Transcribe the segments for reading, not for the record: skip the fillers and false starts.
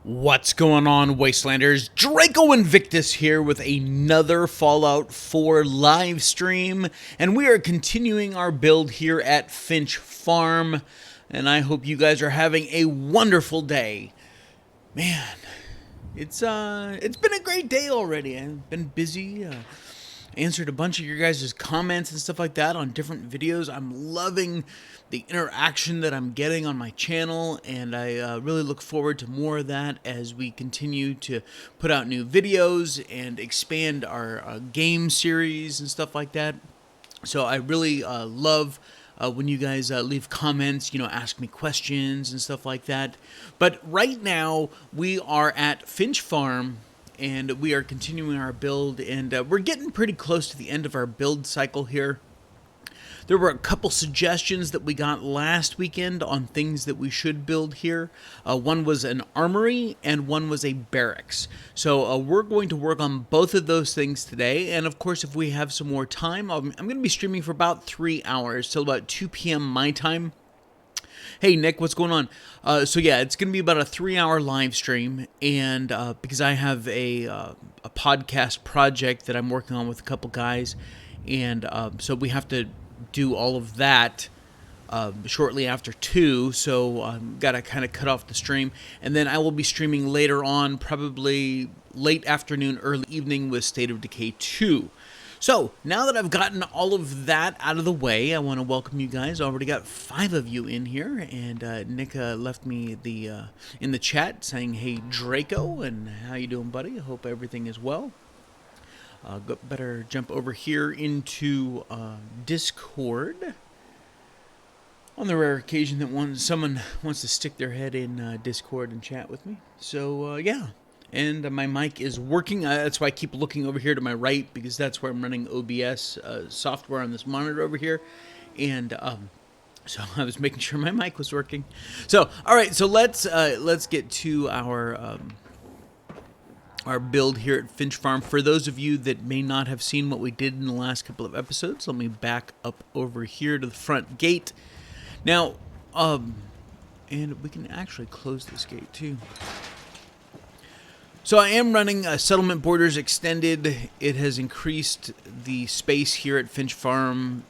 What's going on, Wastelanders? Draco Invictus here with another Fallout 4 live stream, and we are continuing our build here at Finch Farm, and I hope you guys are having a wonderful day. Man, it's been a great day already. I've been busy, answered a bunch of your guys' comments and stuff like that on different videos. I'm loving the interaction that I'm getting on my channel, and I really look forward to more of that as we continue to put out new videos and expand our game series and stuff like that. So I really love when you guys leave comments, ask me questions and stuff like that. But right now, we are at Finch Farm, and we are continuing our build, and we're getting pretty close to the end of our build cycle here. There were a couple suggestions that we got last weekend on things that we should build here. One was an armory, and one was a barracks. So we're going to work on both of those things today, and of course, if we have some more time, I'm going to be streaming for about 3 hours, till about 2 p.m. my time. Hey Nick, what's going on? So yeah, it's going to be about a 3-hour live stream, and because I have a podcast project that I'm working on with a couple guys, and so we have to do all of that shortly after 2, so got to kind of cut off the stream, and then I will be streaming later on, probably late afternoon, early evening with State of Decay 2. So, now that I've gotten all of that out of the way, I want to welcome you guys. I already got 5 of you in here, and Nick left me in the chat saying, "Hey Draco," and how you doing, buddy? I hope everything is well. Better jump over here into Discord. On the rare occasion that someone wants to stick their head in Discord and chat with me. So, yeah. And my mic is working. That's why I keep looking over here to my right, because that's where I'm running OBS software on this monitor over here. And so I was making sure my mic was working. So, all right. So let's get to our build here at Finch Farm. For those of you that may not have seen what we did in the last couple of episodes, let me back up over here to the front gate. Now, and we can actually close this gate too. So I am running Settlement Borders Extended. It has increased the space here at Finch Farm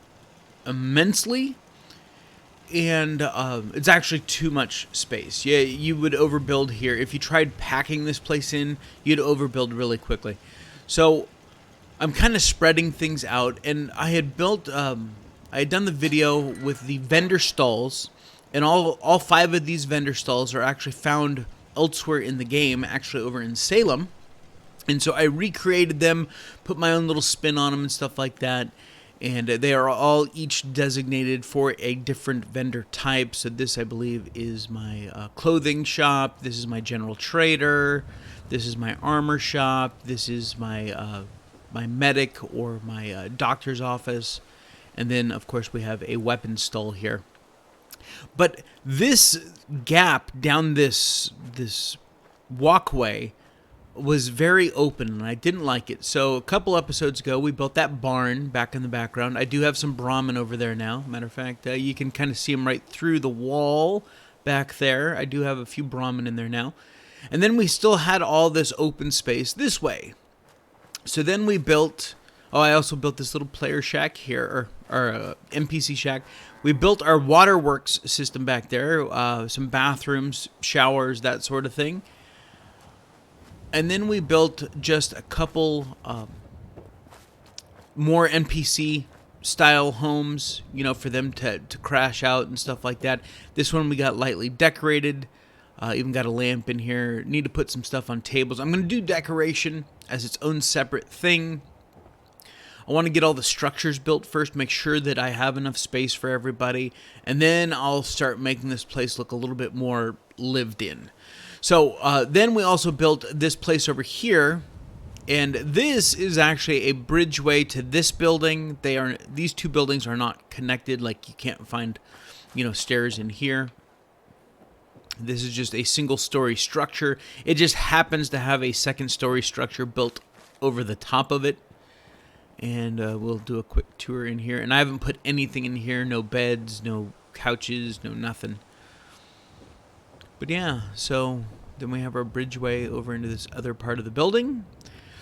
immensely. And it's actually too much space. Yeah, you would overbuild here. If you tried packing this place in, you'd overbuild really quickly. So I'm kind of spreading things out. And I had built, I had done the video with the vendor stalls. And all 5 of these vendor stalls are actually found elsewhere in the game, actually over in Salem. And so I recreated them, put my own little spin on them and stuff like that. And they are all each designated for a different vendor type. So this, I believe, is my clothing shop. This is my general trader. This is my armor shop. This is my my medic or my doctor's office. And then, of course, we have a weapons stall here. But this gap down this walkway was very open, and I didn't like it. So a couple episodes ago, we built that barn back in the background. I do have some Brahmin over there now. Matter of fact, you can kind of see them right through the wall back there. I do have a few Brahmin in there now. And then we still had all this open space this way. So then we built... Oh, I also built this little player shack here, or NPC shack. We built our waterworks system back there, some bathrooms, showers, that sort of thing. And then we built just a couple more NPC-style homes, for them to crash out and stuff like that. This one we got lightly decorated, even got a lamp in here. Need to put some stuff on tables. I'm going to do decoration as its own separate thing. I want to get all the structures built first, make sure that I have enough space for everybody, and then I'll start making this place look a little bit more lived in. So then we also built this place over here, and this is actually a bridgeway to this building. These 2 buildings are not connected, like you can't find, stairs in here. This is just a single-story structure. It just happens to have a second-story structure built over the top of it. And we'll do a quick tour in here. And I haven't put anything in here. No beds, no couches, no nothing. But yeah, so Then we have our bridgeway over into this other part of the building.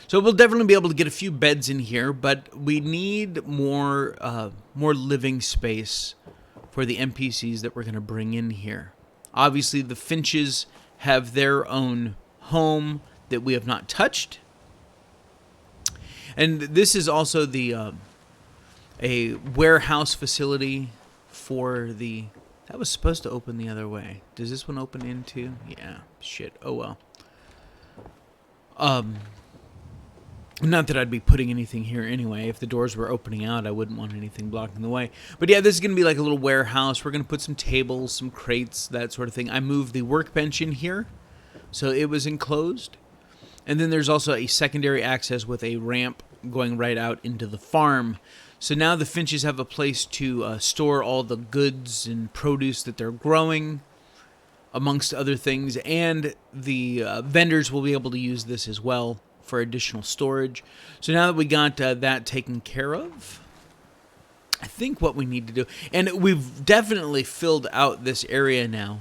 So we'll definitely be able to get a few beds in here, but we need more living space for the NPCs that we're going to bring in here. Obviously, the Finches have their own home that we have not touched. And this is also the a warehouse facility for the... That was supposed to open the other way. Does this one open into? Yeah, shit. Oh well. Not that I'd be putting anything here anyway. If the doors were opening out, I wouldn't want anything blocking the way. But yeah, this is going to be like a little warehouse. We're going to put some tables, some crates, that sort of thing. I moved the workbench in here, so it was enclosed. And then there's also a secondary access with a ramp going right out into the farm. So now the Finches have a place to store all the goods and produce that they're growing, amongst other things. And the vendors will be able to use this as well for additional storage. So now that we got that taken care of, I think what we need to do... And we've definitely filled out this area now.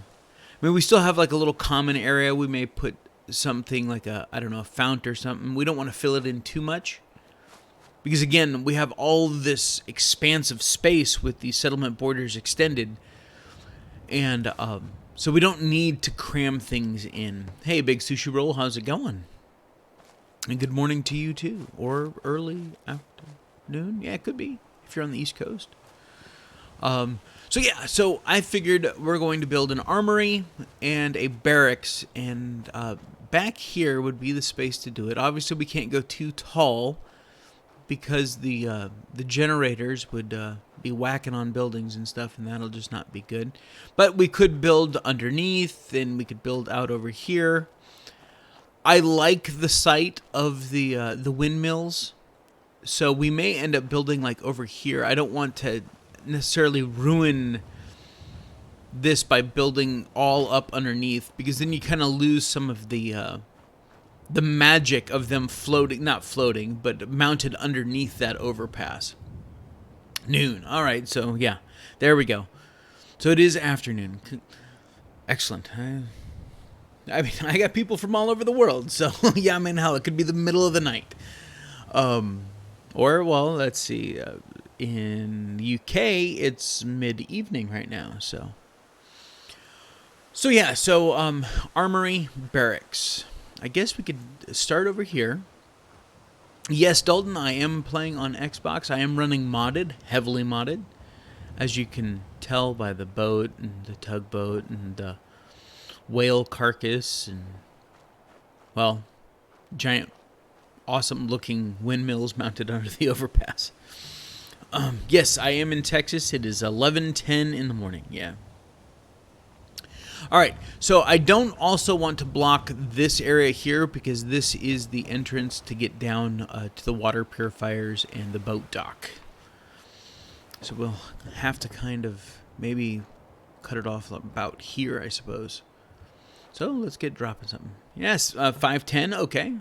I mean, we still have like a little common area. We may put something like a fount or something. We don't want to fill it in too much. Because, again, we have all this expansive space with the settlement borders extended. And so we don't need to cram things in. Hey, Big Sushi Roll, how's it going? And good morning to you, too. Or early afternoon. Yeah, it could be, if you're on the East Coast. So I figured we're going to build an armory and a barracks. And back here would be the space to do it. Obviously, we can't go too tall, because the generators would be whacking on buildings and stuff, and that'll just not be good. But we could build underneath, and we could build out over here. I like the site of the windmills, so we may end up building like over here. I don't want to necessarily ruin this by building all up underneath, because then you kind of lose some of the magic of them floating, not floating, but mounted underneath that overpass. Noon. All right, so yeah, there we go. So it is afternoon. Excellent. I mean, I got people from all over the world, so yeah, I mean, hell, it could be the middle of the night. Or, well, let's see. In UK, it's mid-evening right now, so. So yeah, armory, barracks. I guess we could start over here. Yes, Dalton, I am playing on Xbox. I am running modded, heavily modded, as you can tell by the boat and the tugboat and the whale carcass and, well, giant, awesome-looking windmills mounted under the overpass. Yes, I am in Texas. It is 11:10 in the morning, yeah. All right, so I don't also want to block this area here, because this is the entrance to get down to the water purifiers and the boat dock. So we'll have to kind of maybe cut it off about here, I suppose. So let's get dropping something. Yes, 5:10, okay.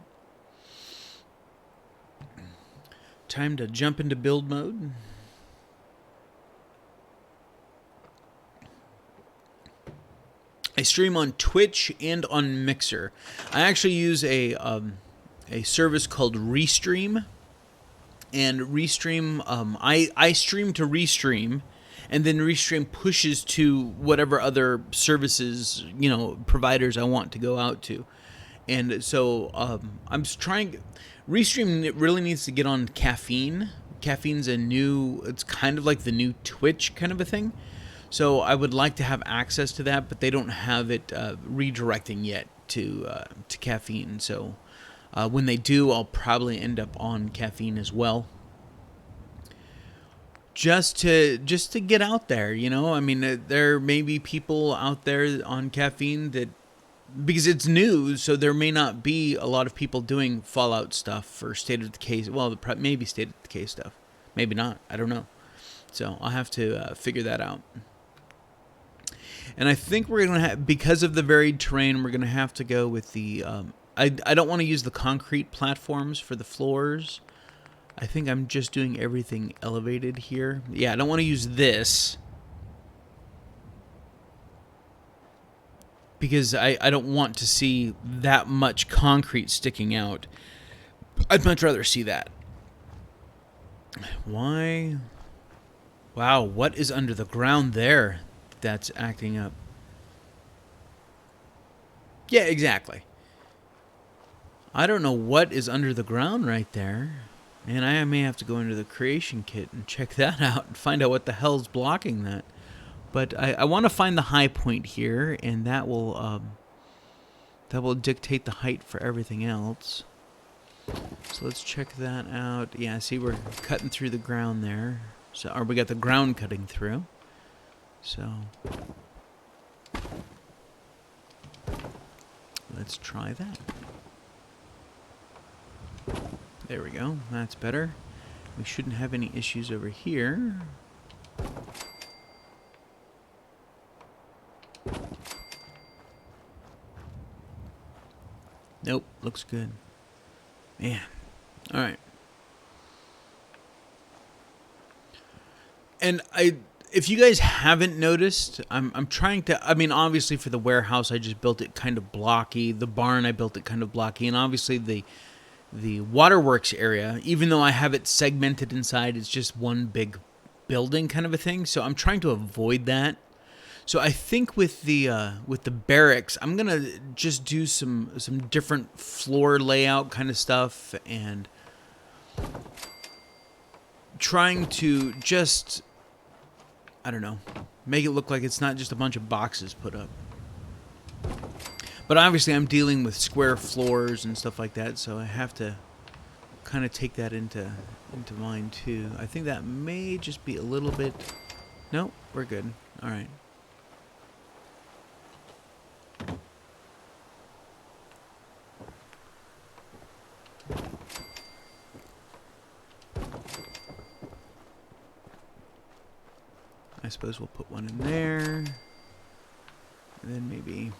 Time to jump into build mode. I stream on Twitch and on Mixer. I actually use a service called Restream. And Restream, I stream to Restream, and then Restream pushes to whatever other services, providers I want to go out to. And so I'm trying... Restream really needs to get on Caffeine. Caffeine's it's kind of like the new Twitch kind of a thing. So I would like to have access to that, but they don't have it redirecting yet to Caffeine. So when they do, I'll probably end up on Caffeine as well. Just to get out there, I mean, there may be people out there on Caffeine that, because it's new, so there may not be a lot of people doing Fallout stuff or State of Decay. Well, maybe State of Decay stuff. Maybe not. I don't know. So I'll have to figure that out. And I think we're going to have, because of the varied terrain, we're going to have to go with the... I don't want to use the concrete platforms for the floors. I think I'm just doing everything elevated here. Yeah, I don't want to use this. because I don't want to see that much concrete sticking out. I'd much rather see that. Why? Wow, what is under the ground there that's acting up? Yeah, exactly. I don't know what is under the ground right there. And I may have to go into the creation kit and check that out and find out what the hell's blocking that. But I want to find the high point here, and that will dictate the height for everything else. So let's check that out. Yeah, see, we're cutting through the ground there. So, or we got the ground cutting through. So let's try that. There we go. That's better. We shouldn't have any issues over here. Nope, looks good. Man. All right. And if you guys haven't noticed, I'm trying to, I mean, obviously for the warehouse, I just built it kind of blocky. The barn, I built it kind of blocky. And obviously the waterworks area, even though I have it segmented inside, it's just one big building kind of a thing. So I'm trying to avoid that. So I think with the barracks, I'm gonna just do some different floor layout kind of stuff, and trying to just, I don't know, make it look like it's not just a bunch of boxes put up. But obviously I'm dealing with square floors and stuff like that, so I have to kind of take that into mind too. I think that may just be a little bit... No, we're good. All right. I suppose we'll put one in there. And then maybe...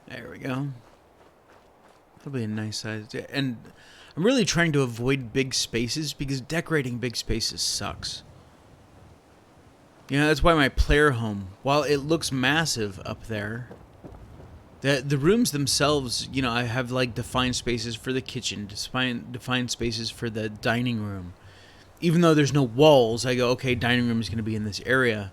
There we go. That'll be a nice size. And I'm really trying to avoid big spaces because decorating big spaces sucks. You know, that's why my player home, while it looks massive up there, the rooms themselves, you know, I have like defined spaces for the kitchen, defined spaces for the dining room. Even though there's no walls, I go, okay, dining room is going to be in this area.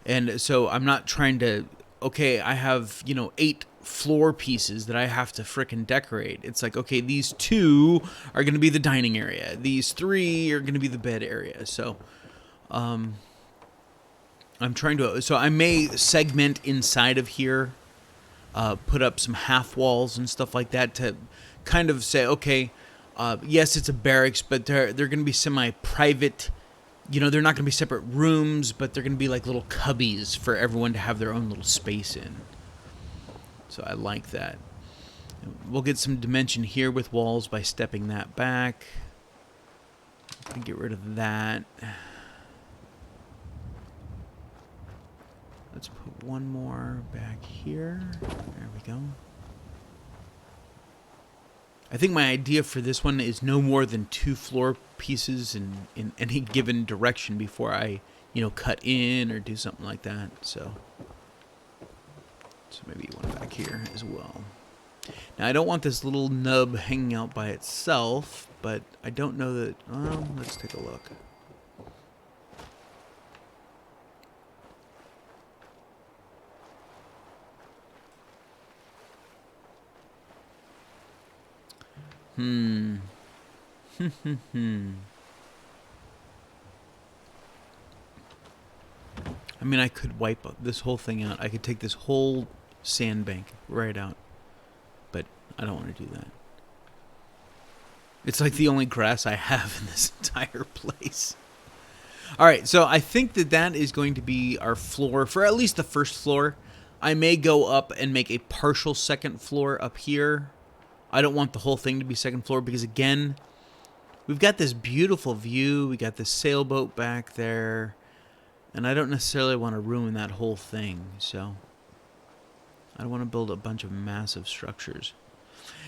And so I'm not trying to, okay, I have, you know, 8 floor pieces that I have to frickin' decorate. It's like, okay, these 2 are going to be the dining area. These 3 are going to be the bed area. So, I'm trying to, so I may segment inside of here, put up some half walls and stuff like that to kind of say, okay, yes, it's a barracks, but they're going to be semi-private. You know, they're not going to be separate rooms, but they're going to be like little cubbies for everyone to have their own little space in. So I like that. We'll get some dimension here with walls by stepping that back. Get rid of that. Let's put one more back here. There we go. I think my idea for this one is no more than 2 floor pieces in any given direction before I, you know, cut in or do something like that. So maybe one back here as well. Now I don't want this little nub hanging out by itself, but I don't know that. Well, let's take a look. I mean, I could wipe this whole thing out. I could take this whole sandbank right out. But I don't want to do that. It's like the only grass I have in this entire place. Alright, so I think that is going to be our floor for at least the first floor. I may go up and make a partial second floor up here. I don't want the whole thing to be second floor because, again, we've got this beautiful view. We got this sailboat back there. And I don't necessarily want to ruin that whole thing. So I don't want to build a bunch of massive structures.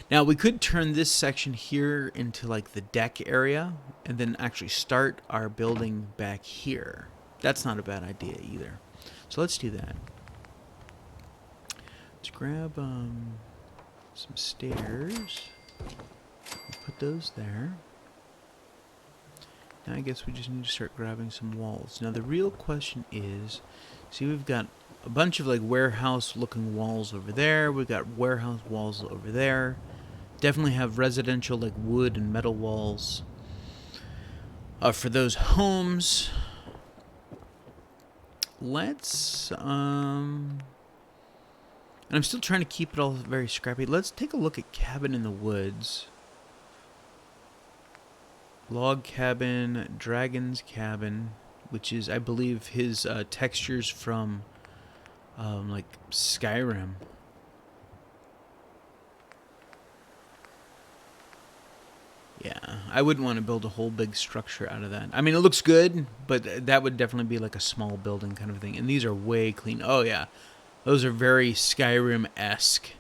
Now, we could turn this section here into like the deck area and then actually start our building back here. That's not a bad idea either. So let's do that. Let's grab some stairs. Put those there. Now I guess we just need to start grabbing some walls. Now the real question is, see, we've got a bunch of like warehouse looking walls over there. We've got warehouse walls over there. Definitely have residential like wood and metal walls for those homes. Let's and I'm still trying to keep it all very scrappy. Let's take a look at Cabin in the Woods. Log Cabin, Dragon's Cabin, which is, I believe, his textures from like Skyrim. Yeah, I wouldn't want to build a whole big structure out of that. I mean, it looks good, but that would definitely be like a small building kind of thing. And these are way clean. Oh, yeah. Those are very Skyrim-esque.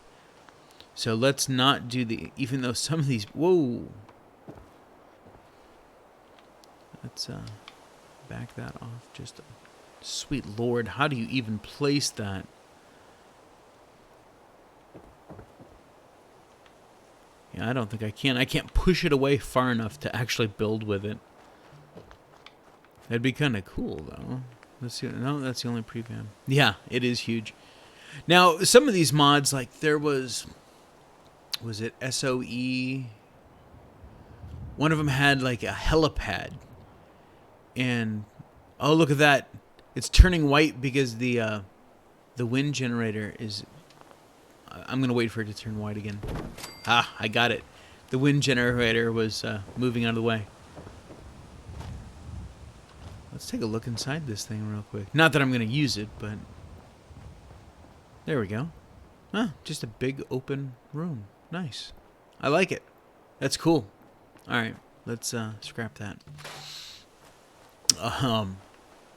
So let's not do the... Even though some of these... Whoa! Let's back that off. Just... Sweet Lord, how do you even place that? Yeah, I don't think I can. I can't push it away far enough to actually build with it. That'd be kind of cool, though. Let's see. No, that's the only prefab. Yeah, it is huge. Now, some of these mods, like there was it SOE? One of them had like a helipad. And, oh, look at that. It's turning white because the wind generator is... I'm going to wait for it to turn white again. Ah, I got it. The wind generator was moving out of the way. Let's take a look inside this thing real quick. Not that I'm going to use it, but... There we go. Ah, just a big open room. Nice. I like it. That's cool. Alright, let's scrap that.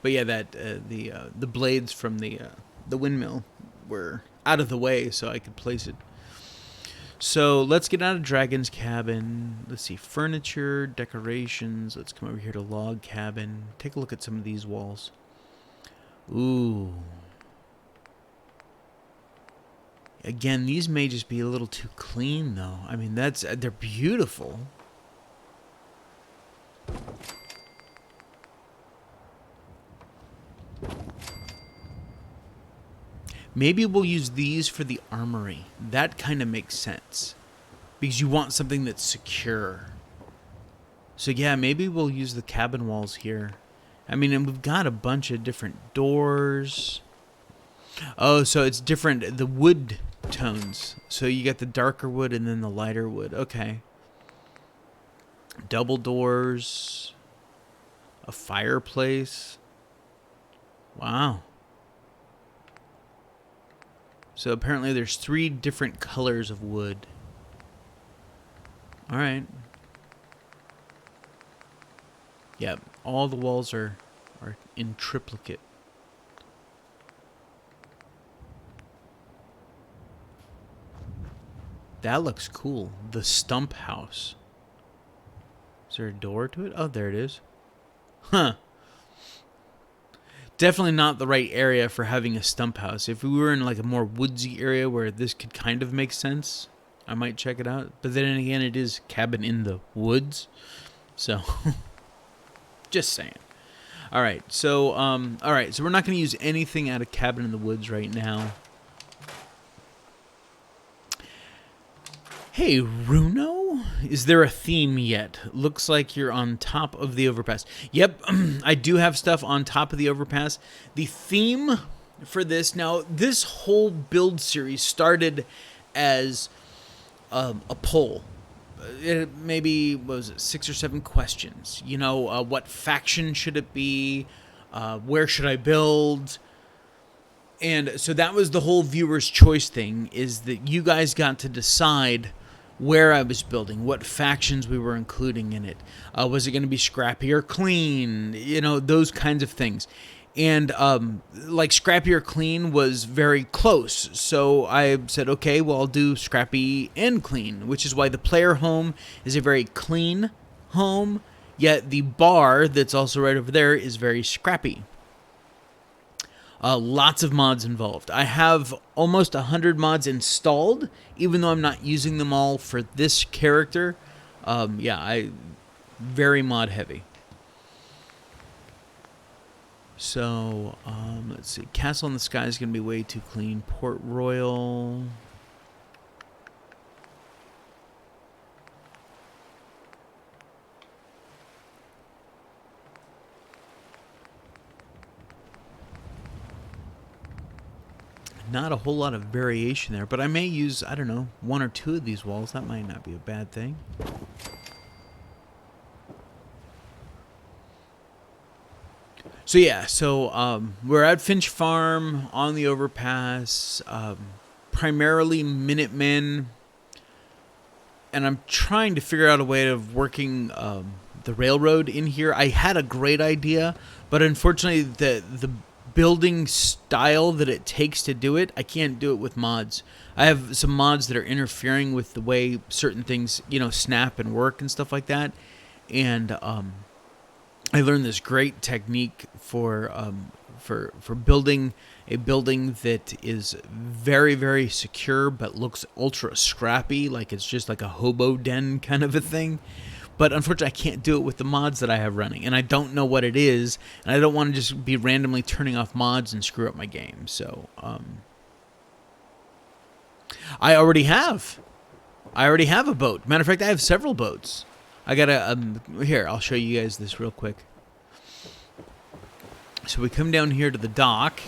But yeah, that the blades from the windmill were out of the way so I could place it. So let's get out of Dragon's Cabin. Let's see, furniture, decorations. Let's come over here to Log Cabin. Take a look at some of these walls. Ooh. Again, these may just be a little too clean, though. I mean, they're beautiful. Maybe we'll use these for the armory. That kind of makes sense. Because you want something that's secure. So yeah, maybe we'll use the cabin walls here. I mean, and we've got a bunch of different doors. Oh, so it's different. The wood tones. So you got the darker wood and then the lighter wood. Okay. Double doors. A fireplace. Wow. So apparently there's 3 different colors of wood. Alright. Yeah, all the walls are in triplicate. That looks cool. The stump house. Is there a door to it? Oh, there it is. Huh. Definitely not the right area for having a stump house. If we were in like a more woodsy area where this could kind of make sense, I might check it out. But then again, it is Cabin in the Woods. So, just saying. Alright, so we're not going to use anything out of Cabin in the Woods right now. Hey, Runo? Is there a theme yet? Looks like you're on top of the overpass. Yep, I do have stuff on top of the overpass. The theme for this, now, this whole build series started as a poll. Maybe, what was it, 6 or 7 questions. You know, what faction should it be? Where should I build? And so that was the whole viewer's choice thing, is that you guys got to decide where I was building, what factions we were including in it. Was it going to be scrappy or clean? You know, those kinds of things. And like scrappy or clean was very close. So I said, okay, well, I'll do scrappy and clean, which is why the player home is a very clean home, yet the bar that's also right over there is very scrappy. Lots of mods involved. I have almost 100 mods installed, even though I'm not using them all for this character. Yeah, very mod heavy. So, let's see. Castle in the Sky is going to be way too clean. Port Royal. Not a whole lot of variation there, but I may use, I don't know, 1 or 2 of these walls. That might not be a bad thing. So yeah, we're at Finch Farm on the overpass, primarily Minutemen, and I'm trying to figure out a way of working the railroad in here. I had a great idea, but unfortunately the building style that it takes to do it, I can't do it with mods. I have some mods that are interfering with the way certain things, snap and work and stuff like that. And I learned this great technique for building a building that is very, very secure but looks ultra scrappy, like it's just like a hobo den kind of a thing. But unfortunately, I can't do it with the mods that I have running, and I don't know what it is, and I don't want to just be randomly turning off mods and screw up my game. So, I already have a boat. Matter of fact, I have several boats. I gotta here. I'll show you guys this real quick. So we come down here to the dock.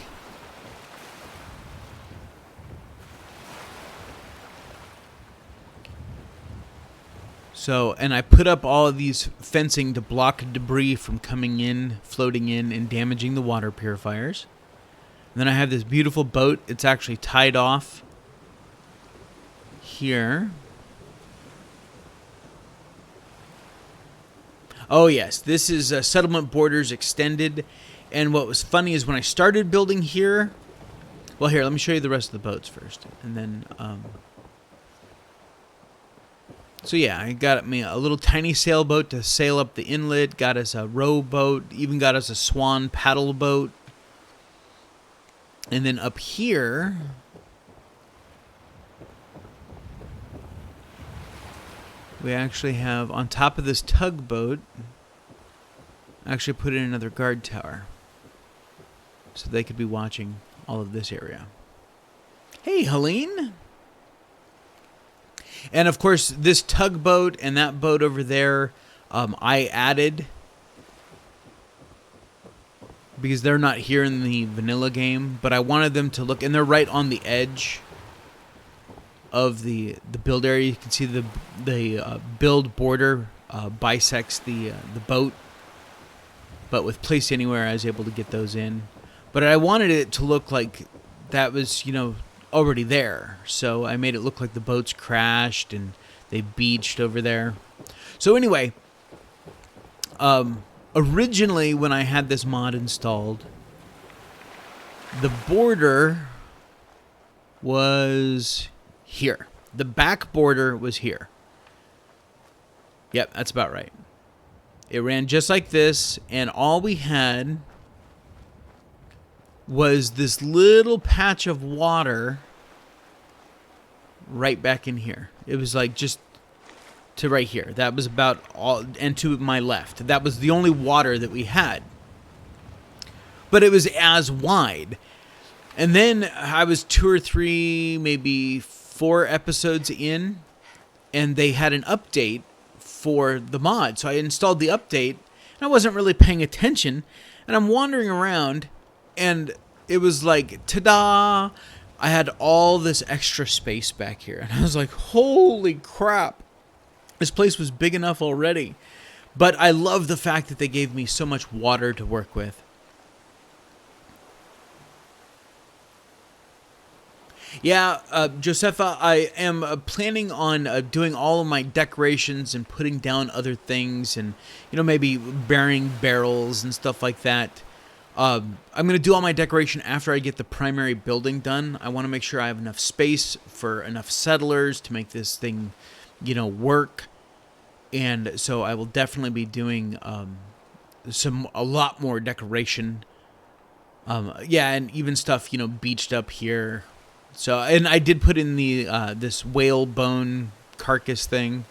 So, and I put up all of these fencing to block debris from coming in, floating in, and damaging the water purifiers. And then I have this beautiful boat. It's actually tied off here. Oh yes, this is Settlement Borders Extended. And what was funny is when I started building here... Well, here, let me show you the rest of the boats first. And then... So yeah, I got me a little tiny sailboat to sail up the inlet, got us a rowboat, even got us a swan paddle boat. And then up here, we actually have, on top of this tugboat, actually put in another guard tower. So they could be watching all of this area. Hey, Helene! And of course, this tugboat and that boat over there, I added because they're not here in the vanilla game, but I wanted them to look, and they're right on the edge of the build area. You can see the build border bisects the boat, but with Place Anywhere, I was able to get those in. But I wanted it to look like that was, already there. So I made it look like the boats crashed and they beached over there. So anyway, originally when I had this mod installed, the border was here. The back border was here. Yep, that's about right. It ran just like this, and all we had was this little patch of water right back in here. It was like just to right here. That was about all, and to my left. That was the only water that we had. But it was as wide. And then I was 2 or 3, maybe 4 episodes in, and they had an update for the mod. So I installed the update, and I wasn't really paying attention, and I'm wandering around, and it was like, ta-da! I had all this extra space back here. And I was like, holy crap. This place was big enough already. But I love the fact that they gave me so much water to work with. Yeah, Josepha, I am planning on doing all of my decorations and putting down other things and, maybe burying barrels and stuff like that. I'm going to do all my decoration after I get the primary building done. I want to make sure I have enough space for enough settlers to make this thing, work. And so I will definitely be doing a lot more decoration Yeah, and even stuff, beached up here. So, and I did put in the this whale bone carcass thing.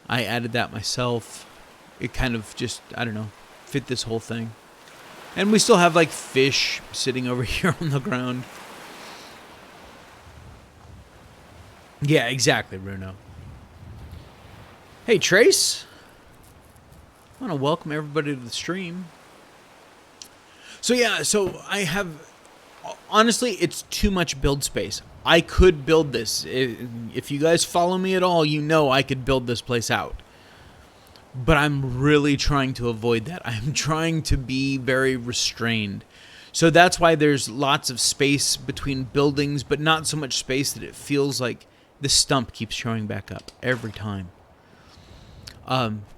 I added that myself. It kind of just, I don't know, fit this whole thing. And we still have like fish sitting over here on the ground. Yeah, exactly, Bruno. Hey, Trace. I want to welcome everybody to the stream. So yeah, so I have, honestly, it's too much build space. I could build this. If you guys follow me at all, you know I could build this place out. But I'm really trying to avoid that. I'm trying to be very restrained. So that's why there's lots of space between buildings, but not so much space that it feels like the stump keeps showing back up every time.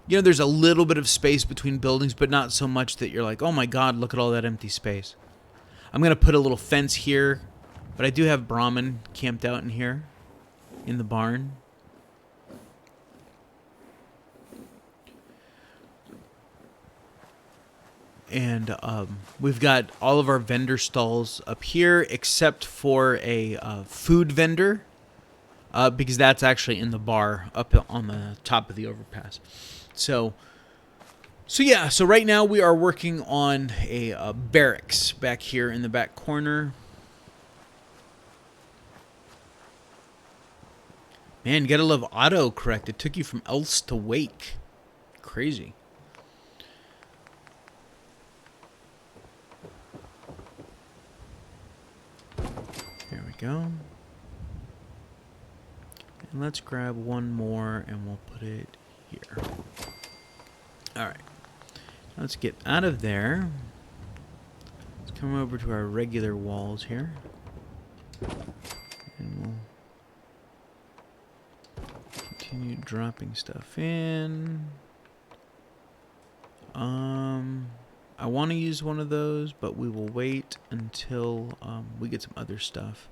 There's a little bit of space between buildings, but not so much that you're like, oh my god, look at all that empty space. I'm going to put a little fence here, but I do have Brahmin camped out in here, in the barn. And we've got all of our vendor stalls up here, except for a food vendor, because that's actually in the bar up on the top of the overpass. So yeah, so right now we are working on a barracks back here in the back corner. Man, you gotta love autocorrect. It took you from else to wake. Crazy. There we go. And let's grab one more and we'll put it here. Alright. Let's get out of there. Let's come over to our regular walls here. And we'll continue dropping stuff in. I want to use one of those, but we will wait until we get some other stuff.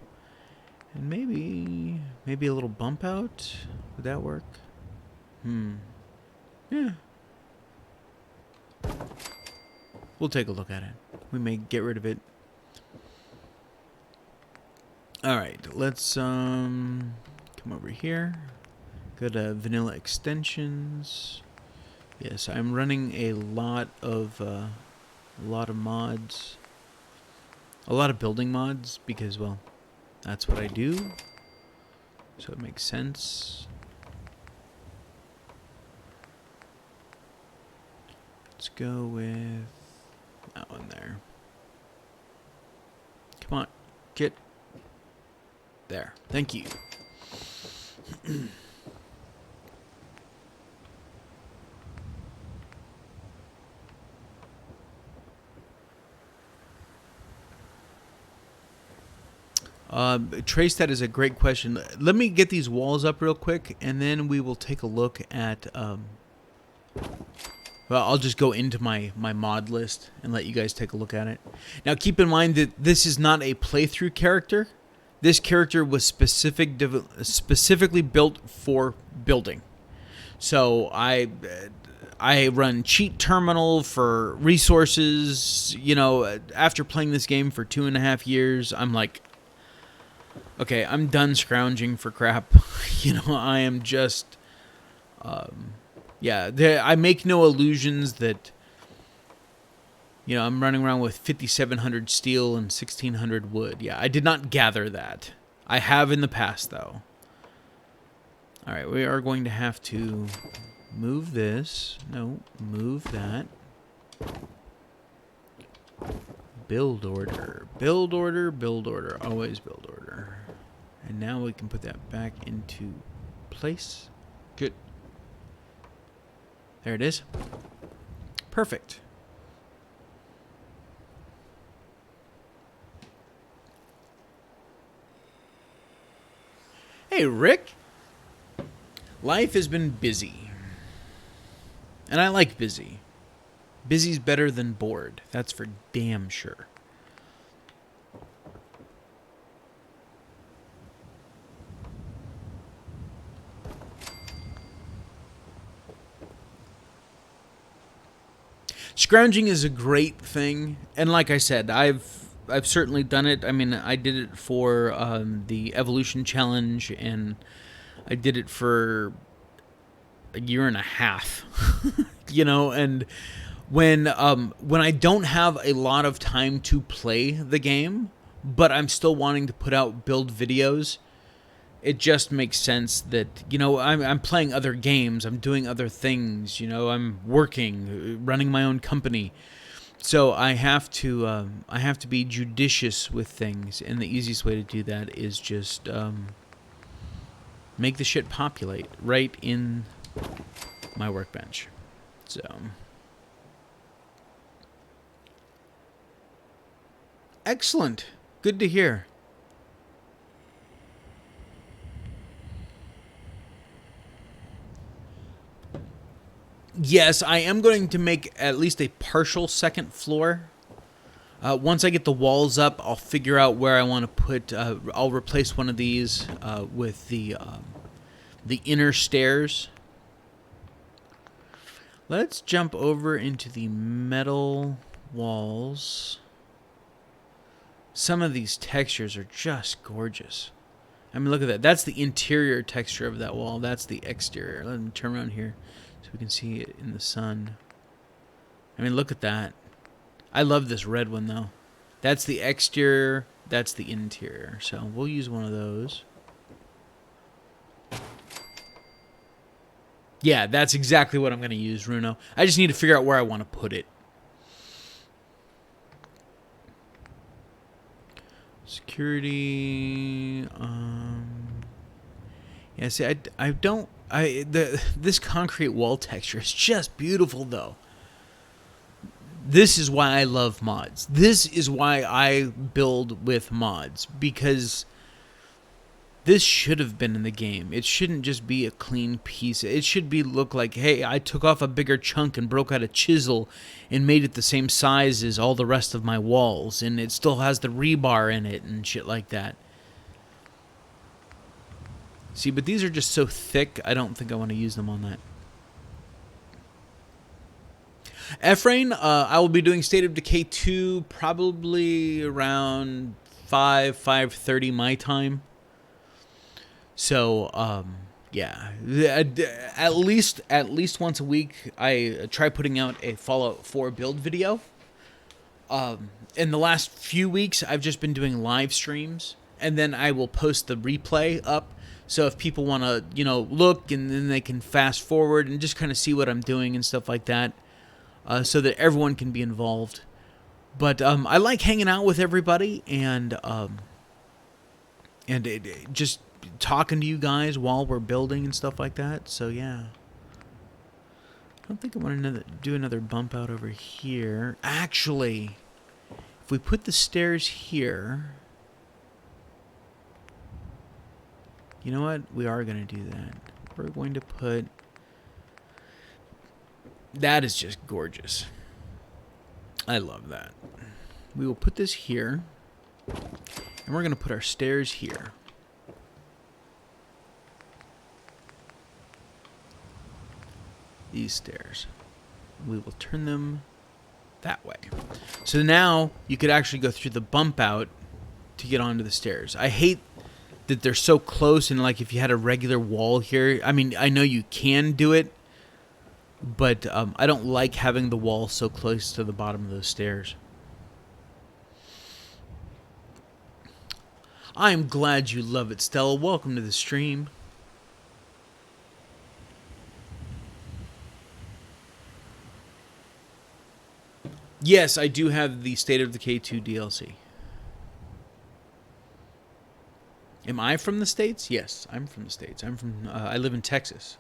And maybe a little bump out. Would that work? Yeah. We'll take a look at it. We may get rid of it. Alright, let's come over here. Go to vanilla extensions. Yes, I'm running a lot of mods. A lot of building mods because, well, that's what I do. So it makes sense. Let's go with that one there. Come on, get there. Thank you. Trace, that is a great question. Let me get these walls up real quick, and then we will take a look at... well, I'll just go into my mod list and let you guys take a look at it. Now, keep in mind that this is not a playthrough character. This character was specifically built for building. So I run cheat terminal for resources. After playing this game for 2.5 years, I'm like, okay, I'm done scrounging for crap. I am just, I make no illusions that, I'm running around with 5,700 steel and 1,600 wood. Yeah, I did not gather that. I have in the past, though. All right, we are going to have to move this. No, move that. Build order. Build order, build order. Always build order. And now we can put that back into place. Good. There it is. Perfect. Hey, Rick. Life has been busy. And I like busy. Busy's better than bored. That's for damn sure. Scrounging is a great thing, and like I said, I've certainly done it. I mean, I did it for the Evolution Challenge, and I did it for a year and a half. You know, and when I don't have a lot of time to play the game, but I'm still wanting to put out build videos, it just makes sense that, you know, I'm playing other games, I'm doing other things, you know, I'm working, running my own company. So I have to be judicious with things, and the easiest way to do that is just make the shit populate right in my workbench. So excellent. Good to hear. Yes, I am going to make at least a partial second floor. Once I get the walls up, I'll figure out where I want to put. I'll replace one of these with the inner stairs. Let's jump over into the metal walls. Some of these textures are just gorgeous. I mean, look at that. That's the interior texture of that wall. That's the exterior. Let me turn around here so we can see it in the sun. I mean, look at that. I love this red one, though. That's the exterior. That's the interior. So we'll use one of those. Yeah, that's exactly what I'm going to use, Runo. I just need to figure out where I want to put it. Security. Yeah, see, this concrete wall texture is just beautiful, though. This is why I love mods. This is why I build with mods, because this should have been in the game. It shouldn't just be a clean piece. It should look like, hey, I took off a bigger chunk and broke out a chisel and made it the same size as all the rest of my walls, and it still has the rebar in it and shit like that. See, but these are just so thick, I don't think I want to use them on that. Ephraim, I will be doing State of Decay 2 probably around 5:30 my time. So, yeah, at least once a week, I try putting out a Fallout 4 build video. In the last few weeks, I've just been doing live streams, and then I will post the replay up. So if people want to, you know, look, and then they can fast forward and just kind of see what I'm doing and stuff like that, so that everyone can be involved. But I like hanging out with everybody and just talking to you guys while we're building and stuff like that. So yeah, I don't think I want to do another bump out over here. Actually, if we put the stairs here, you know what? We are going to do that. We're going to put... That is just gorgeous. I love that. We will put this here, and we're going to put our stairs here. These stairs. We will turn them that way. So now you could actually go through the bump out to get onto the stairs. I hate that they're so close, and like if you had a regular wall here, I mean, I know you can do it, but I don't like having the wall so close to the bottom of those stairs. I'm glad you love it, Stella. Welcome to the stream. Yes, I do have the State of Decay 2 DLC. Am I from the States? Yes, I'm from the States. I live in Texas.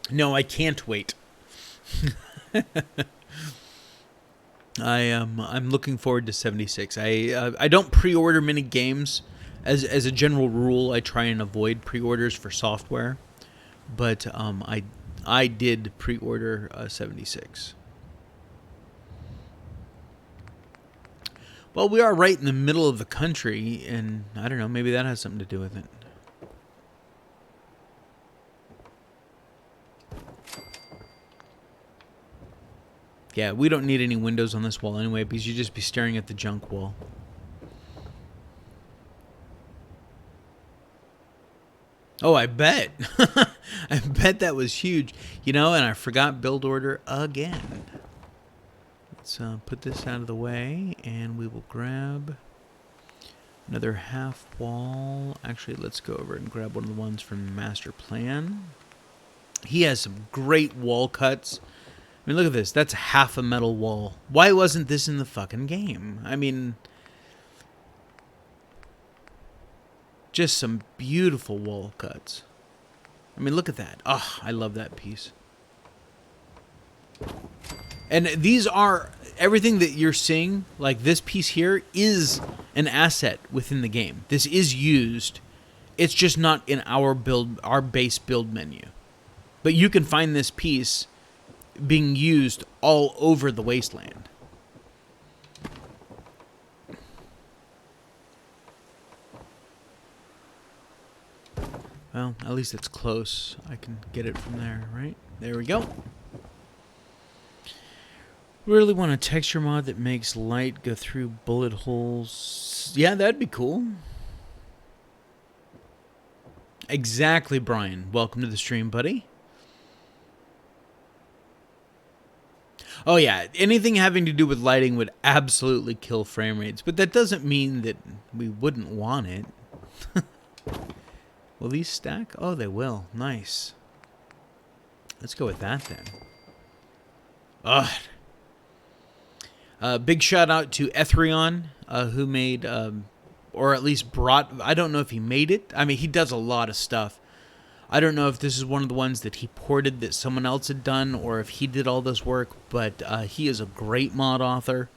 No, I can't wait. I'm looking forward to 76. I don't pre-order many games. As a general rule, I try and avoid pre-orders for software. But I did pre-order 76. Well, we are right in the middle of the country, and I don't know, maybe that has something to do with it. Yeah, we don't need any windows on this wall anyway, because you'd just be staring at the junk wall. Oh, I bet. I bet that was huge. You know, and I forgot build order again. Let's put this out of the way, and we will grab another half wall. Actually, let's go over and grab one of the ones from the master plan. He has some great wall cuts. I mean, look at this. That's half a metal wall. Why wasn't this in the fucking game? I mean, just some beautiful wall cuts. I mean, look at that. Oh, I love that piece. And these are, everything that you're seeing, like this piece here, is an asset within the game. This is used. It's just not in our build, our base build menu. But you can find this piece being used all over the Wasteland. Well, at least it's close. I can get it from there, right? There we go. Really want a texture mod that makes light go through bullet holes. Yeah, that'd be cool. Exactly, Brian. Welcome to the stream, buddy. Oh yeah, anything having to do with lighting would absolutely kill frame rates, but that doesn't mean that we wouldn't want it. Will these stack? Oh, they will. Nice. Let's go with that then. Ugh. Big shout out to Ethrion, who made, or at least brought, I don't know if he made it. I mean, he does a lot of stuff. I don't know if this is one of the ones that he ported that someone else had done, or if he did all this work, but he is a great mod author,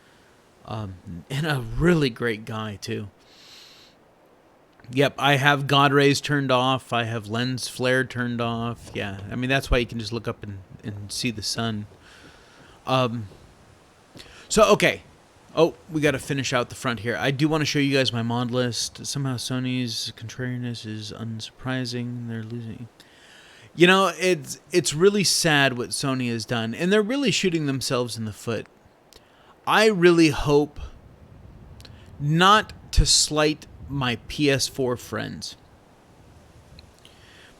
and a really great guy, too. Yep, I have God Rays turned off, I have Lens Flare turned off, yeah, I mean, that's why you can just look up and see the sun. So, okay. Oh, we got to finish out the front here. I do want to show you guys my mod list. Somehow Sony's contrariness is unsurprising. They're losing. You know, it's really sad what Sony has done, and they're really shooting themselves in the foot. I really hope not to slight my PS4 friends,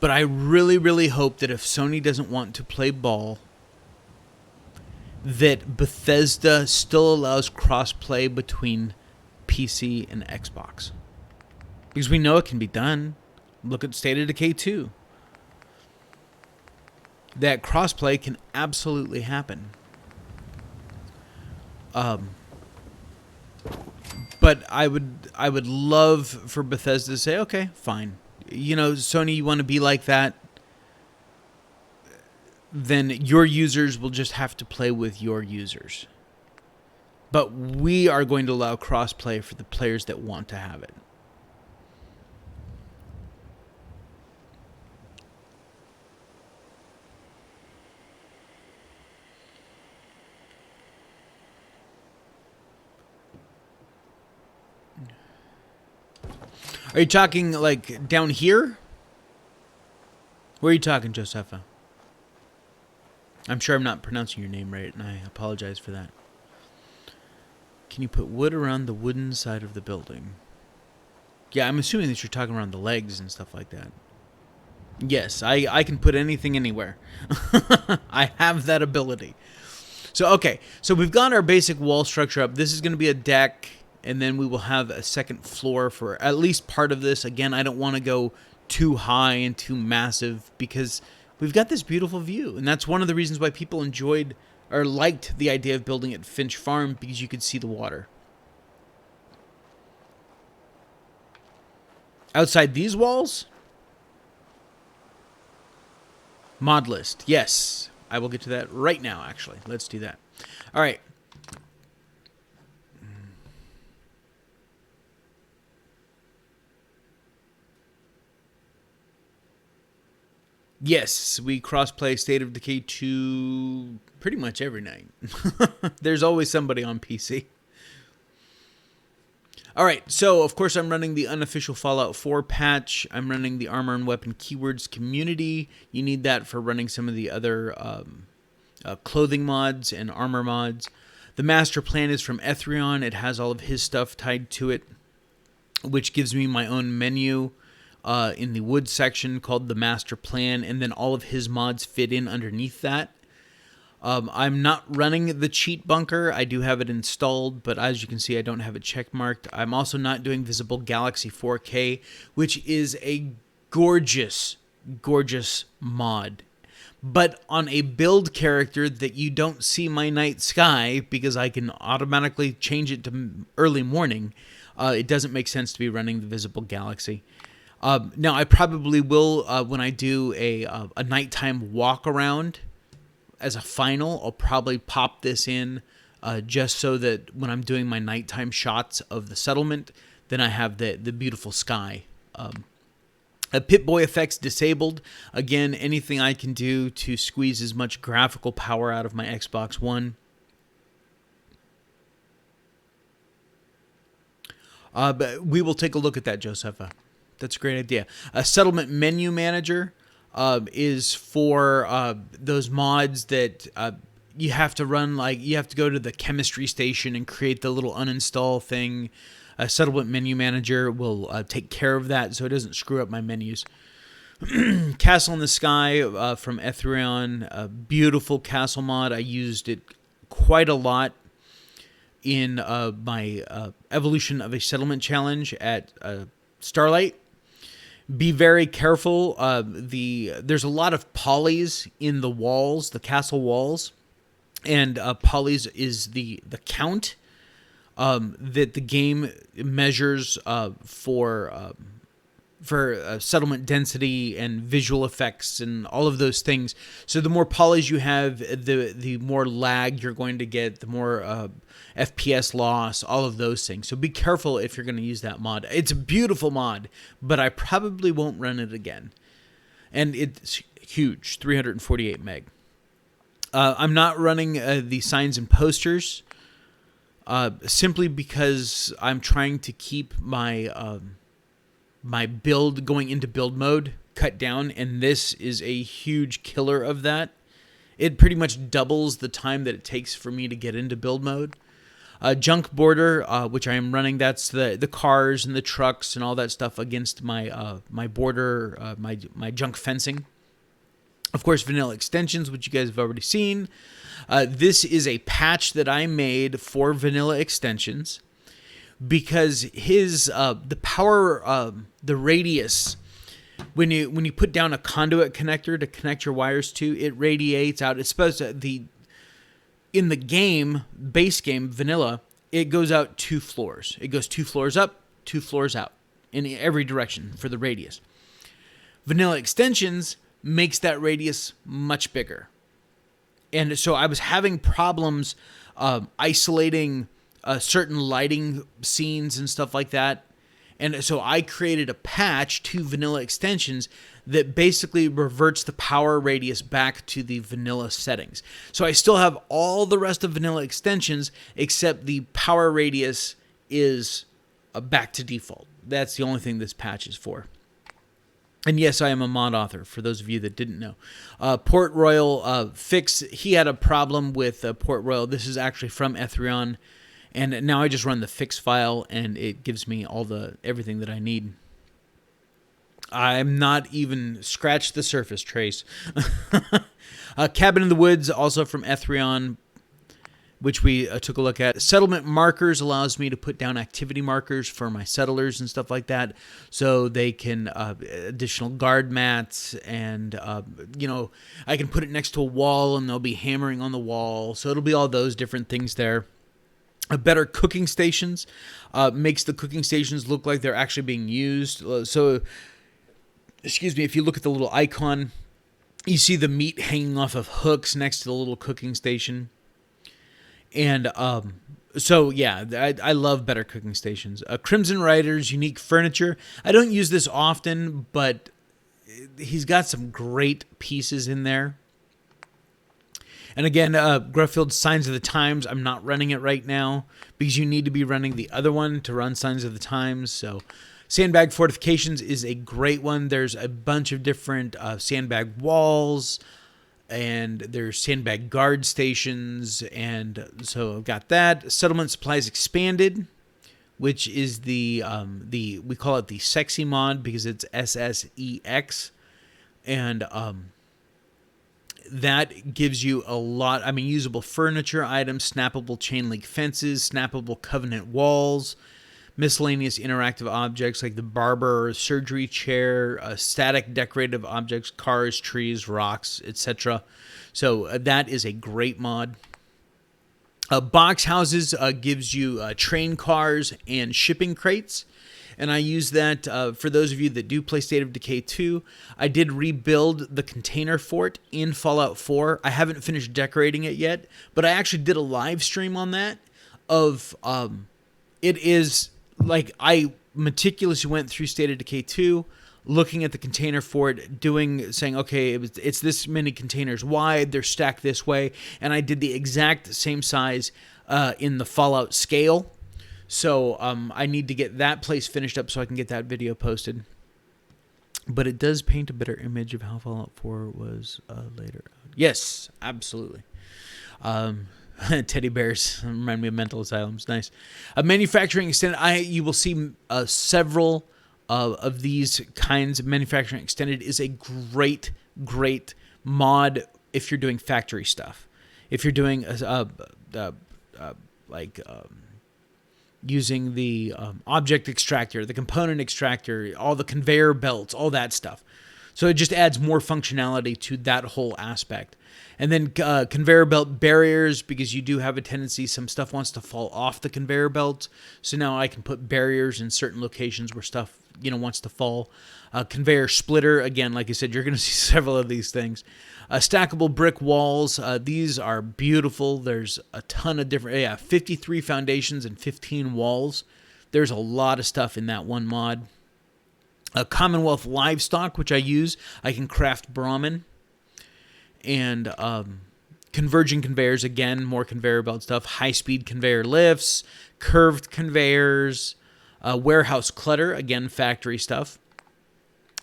but I really, really hope that if Sony doesn't want to play ball, that Bethesda still allows cross-play between PC and Xbox. Because we know it can be done. Look at State of Decay 2. That cross-play can absolutely happen. But I would love for Bethesda to say, okay, fine. You know, Sony, you want to be like that? Then your users will just have to play with your users. But we are going to allow cross-play for the players that want to have it. Are you talking like down here? Where are you talking, Josepha? I'm sure I'm not pronouncing your name right, and I apologize for that. Can you put wood around the wooden side of the building? Yeah, I'm assuming that you're talking around the legs and stuff like that. Yes, I can put anything anywhere. I have that ability. So, okay. So we've got our basic wall structure up. This is going to be a deck, and then we will have a second floor for at least part of this. Again, I don't want to go too high and too massive because we've got this beautiful view, and that's one of the reasons why people enjoyed or liked the idea of building at Finch Farm, because you could see the water. Outside these walls, mod list. Yes, I will get to that right now, actually. Let's do that. All right. Yes, we cross-play State of Decay 2 pretty much every night. There's always somebody on PC. All right, so of course I'm running the unofficial Fallout 4 patch. I'm running the Armor and Weapon Keywords community. You need that for running some of the other clothing mods and armor mods. The master plan is from Ethrion. It has all of his stuff tied to it, which gives me my own menu in the wood section called the master plan, and then all of his mods fit in underneath that. I'm not running the cheat bunker. I do have it installed, but as you can see, I don't have it checkmarked. I'm also not doing Visible Galaxy 4K, which is a gorgeous, gorgeous mod. But on a build character that you don't see my night sky, because I can automatically change it to early morning, it doesn't make sense to be running the Visible Galaxy. Now, I probably will, when I do a nighttime walk around as a final, I'll probably pop this in just so that when I'm doing my nighttime shots of the settlement, then I have the beautiful sky. Pip-Boy effects disabled. Again, anything I can do to squeeze as much graphical power out of my Xbox One. But we will take a look at that, Josepha. That's a great idea. A settlement menu manager is for those mods that you have to run, like you have to go to the chemistry station and create the little uninstall thing. A settlement menu manager will take care of that so it doesn't screw up my menus. Castle in the Sky from Ethrion, a beautiful castle mod. I used it quite a lot in my Evolution of a Settlement challenge at Starlight. Be very careful. There's a lot of polys in the walls, the castle walls, and polys is the count that the game measures for settlement density and visual effects and all of those things. So the more polys you have, the more lag you're going to get, the more FPS loss, all of those things. So be careful if you're going to use that mod. It's a beautiful mod, but I probably won't run it again. And it's huge, 348 meg. I'm not running the signs and posters simply because I'm trying to keep my my build going into build mode cut down, and this is a huge killer of that. It pretty much doubles the time that it takes for me to get into build mode. Junk border, which I am running, that's the cars and the trucks and all that stuff against my my border, my junk fencing. Of course, vanilla extensions, which you guys have already seen. This is a patch that I made for vanilla extensions because the power, the radius, when you put down a conduit connector to connect your wires to, it radiates out. It's supposed to in the game, base game, vanilla, it goes out 2 floors. It goes 2 floors up, 2 floors out in every direction for the radius. Vanilla extensions makes that radius much bigger. And so I was having problems isolating certain lighting scenes and stuff like that. And so I created a patch to vanilla extensions that basically reverts the power radius back to the vanilla settings. So I still have all the rest of vanilla extensions, except the power radius is back to default. That's the only thing this patch is for. And yes, I am a mod author, for those of you that didn't know. Port Royal fix, he had a problem with Port Royal. This is actually from Ethrion. And now I just run the fix file, and it gives me everything that I need. I'm not even scratched the surface, Trace. Cabin in the Woods, also from Ethrion, which we took a look at. Settlement markers allows me to put down activity markers for my settlers and stuff like that, so they can additional guard mats, and I can put it next to a wall, and they'll be hammering on the wall. So it'll be all those different things there. Better cooking stations makes the cooking stations look like they're actually being used. So, excuse me, if you look at the little icon, you see the meat hanging off of hooks next to the little cooking station. And so, yeah, I love better cooking stations. Crimson Rider's unique furniture. I don't use this often, but he's got some great pieces in there. And again, Gruffield's Signs of the Times, I'm not running it right now because you need to be running the other one to run Signs of the Times. So Sandbag Fortifications is a great one. There's a bunch of different sandbag walls and there's sandbag guard stations, and so I've got that. Settlement supplies expanded, which is we call it the sexy mod because it's SSEX, and that gives you a lot. I mean, usable furniture items, snappable chain link fences, snappable covenant walls, miscellaneous interactive objects like the barber or surgery chair, static decorative objects, cars, trees, rocks, etc. So that is a great mod. Box houses gives you train cars and shipping crates. And I use that for those of you that do play State of Decay 2. I did rebuild the container fort in Fallout 4. I haven't finished decorating it yet, but I actually did a live stream on that. It is like I meticulously went through State of Decay 2, looking at the container fort, saying, okay, it's this many containers wide, they're stacked this way, and I did the exact same size in the Fallout scale. So I need to get that place finished up so I can get that video posted. But it does paint a better image of how Fallout 4 was later. Yes, absolutely. Teddy bears remind me of mental asylums. Nice. Manufacturing extended. You will see several of these kinds of manufacturing extended is a great mod if you're doing factory stuff. If you're doing using the object extractor, the component extractor, all the conveyor belts, all that stuff. So it just adds more functionality to that whole aspect. And then conveyor belt barriers, because you do have a tendency, some stuff wants to fall off the conveyor belt. So now I can put barriers in certain locations where stuff, wants to fall. Conveyor splitter, again, like I said, you're going to see several of these things. Stackable brick walls, these are beautiful. There's a ton of different, 53 foundations and 15 walls. There's a lot of stuff in that one mod. Commonwealth livestock, which I use. I can craft Brahmin. And converging conveyors, again, more conveyor belt stuff. High-speed conveyor lifts, curved conveyors, warehouse clutter, again, factory stuff.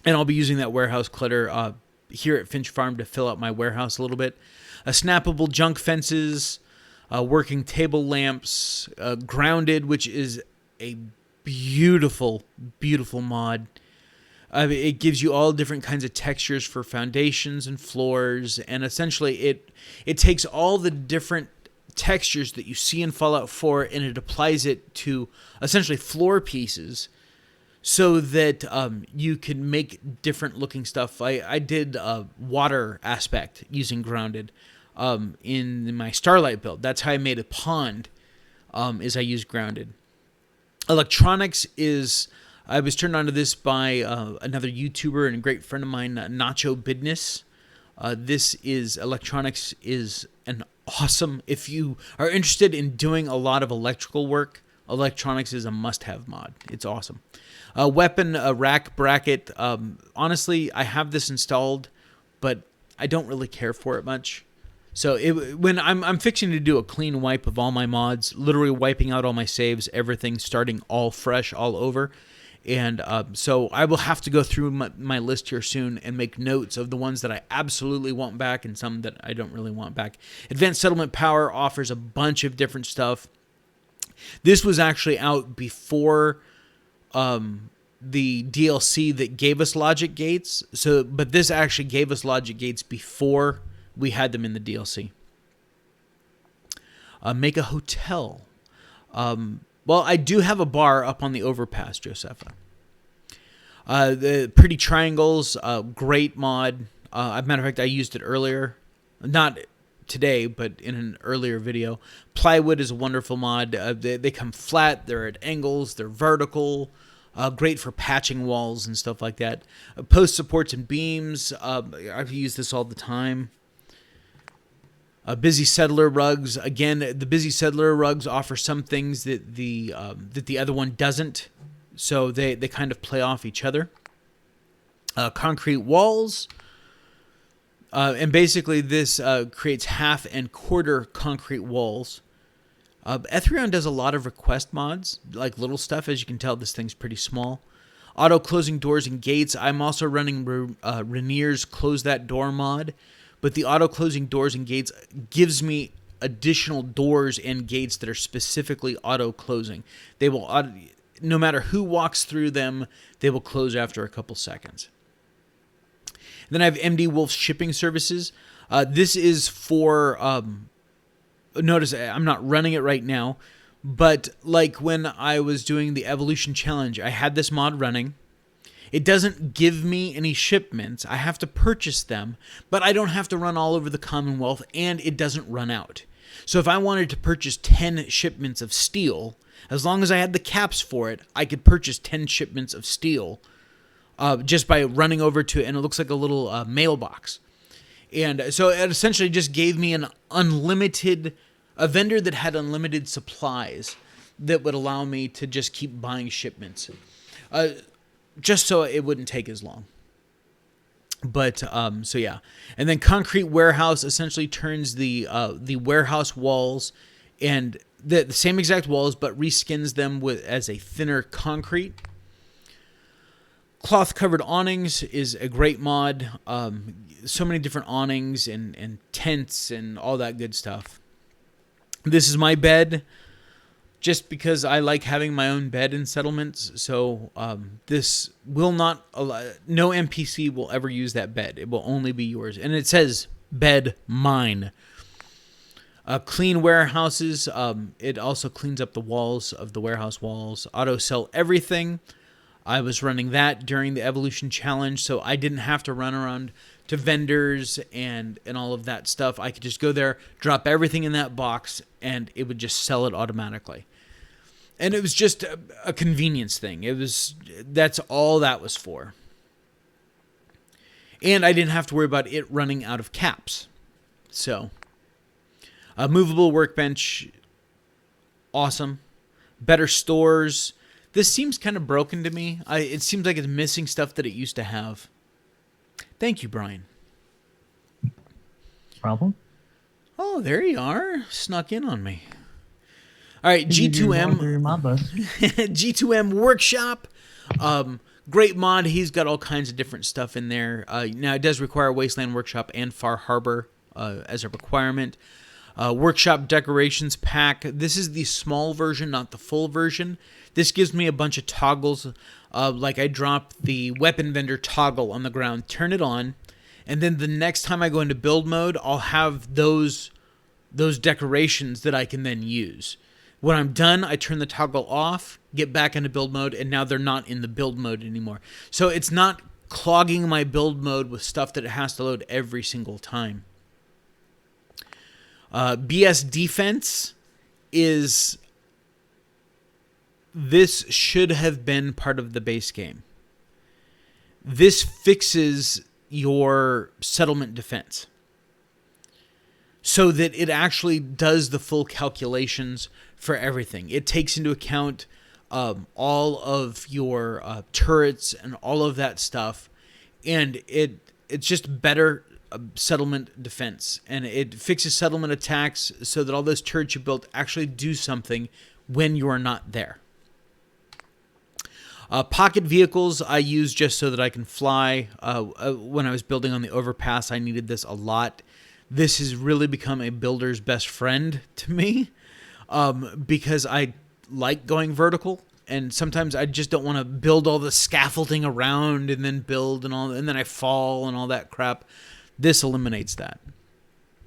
And I'll be using that warehouse clutter here at Finch Farm to fill out my warehouse a little bit. Snappable junk fences, working table lamps, grounded, which is a beautiful, beautiful mod. It gives you all different kinds of textures for foundations and floors, and essentially it takes all the different textures that you see in Fallout 4 and it applies it to essentially floor pieces so that you can make different looking stuff. I did a water aspect using grounded in my Starlight build. That's how I made a pond, is I used grounded. Electronics is... I was turned on to this by another YouTuber and a great friend of mine, Nacho Bidness. Electronics is an awesome... If you are interested in doing a lot of electrical work, electronics is a must-have mod. It's awesome. Weapon rack bracket. Honestly, I have this installed, but I don't really care for it much. So when I'm fixing to do a clean wipe of all my mods, literally wiping out all my saves, everything, starting all fresh, all over. And so I will have to go through my list here soon and make notes of the ones that I absolutely want back and some that I don't really want back. Advanced Settlement Power offers a bunch of different stuff. This was actually out before the DLC that gave us logic gates. But this actually gave us logic gates before we had them in the DLC. Make a hotel. Well, I do have a bar up on the overpass, Josepha. The Pretty Triangles, great mod. As a matter of fact, I used it earlier. Not today, but in an earlier video. Plywood is a wonderful mod. They come flat, they're at angles, they're vertical. Great for patching walls and stuff like that. Post supports and beams. I've used this all the time. Busy Settler rugs. Again, the Busy Settler rugs offer some things that the other one doesn't. So they kind of play off each other. Concrete walls. And basically this creates half and quarter concrete walls. Ethereum does a lot of request mods, like little stuff. As you can tell, this thing's pretty small. Auto closing doors and gates. I'm also running Rainier's Close That Door mod. but the auto-closing doors and gates gives me additional doors and gates that are specifically auto-closing. They will, no matter who walks through them, they will close after a couple seconds. Then I have MD Wolf's shipping services. This is for, notice I'm not running it right now, but like when I was doing the Evolution Challenge, I had this mod running. It doesn't give me any shipments. I have to purchase them, but I don't have to run all over the Commonwealth, and it doesn't run out. So if I wanted to purchase 10 shipments of steel, as long as I had the caps for it, I could purchase 10 shipments of steel just by running over to it, and it looks like a little mailbox. And so it essentially just gave me a vendor that had unlimited supplies that would allow me to just keep buying shipments. Just so it wouldn't take as long. But, so yeah. And then Concrete Warehouse essentially turns the warehouse walls and the same exact walls, but reskins them as a thinner concrete. Cloth Covered Awnings is a great mod. So many different awnings and tents and all that good stuff. This is my bed, just because I like having my own bed in settlements. So this will not no NPC will ever use that bed. It will only be yours. And it says bed mine. Clean warehouses. It also cleans up the walls of the warehouse walls. Auto sell everything. I was running that during the Evolution Challenge, so I didn't have to run around to vendors and all of that stuff. I could just go there, drop everything in that box, and it would just sell it automatically. And it was just a convenience thing. That's all that was for. And I didn't have to worry about it running out of caps. So, a movable workbench, awesome. Better stores. This seems kind of broken to me. It seems like it's missing stuff that it used to have. Thank you, Brian. Problem? Oh, there you are. Snuck in on me. All right, G2M. G2M Workshop. Great mod. He's got all kinds of different stuff in there. Now, it does require Wasteland Workshop and Far Harbor as a requirement. Workshop Decorations Pack. This is the small version, not the full version. This gives me a bunch of toggles. Like I drop the weapon vendor toggle on the ground, turn it on, and then the next time I go into build mode, I'll have those decorations that I can then use. When I'm done, I turn the toggle off, get back into build mode, and now they're not in the build mode anymore. So it's not clogging my build mode with stuff that it has to load every single time. BS Defense is... This should have been part of the base game. This fixes your settlement defense so that it actually does the full calculations for everything. It takes into account all of your turrets and all of that stuff, and it's just better settlement defense, and it fixes settlement attacks so that all those turrets you built actually do something when you are not there. Pocket vehicles I use just so that I can fly. When I was building on the overpass, I needed this a lot. This has really become a builder's best friend to me because I like going vertical, and sometimes I just don't want to build all the scaffolding around and then build and then I fall and all that crap. This eliminates that.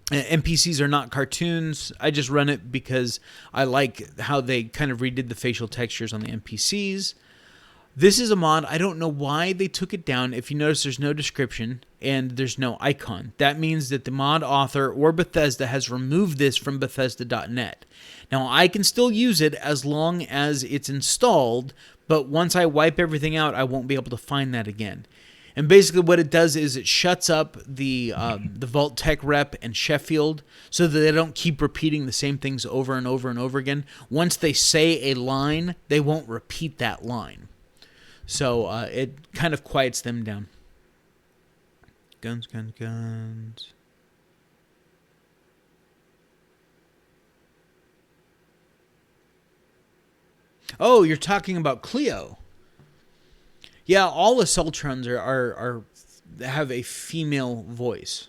NPCs are not cartoons. I just run it because I like how they kind of redid the facial textures on the NPCs. This is a mod. I don't know why they took it down. If you notice, there's no description and there's no icon. That means that the mod author or Bethesda has removed this from Bethesda.net. Now, I can still use it as long as it's installed, but once I wipe everything out, I won't be able to find that again. And basically what it does is it shuts up the Vault Tech Rep and Sheffield so that they don't keep repeating the same things over and over and over again. Once they say a line, they won't repeat that line. So it kind of quiets them down. Guns, guns, guns. Oh, you're talking about Cleo. Yeah, all Assaultrons are have a female voice.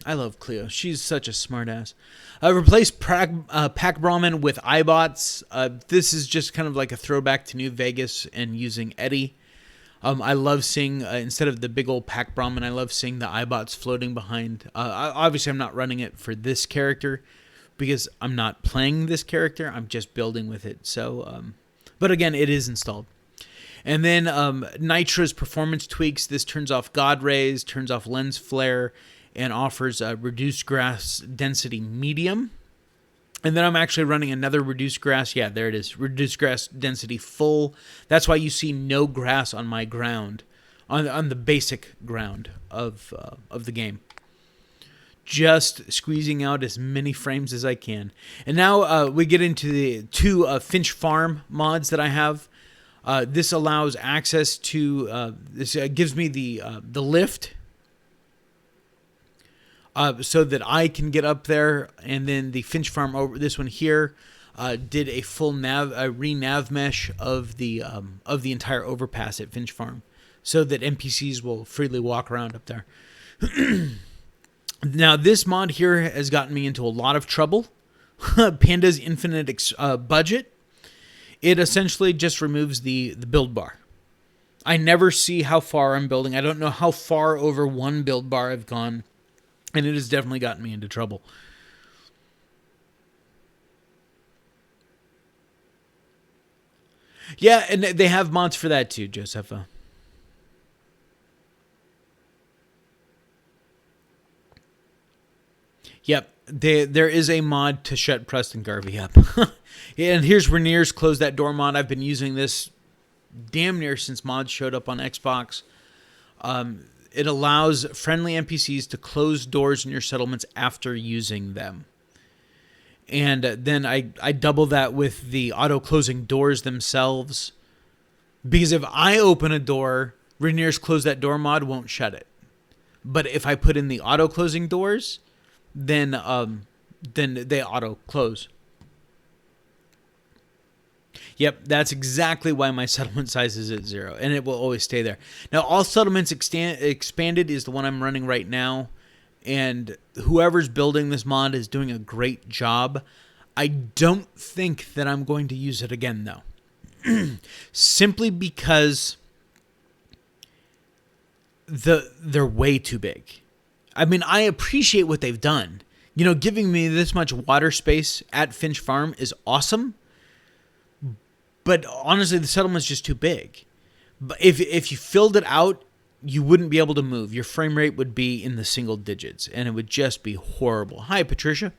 I love Cleo. She's such a smartass. Replace Pack Brahmin with iBots. This is just kind of like a throwback to New Vegas and using Eddie. I love seeing, instead of the big old Pack Brahmin, I love seeing the iBots floating behind. Obviously, I'm not running it for this character because I'm not playing this character. I'm just building with it. So, but again, it is installed. And then Nitra's performance tweaks. This turns off God Rays, turns off Lens Flare, and offers a reduced grass density medium. And then I'm actually running another reduced grass. Yeah, there it is. Reduced grass density full. That's why you see no grass on my ground, on the basic ground of the game. Just squeezing out as many frames as I can. And now we get into the two Finch Farm mods that I have. This allows access to. This gives me the lift. So that I can get up there, and then the Finch Farm over this one here did a full re-nav mesh of the entire overpass at Finch Farm, so that NPCs will freely walk around up there. Now this mod here has gotten me into a lot of trouble. Panda's infinite budget. It essentially just removes the build bar. I never see how far I'm building. I don't know how far over one build bar I've gone. And it has definitely gotten me into trouble. Yeah, and they have mods for that too, Josepha. Yep, there is a mod to shut Preston Garvey up. Yeah, and here's Rainier's Close That Door mod. I've been using this damn near since mods showed up on Xbox. It allows friendly NPCs to close doors in your settlements after using them. And then I double that with the auto-closing doors themselves. Because if I open a door, Rainier's Close That Door mod won't shut it. But if I put in the auto-closing doors, then they auto-close. Yep, that's exactly why my settlement size is at 0, and it will always stay there. Now, All Settlements Expanded is the one I'm running right now, and whoever's building this mod is doing a great job. I don't think that I'm going to use it again, though. Simply because they're way too big. I mean, I appreciate what they've done. You know, giving me this much water space at Finch Farm is awesome. But honestly, the settlement's just too big. But if you filled it out, you wouldn't be able to move. Your frame rate would be in the single digits, and it would just be horrible. Hi, Patricia.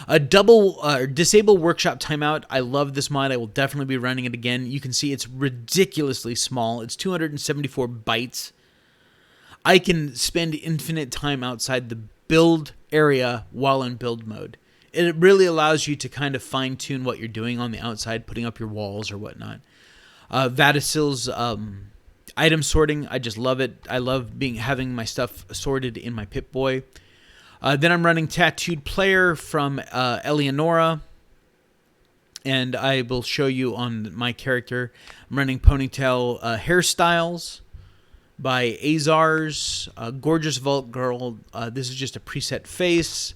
A disable workshop timeout. I love this mod. I will definitely be running it again. You can see it's ridiculously small. It's 274 bytes. I can spend infinite time outside the build area while in build mode. It really allows you to kind of fine-tune what you're doing on the outside, putting up your walls or whatnot. Vatisil's item sorting, I just love it. I love having my stuff sorted in my Pip-Boy. Then I'm running Tattooed Player from Eleonora, and I will show you on my character. I'm running Ponytail Hairstyles by Azars, Gorgeous Vault Girl. This is just a preset face.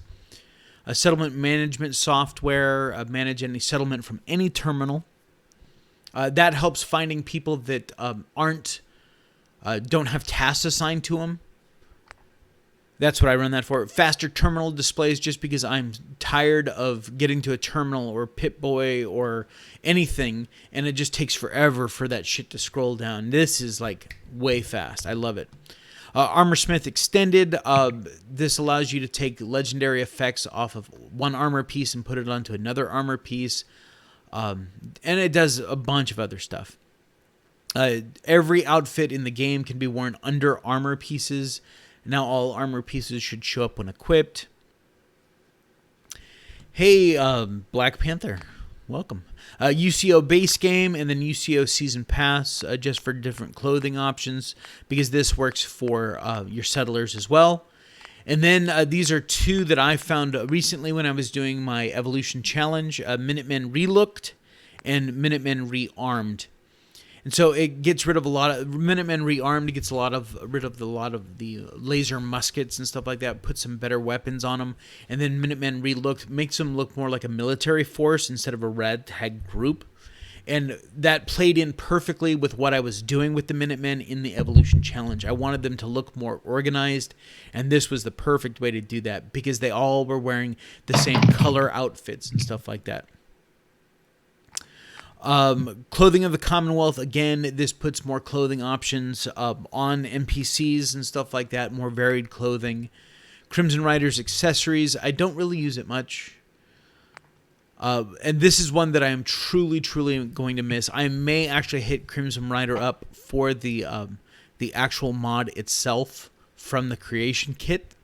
A settlement management software, manage any settlement from any terminal. That helps finding people that don't have tasks assigned to them. That's what I run that for. Faster terminal displays, just because I'm tired of getting to a terminal or Pip-Boy or anything, and it just takes forever for that shit to scroll down. This is like way fast. I love it. Armorsmith Extended. This allows you to take legendary effects off of one armor piece and put it onto another armor piece. And it does a bunch of other stuff. Every outfit in the game can be worn under armor pieces. Now all armor pieces should show up when equipped. Hey, Black Panther. Welcome. UCO base game and then UCO season pass just for different clothing options, because this works for your settlers as well. And then these are two that I found recently when I was doing my evolution challenge. Minutemen Relooked and Minutemen Rearmed. And so it gets rid of a lot of Minutemen Rearmed. Gets rid of a lot of the laser muskets and stuff like that. Puts some better weapons on them. And then Minutemen Relooked makes them look more like a military force instead of a ragtag group. And that played in perfectly with what I was doing with the Minutemen in the Evolution Challenge. I wanted them to look more organized, and this was the perfect way to do that because they all were wearing the same color outfits and stuff like that. Clothing of the Commonwealth, again, this puts more clothing options on NPCs and stuff like that, more varied clothing. Crimson Rider's accessories, I don't really use it much. And this is one that I am truly, truly going to miss. I may actually hit Crimson Rider up for the actual mod itself from the creation kit.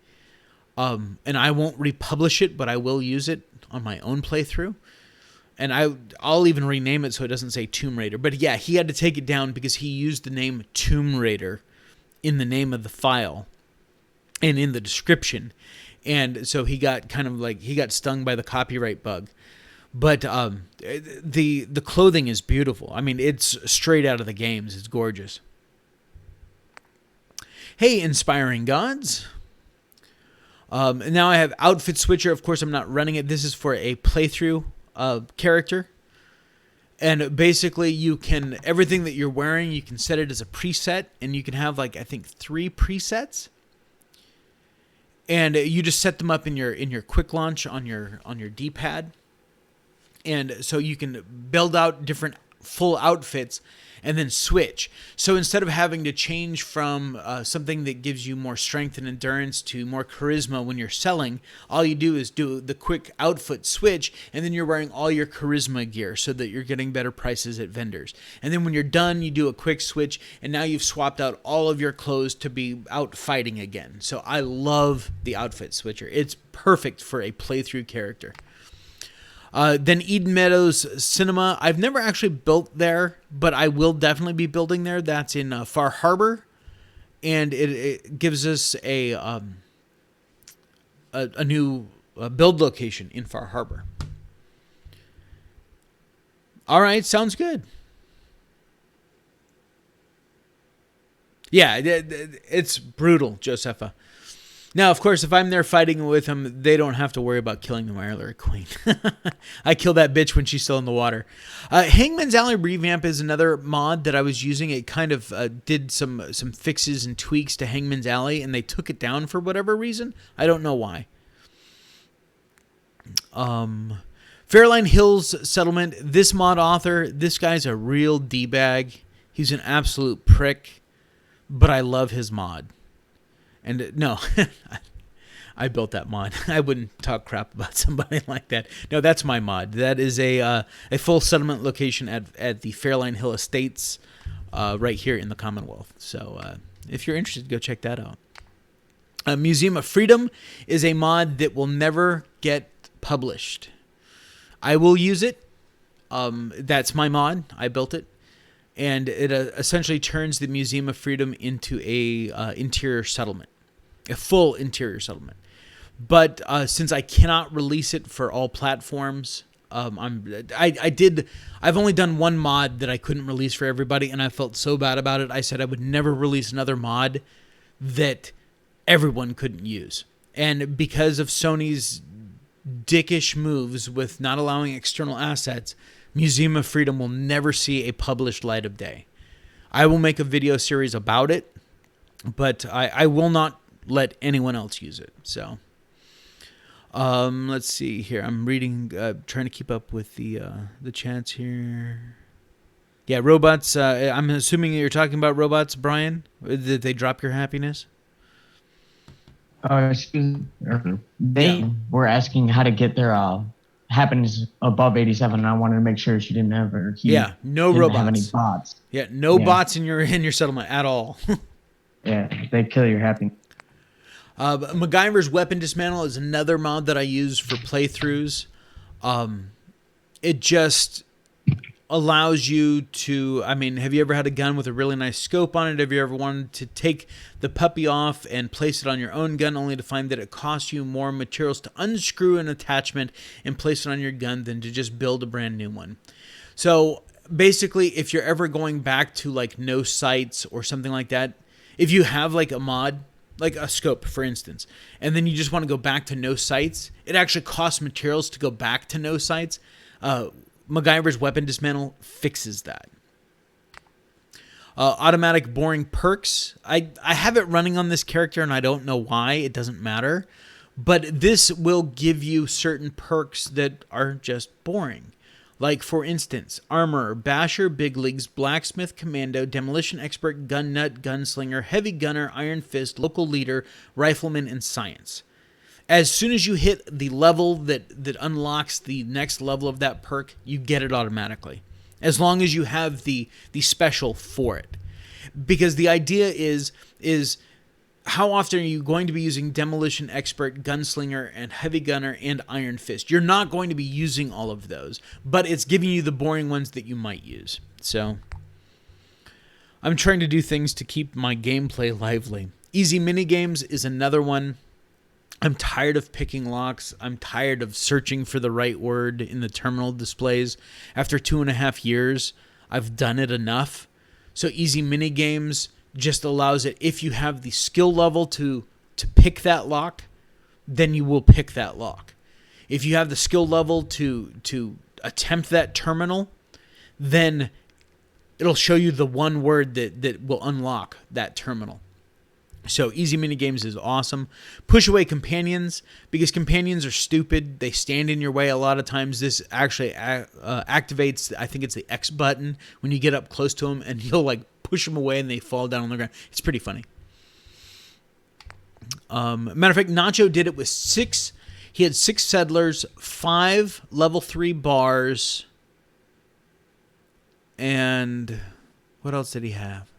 And I won't republish it, but I will use it on my own playthrough. And I'll even rename it so it doesn't say Tomb Raider. But yeah, he had to take it down because he used the name Tomb Raider in the name of the file and in the description. And so he got stung by the copyright bug. But the clothing is beautiful. I mean, it's straight out of the games. It's gorgeous. Hey, Inspiring Gods. Now I have Outfit Switcher. Of course, I'm not running it. This is for a playthrough character. And basically, you can, everything that you're wearing, you can set it as a preset. And you can have, like, I think 3 presets. And you just set them up in your quick launch on your D-pad. And so you can build out different full outfits and then switch. So instead of having to change from something that gives you more strength and endurance to more charisma when you're selling, all you do is do the quick outfit switch, and then you're wearing all your charisma gear so that you're getting better prices at vendors. And then when you're done, you do a quick switch, and now you've swapped out all of your clothes to be out fighting again. So I love the outfit switcher. It's perfect for a playthrough character. Then Eden Meadows Cinema. I've never actually built there, but I will definitely be building there. That's in Far Harbor, and it gives us a new build location in Far Harbor. All right, sounds good. Yeah, it's brutal, Josepha. Now, of course, if I'm there fighting with them, they don't have to worry about killing the Mirelurk Queen. I kill that bitch when she's still in the water. Hangman's Alley Revamp is another mod that I was using. It kind of did some fixes and tweaks to Hangman's Alley, and they took it down for whatever reason. I don't know why. Fairline Hills Settlement. This mod author, this guy's a real D-bag. He's an absolute prick, but I love his mod. And no, I built that mod. I wouldn't talk crap about somebody like that. No, that's my mod. That is a full settlement location at the Fairline Hill Estates right here in the Commonwealth. So if you're interested, go check that out. Museum of Freedom is a mod that will never get published. I will use it. That's my mod. I built it. And it essentially turns the Museum of Freedom into a interior settlement. A full interior settlement. But since I cannot release it for all platforms, I've only done one mod that I couldn't release for everybody, and I felt so bad about it. I said I would never release another mod that everyone couldn't use. And because of Sony's dickish moves with not allowing external assets, Museum of Freedom will never see a published light of day. I will make a video series about it, but I will not let anyone else use it. So, let's see here. I'm reading, trying to keep up with the chats here. Yeah, robots. I'm assuming you're talking about robots, Brian. Did they drop your happiness? They were asking how to get their happiness above 87, and I wanted to make sure she didn't have her. No robots. Have any bots. Yeah, no bots in your settlement at all. Yeah, they kill your happiness. MacGyver's Weapon Dismantle is another mod that I use for playthroughs. It just allows you to, I mean, have you ever had a gun with a really nice scope on it? Have you ever wanted to take the puppy off and place it on your own gun only to find that it costs you more materials to unscrew an attachment and place it on your gun than to just build a brand new one? So basically, if you're ever going back to like no sights or something like that, if you have like a mod, like a scope, for instance, and then you just want to go back to no sights, it actually costs materials to go back to no sights. MacGyver's Weapon Dismantle fixes that. Automatic boring perks. I have it running on this character, and I don't know why. It doesn't matter. But this will give you certain perks that are just boring. Like, for instance, Armorer, Basher, Big Leagues, Blacksmith, Commando, Demolition Expert, Gun Nut, Gunslinger, Heavy Gunner, Iron Fist, Local Leader, Rifleman, and Science. As soon as you hit the level that unlocks the next level of that perk, you get it automatically. As long as you have the special for it. Because the idea is how often are you going to be using Demolition Expert, Gunslinger, and Heavy Gunner, and Iron Fist? You're not going to be using all of those, but it's giving you the boring ones that you might use. So I'm trying to do things to keep my gameplay lively. Easy minigames is another one. I'm tired of picking locks. I'm tired of searching for the right word in the terminal displays. After 2.5 years, I've done it enough. So easy minigames just allows it, if you have the skill level to pick that lock, then you will pick that lock. If you have the skill level to attempt that terminal, then it'll show you the one word that will unlock that terminal. So easy minigames is awesome. Push away companions, because companions are stupid. They stand in your way a lot of times. This actually activates, I think it's the X button, when you get up close to them, and you'll like push them away and they fall down on the ground. It's pretty funny. Matter of fact, Nacho did it with 6. He had 6 settlers, 5 level 3 bars, and what else did he have?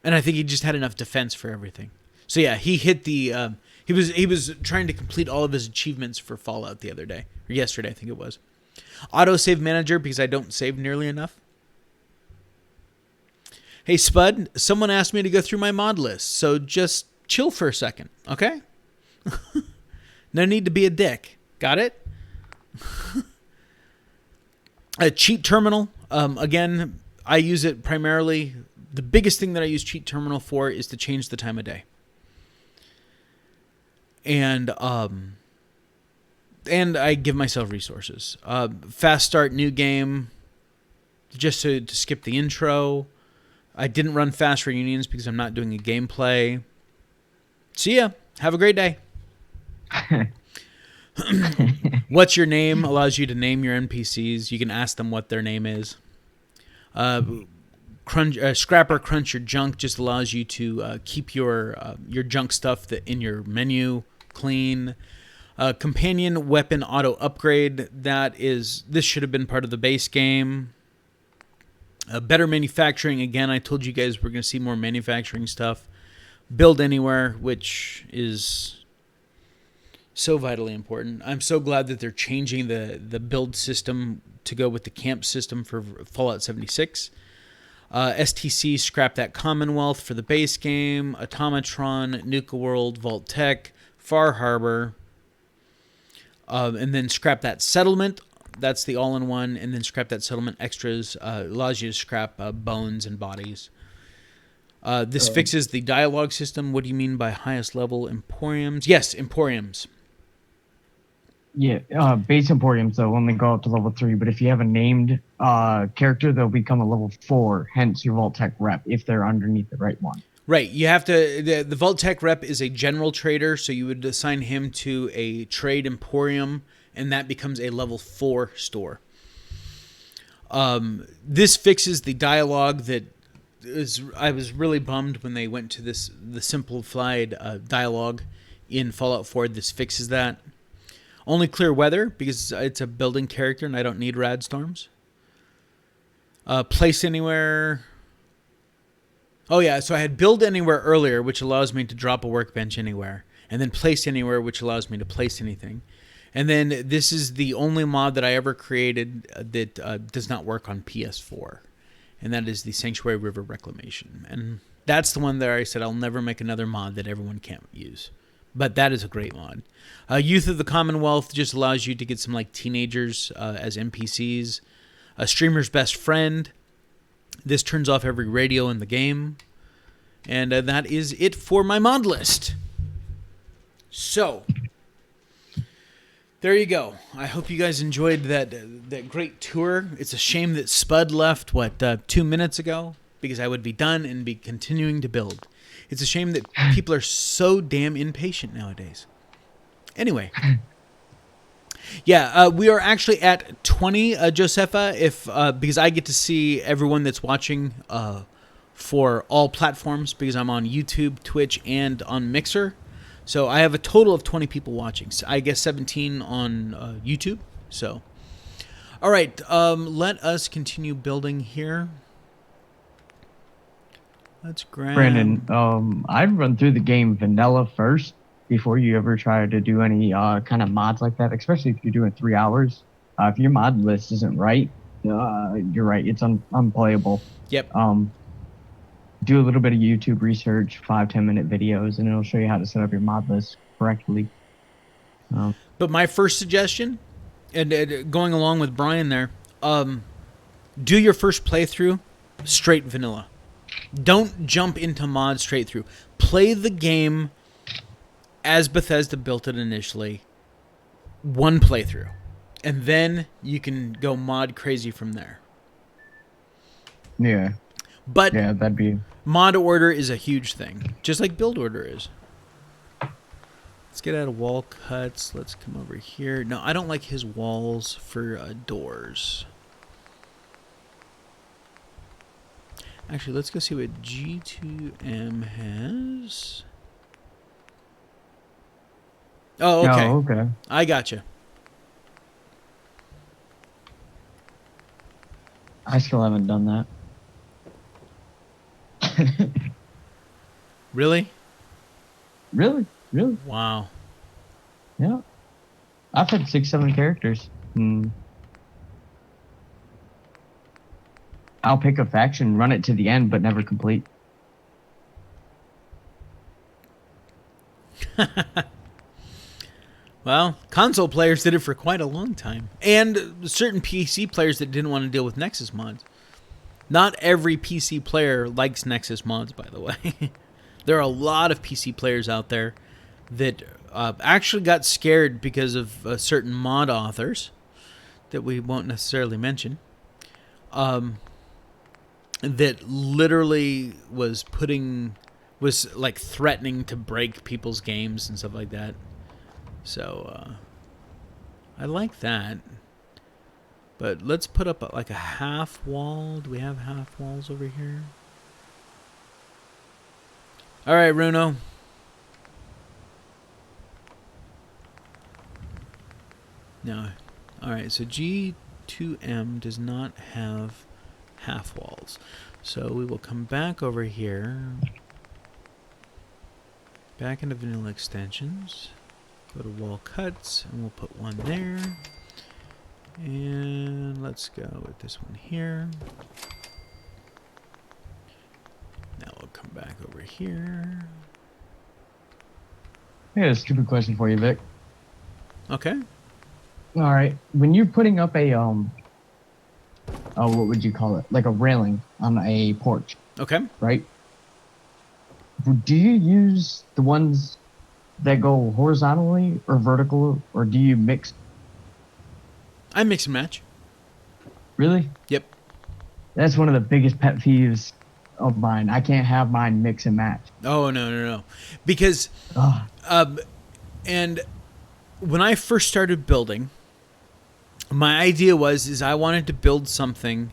And I think he just had enough defense for everything. So yeah, he hit the. He was trying to complete all of his achievements for Fallout the other day, or yesterday, I think it was. Auto save manager, because I don't save nearly enough. Hey Spud, someone asked me to go through my mod list, so just chill for a second, okay? No need to be a dick. Got it? A cheat terminal. Again, I use it primarily. The biggest thing that I use Cheat Terminal for is to change the time of day. And I give myself resources. Fast start, new game, just to skip the intro. I didn't run fast reunions because I'm not doing a gameplay. See ya. Have a great day. What's your name allows you to name your NPCs. You can ask them what their name is. Scrapper Crunch Your Junk just allows you to keep your junk stuff in your menu clean. Companion Weapon Auto Upgrade, this should have been part of the base game. Better Manufacturing, again, I told you guys we're going to see more manufacturing stuff. Build Anywhere, which is so vitally important. I'm so glad that they're changing the build system to go with the camp system for Fallout 76. STC, Scrap That Commonwealth for the base game. Automatron, Nuka World, Vault Tech, Far Harbor. And then Scrap That Settlement. That's the all-in-one. And then Scrap That Settlement Extras allows you to scrap bones and bodies. This fixes the dialogue system. What do you mean by highest level emporiums? Yes, emporiums. Yeah, base emporiums though only go up to level 3, but if you have a named character, they'll become a level 4. Hence your Vault Tech rep if they're underneath the right one. Right, you have to. The Vault Tech rep is a general trader, so you would assign him to a trade emporium, and that becomes a level 4 store. This fixes the dialogue that I was really bummed when they went to the simplified dialogue in Fallout 4. This fixes that. Only clear weather, because it's a building character and I don't need rad storms. Place Anywhere. Oh yeah, so I had Build Anywhere earlier, which allows me to drop a workbench anywhere. And then Place Anywhere, which allows me to place anything. And then this is the only mod that I ever created that does not work on PS4. And that is the Sanctuary River Reclamation. And that's the one that I said I'll never make another mod that everyone can't use. But that is a great mod. Youth of the Commonwealth just allows you to get some like teenagers as NPCs. a streamer's best friend. This turns off every radio in the game. And that is it for my mod list. So, there you go. I hope you guys enjoyed that great tour. It's a shame that Spud left, 2 minutes ago? Because I would be done and be continuing to build. It's a shame that people are so damn impatient nowadays. Anyway. Yeah, we are actually at 20, Josepha, because I get to see everyone that's watching for all platforms, because I'm on YouTube, Twitch, and on Mixer. So I have a total of 20 people watching. So I guess 17 on YouTube. So, all right, let us continue building here. Let's grab... Brandon, I'd run through the game vanilla first before you ever try to do any kind of mods like that, especially if you're doing 3 hours. If your mod list isn't right, you're right, it's unplayable. Yep. Do a little bit of YouTube research, 5-10 minute videos, and it'll show you how to set up your mod list correctly. But my first suggestion, and going along with Brian there, do your first playthrough straight vanilla. Don't jump into mod straight through. Play the game as Bethesda built it initially, one playthrough, and then you can go mod crazy from there. Yeah. But yeah, that'd be... mod order is a huge thing, just like build order is. Let's get out of wall cuts. Let's come over here. No, I don't like his walls for doors. Actually, let's go see what G2M has. Oh, okay. Oh, okay. I gotcha. I still haven't done that. Really? Really? Wow. Yeah. I've had 6-7 characters. I'll pick a faction, run it to the end, but never complete. Well, console players did it for quite a long time. And certain PC players that didn't want to deal with Nexus mods. Not every PC player likes Nexus mods, by the way. There are a lot of PC players out there that actually got scared because of certain mod authors that we won't necessarily mention. That literally was like threatening to break people's games and stuff like that. So, I like that. But let's put up like a half wall. Do we have half walls over here? All right, Runo. No. All right, so G2M does not have half walls. So we will come back over here. Back into vanilla extensions. Go to wall cuts, and we'll put one there. And let's go with this one here. Now we'll come back over here. Hey, a stupid question for you, Vic. Okay. All right. When you're putting up a what would you call it? Like a railing on a porch. Okay. Right? Do you use the ones that go horizontally or vertical, or do you mix? I mix and match. Really? Yep. That's one of the biggest pet peeves of mine. I can't have mine mix and match. Oh, no. Because, and when I first started building, my idea is I wanted to build something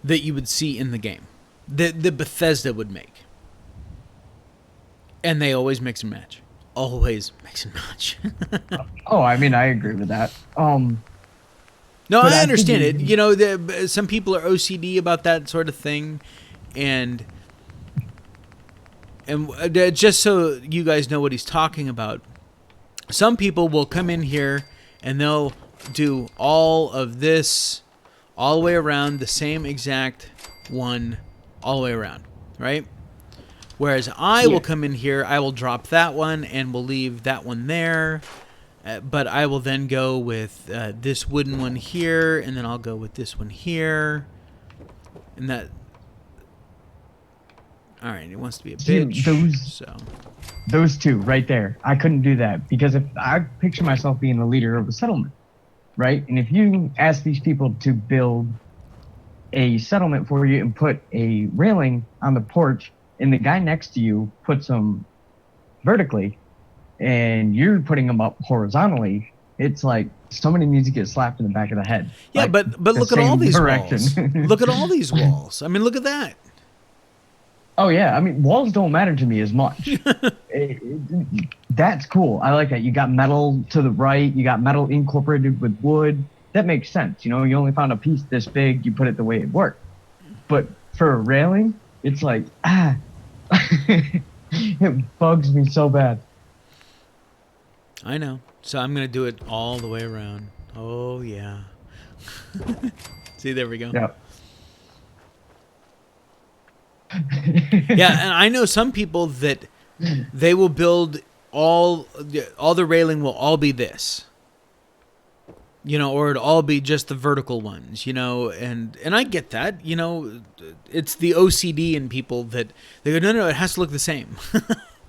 that you would see in the game, that Bethesda would make. And they always mix and match. Always mix and match. Oh, I mean, I agree with that. No, I understand it. You know, some people are OCD about that sort of thing, and just so you guys know what he's talking about, some people will come in here and they'll do all of this all the way around, the same exact one all the way around, right? Whereas I will come in here, I will drop that one, and we'll leave that one there, But I will then go with this wooden one here, and then I'll go with this one here. And that... All right, it wants to be a bitch, Those two right there, I couldn't do that because if I picture myself being the leader of a settlement, right? And if you ask these people to build a settlement for you and put a railing on the porch, and the guy next to you puts them vertically, and you're putting them up horizontally, it's like somebody needs to get slapped in the back of the head. Yeah, like but look at all these walls. Look at all these walls. I mean, look at that. Oh yeah, I mean, walls don't matter to me as much. That's cool. I like that. You got metal to the right. You got metal incorporated with wood. That makes sense. You know, you only found a piece this big. You put it the way it worked. But for a railing, it's like, it bugs me so bad. I know. So I'm going to do it all the way around. Oh, yeah. See, there we go. Yep. Yeah, and I know some people that they will build all the railing will all be this. You know, or it'll all be just the vertical ones, you know, and I get that, you know, it's the OCD in people that they go, no, it has to look the same,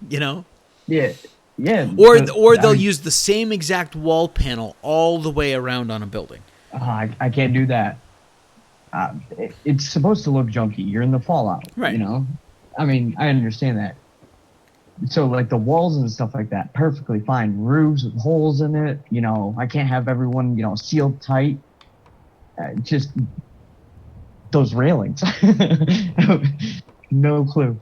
you know? Yeah. Yeah. Or they'll use the same exact wall panel all the way around on a building. I can't do that. It's supposed to look junky. You're in the Fallout, right? You know, I mean, I understand that. So like the walls and stuff like that, perfectly fine. Roofs with holes in it, you know, I can't have everyone, you know, sealed tight. Just those railings. No clue.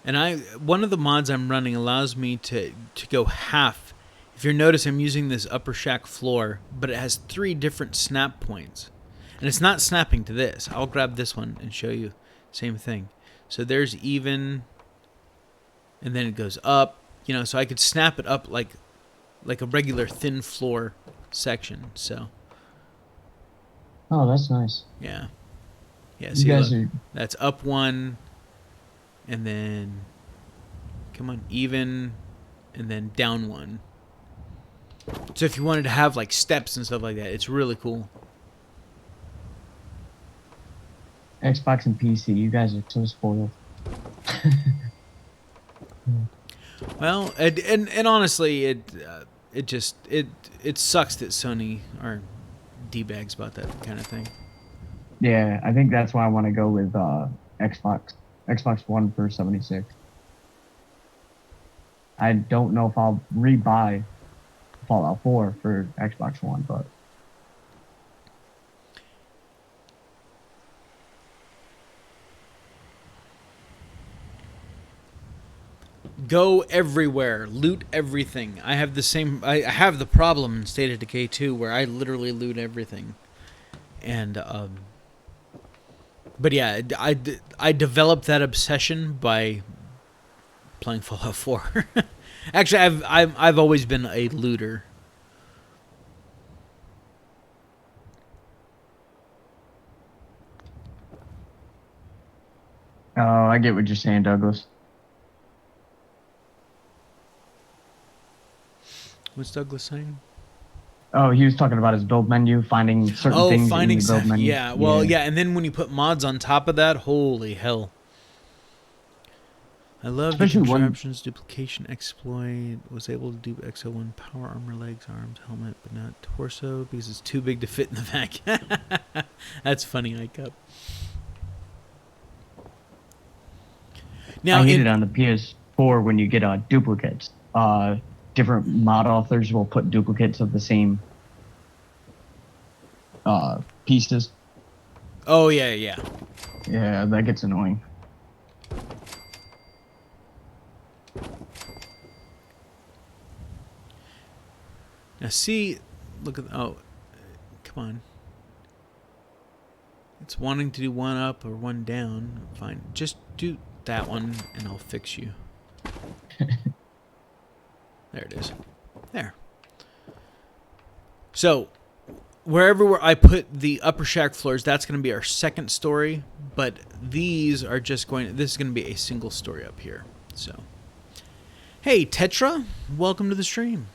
And one of the mods I'm running allows me to go half. If you notice, I'm using this upper shack floor, but it has 3 different snap points. And it's not snapping to this. I'll grab this one and show you. Same thing. So there's even, and then it goes up. You know, so I could snap it up like a regular thin floor section. So. Oh, that's nice. Yeah. Yeah. See, look, that's up 1, and then come on, even, and then down 1. So if you wanted to have like steps and stuff like that, it's really cool. Xbox and PC, you guys are so spoiled. Well, and honestly, it sucks that Sony are D-bags about that kind of thing. Yeah, I think that's why I want to go with Xbox One for 76. I don't know if I'll rebuy Fallout 4 for Xbox One, but go everywhere, loot everything. I have the problem in State of Decay 2 where I literally loot everything. And but yeah, I developed that obsession by playing Fallout 4. Actually, I've always been a looter. oh, I get what you're saying, Douglas. What's Douglas saying? Oh, he was talking about his build menu, finding certain things in the build menu. Yeah, well, yeah, and then when you put mods on top of that, holy hell. I love especially the contraptions, duplication exploit, was able to do XO1 power armor, legs, arms, helmet, but not torso, because it's too big to fit in the vac. That's funny, Ike up. Now, I hate it on the PS4 when you get duplicates. Different mod authors will put duplicates of the same pieces. Oh, yeah, yeah. Yeah, that gets annoying. Now see, look at, oh, come on. It's wanting to do one up or one down. Fine, just do that one and I'll fix you. There it is. There. So, wherever I put the upper shack floors, that's going to be our second story. But these are just going. This is going to be a single story up here. So, hey Tetra, welcome to the stream.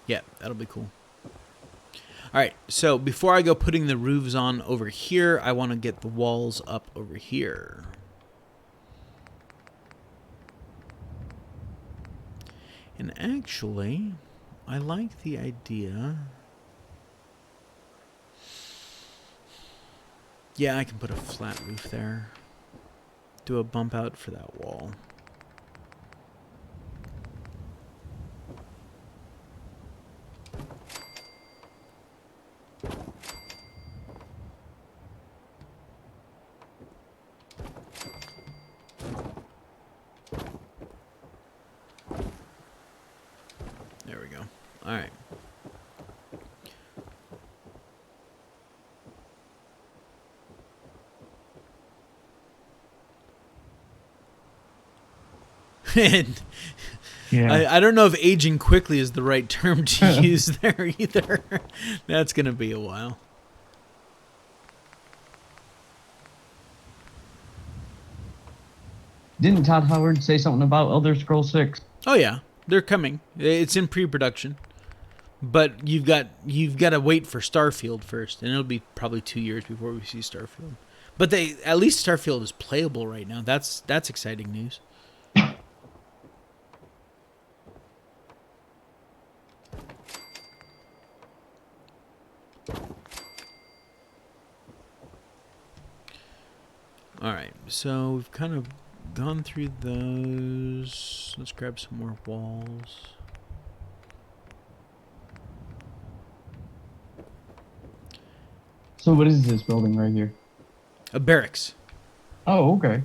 Yeah, that'll be cool. All right, so before I go putting the roofs on over here, I want to get the walls up over here. And actually, I like the idea. Yeah, I can put a flat roof there. Do a bump out for that wall. There we go. All right. And Yeah. I don't know if aging quickly is the right term to use there either. That's going to be a while. Didn't Todd Howard say something about Elder Scrolls 6? Oh yeah, they're coming. It's in pre-production. But you've got to wait for Starfield first, and it'll be probably 2 years before we see Starfield. But at least Starfield is playable right now. That's exciting news. All right, so we've kind of gone through those. Let's grab some more walls. So what is this building right here? A barracks. Oh, okay.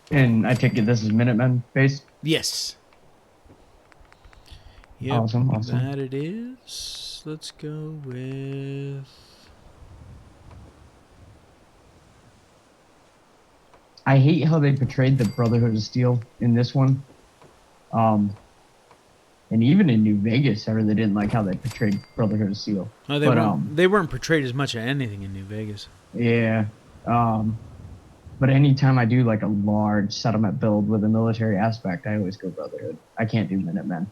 And I take it this is Minutemen base? Yes. Yep, Awesome. that it is. Let's go with... I hate how they portrayed the Brotherhood of Steel in this one. And even in New Vegas, I really didn't like how they portrayed Brotherhood of Steel. Oh, they weren't portrayed as much of anything in New Vegas. Yeah. But anytime I do like a large settlement build with a military aspect, I always go Brotherhood. I can't do Minutemen.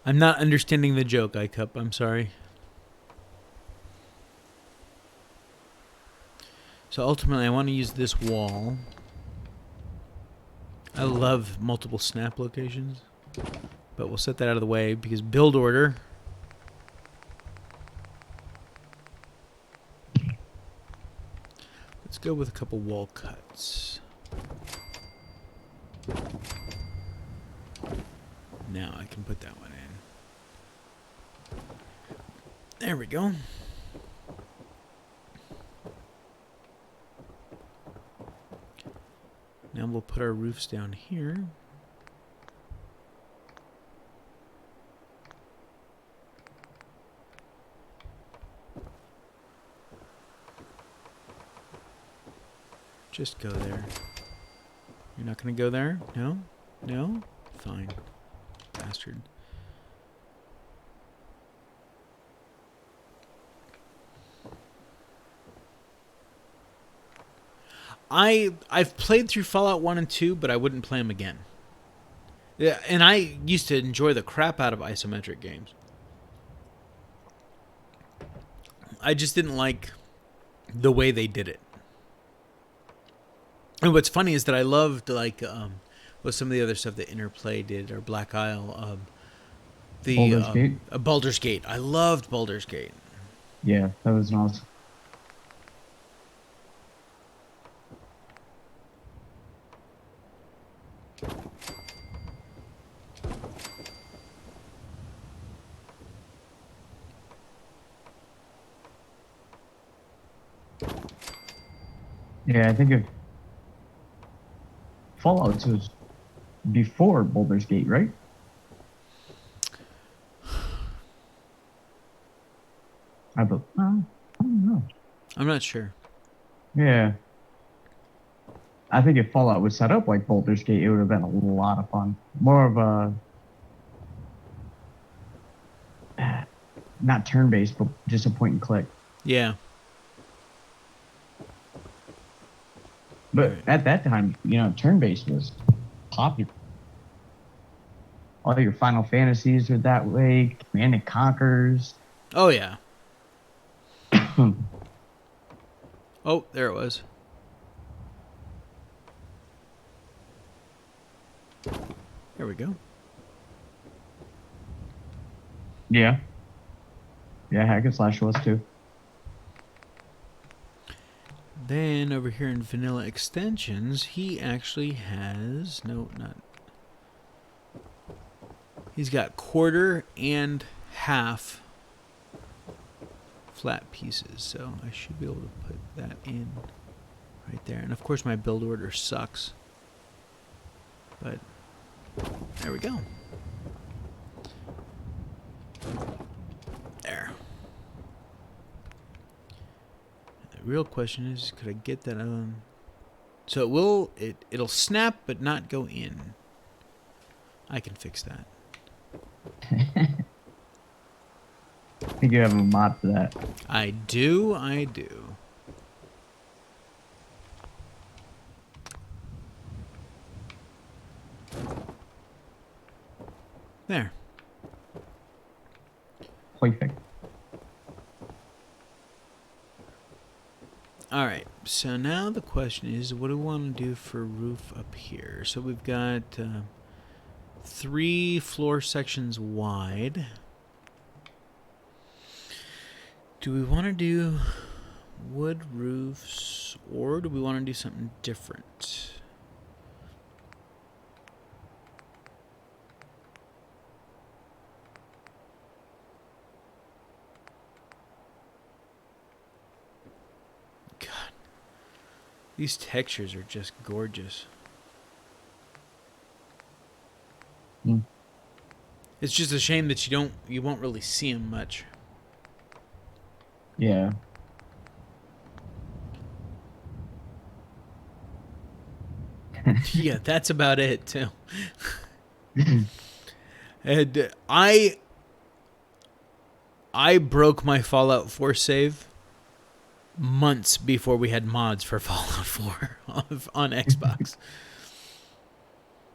I'm not understanding the joke, iCup. I'm sorry. So ultimately, I want to use this wall. I love multiple snap locations. But we'll set that out of the way because build order. Let's go with a couple wall cuts. Now I can put that one in. There we go. Now we'll put our roofs down here. Just go there. You're not going to go there? No? No? Fine. Bastard. I've played through Fallout 1 and 2, but I wouldn't play them again. Yeah, and I used to enjoy the crap out of isometric games. I just didn't like the way they did it. And what's funny is that I loved like what some of the other stuff that Interplay did or Black Isle, Baldur's Gate. Baldur's Gate. I loved Baldur's Gate. Yeah, that was awesome. Yeah, I think if Fallout 2 is before Baldur's Gate, right? I don't know. I'm not sure. Yeah. I think if Fallout was set up like Baldur's Gate, it would have been a lot of fun. More of a, not turn-based, but just a point and click. Yeah. But Right. at that time, turn-based was popular. All your Final Fantasies are that way. Command and Conquers. Oh, yeah. Oh, there it was. There we go. Yeah. Yeah, Hack and Slash was too. Then over here in Vanilla Extensions, he actually has... No, not... He's got quarter and half flat pieces, so I should be able to put that in right there. And of course my build order sucks. But there we go. There. The real question is, could I get that so it will it'll snap but not go in. I can fix that. I think you have a mod for that. I do. There. Perfect. Alright, so now the question is, what do we want to do for roof up here? So we've got 3 floor sections wide. Do we want to do wood roofs, or do we want to do something different? God, these textures are just gorgeous. Mm. It's just a shame that you won't really see them much. Yeah. Yeah, that's about it too. And I broke my Fallout 4 save months before we had mods for Fallout 4 on Xbox.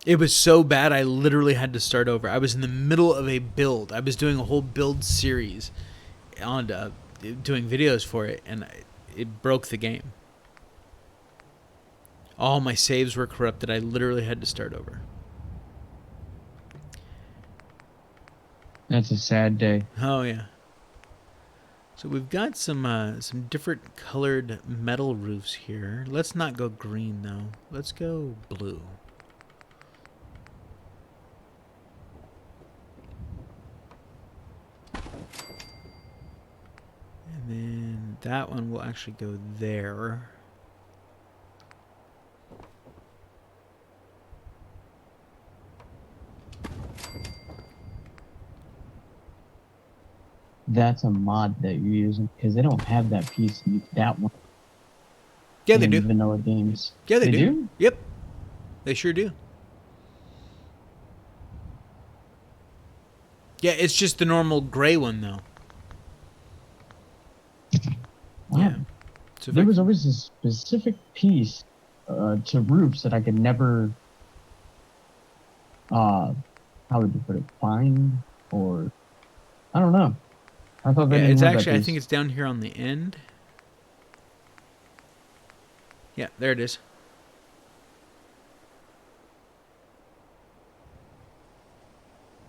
It was so bad I literally had to start over. I was in the middle of a build. I was doing a whole build series on doing videos for it, and it broke the game. All my saves were corrupted. I literally had to start over. That's a sad day. Oh yeah. So we've got some different colored metal roofs here. Let's not go green though. Let's go blue. And then that one will actually go there. That's a mod that you're using because they don't have that piece. That one. Yeah, they in do. Vanilla games. Yeah, they do. Yep. They sure do. Yeah, it's just the normal gray one though. Wow. Yeah. So There was always a specific piece to roofs that I could never, how would you put it, find, or, I don't know. I thought they yeah, didn't it's have that actually, I piece. think it's down here on the end. Yeah, there it is.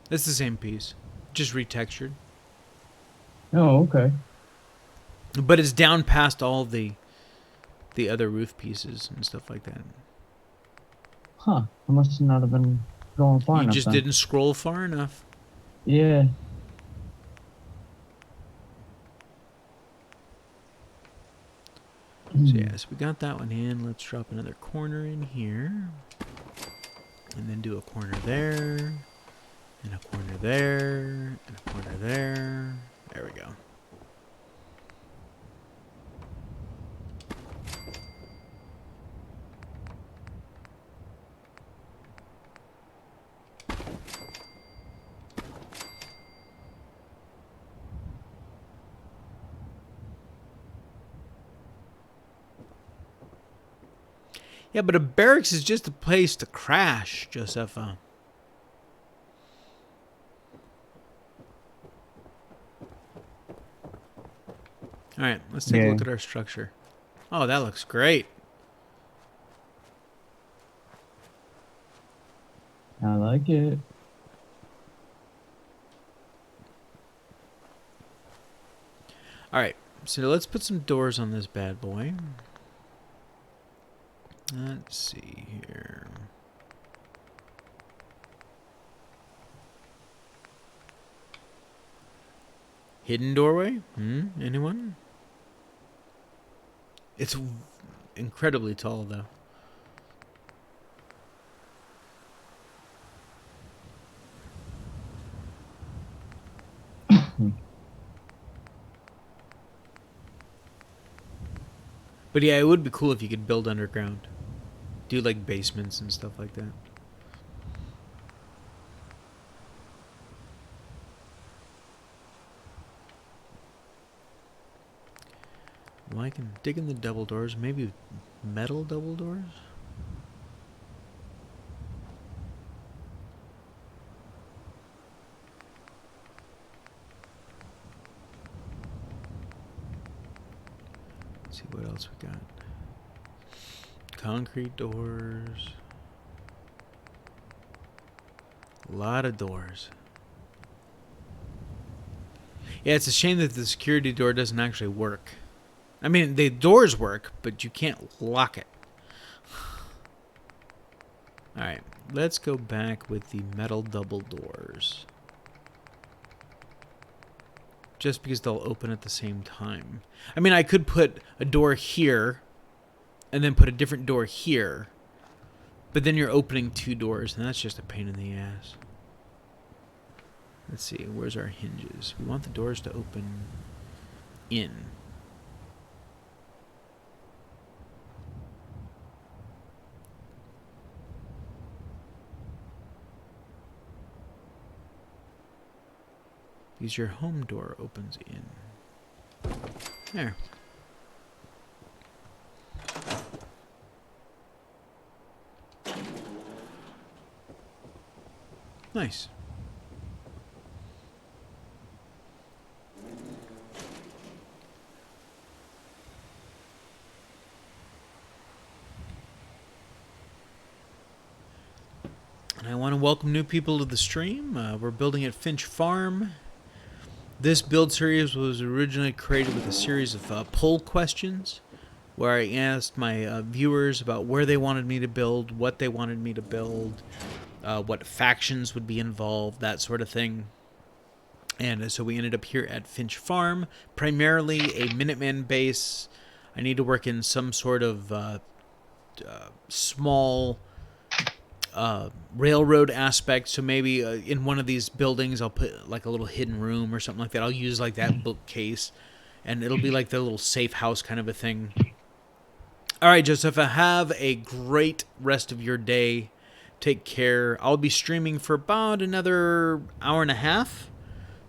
It's the same piece, just retextured. Oh, okay. But it's down past all the other roof pieces and stuff like that. Huh. I must not have been going far You enough just then. didn't scroll far enough. Yeah. So yes, we got that one in. Let's drop another corner in here. And then do a corner there, and a corner there, and a corner there. There we go. Yeah, but a barracks is just a place to crash, Josepha. Alright, let's take a look at our structure. Oh, that looks great. I like it. Alright, so let's put some doors on this bad boy. Let's see here. Hidden doorway? Anyone? It's incredibly tall, though. But yeah, it would be cool if you could build underground. Do like basements and stuff like that. Well, I can dig in the double doors. Maybe metal double doors? Let's see what else we got. Concrete doors. A lot of doors. Yeah, it's a shame that the security door doesn't actually work. I mean, the doors work, but you can't lock it. Alright, let's go back with the metal double doors. Just because they'll open at the same time. I mean, I could put a door here, and then put a different door here. But then you're opening two doors, and that's just a pain in the ass. Let's see, where's our hinges? We want the doors to open in. Because your home door opens in. There. Nice. And I want to welcome new people to the stream. We're building at Finch Farm. This build series was originally created with a series of poll questions where I asked my viewers about where they wanted me to build, what they wanted me to build, what factions would be involved, that sort of thing. And so we ended up here at Finch Farm, primarily a Minuteman base. I need to work in some sort of small railroad aspect, so maybe in one of these buildings I'll put like a little hidden room or something like that. I'll use like that bookcase, and it'll be like the little safe house kind of a thing. Alright, Josepha, have a great rest of your day. Take care. I'll be streaming for about another hour and a half.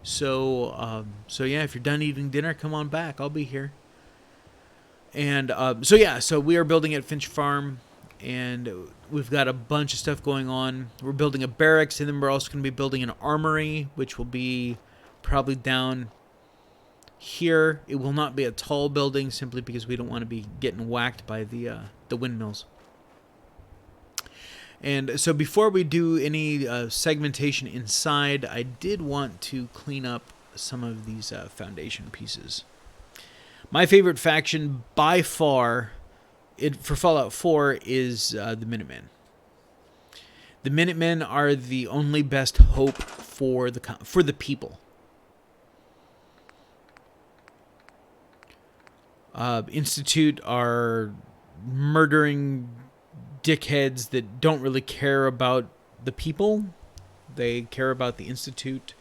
So yeah, if you're done eating dinner, come on back. I'll be here. And so we are building at Finch Farm, and we've got a bunch of stuff going on. We're building a barracks, and then we're also going to be building an armory, which will be probably down here. It will not be a tall building, simply because we don't want to be getting whacked by the windmills. And so before we do any segmentation inside, I did want to clean up some of these foundation pieces. My favorite faction by far for Fallout 4 is the Minutemen. The Minutemen are the only best hope for the people. Institute are murdering dickheads that don't really care about the people. They care about the Institute.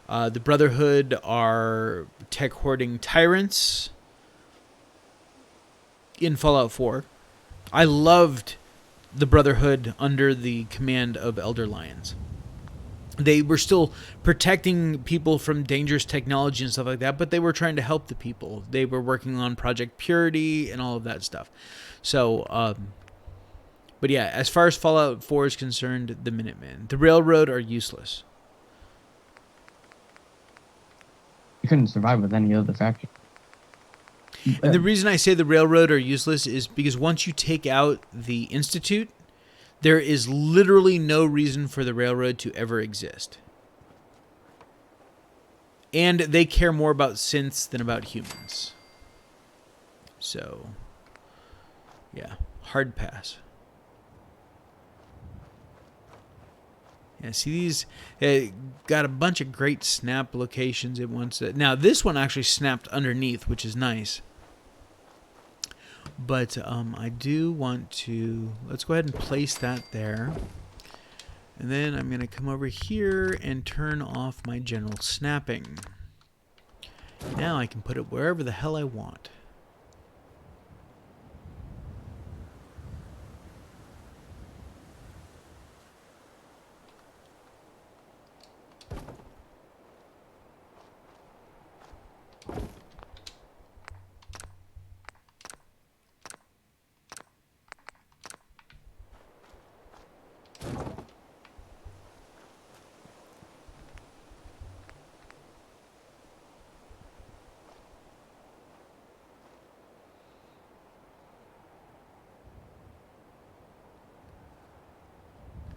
The Brotherhood are tech hoarding tyrants in Fallout 4. I loved the Brotherhood under the command of Elder Lions. They were still protecting people from dangerous technology and stuff like that, but they were trying to help the people. They were working on Project Purity and all of that stuff. So, but yeah, as far as Fallout 4 is concerned, the Minutemen. The Railroad are useless. You couldn't survive with any other faction. And the reason I say the Railroad are useless is because once you take out the Institute, there is literally no reason for the Railroad to ever exist. And they care more about synths than about humans. So, yeah, hard pass. Yeah, see these, got a bunch of great snap locations at once. Now, this one actually snapped underneath, which is nice. But I do want to, let's go ahead and place that there. And then I'm going to come over here and turn off my general snapping. Now I can put it wherever the hell I want.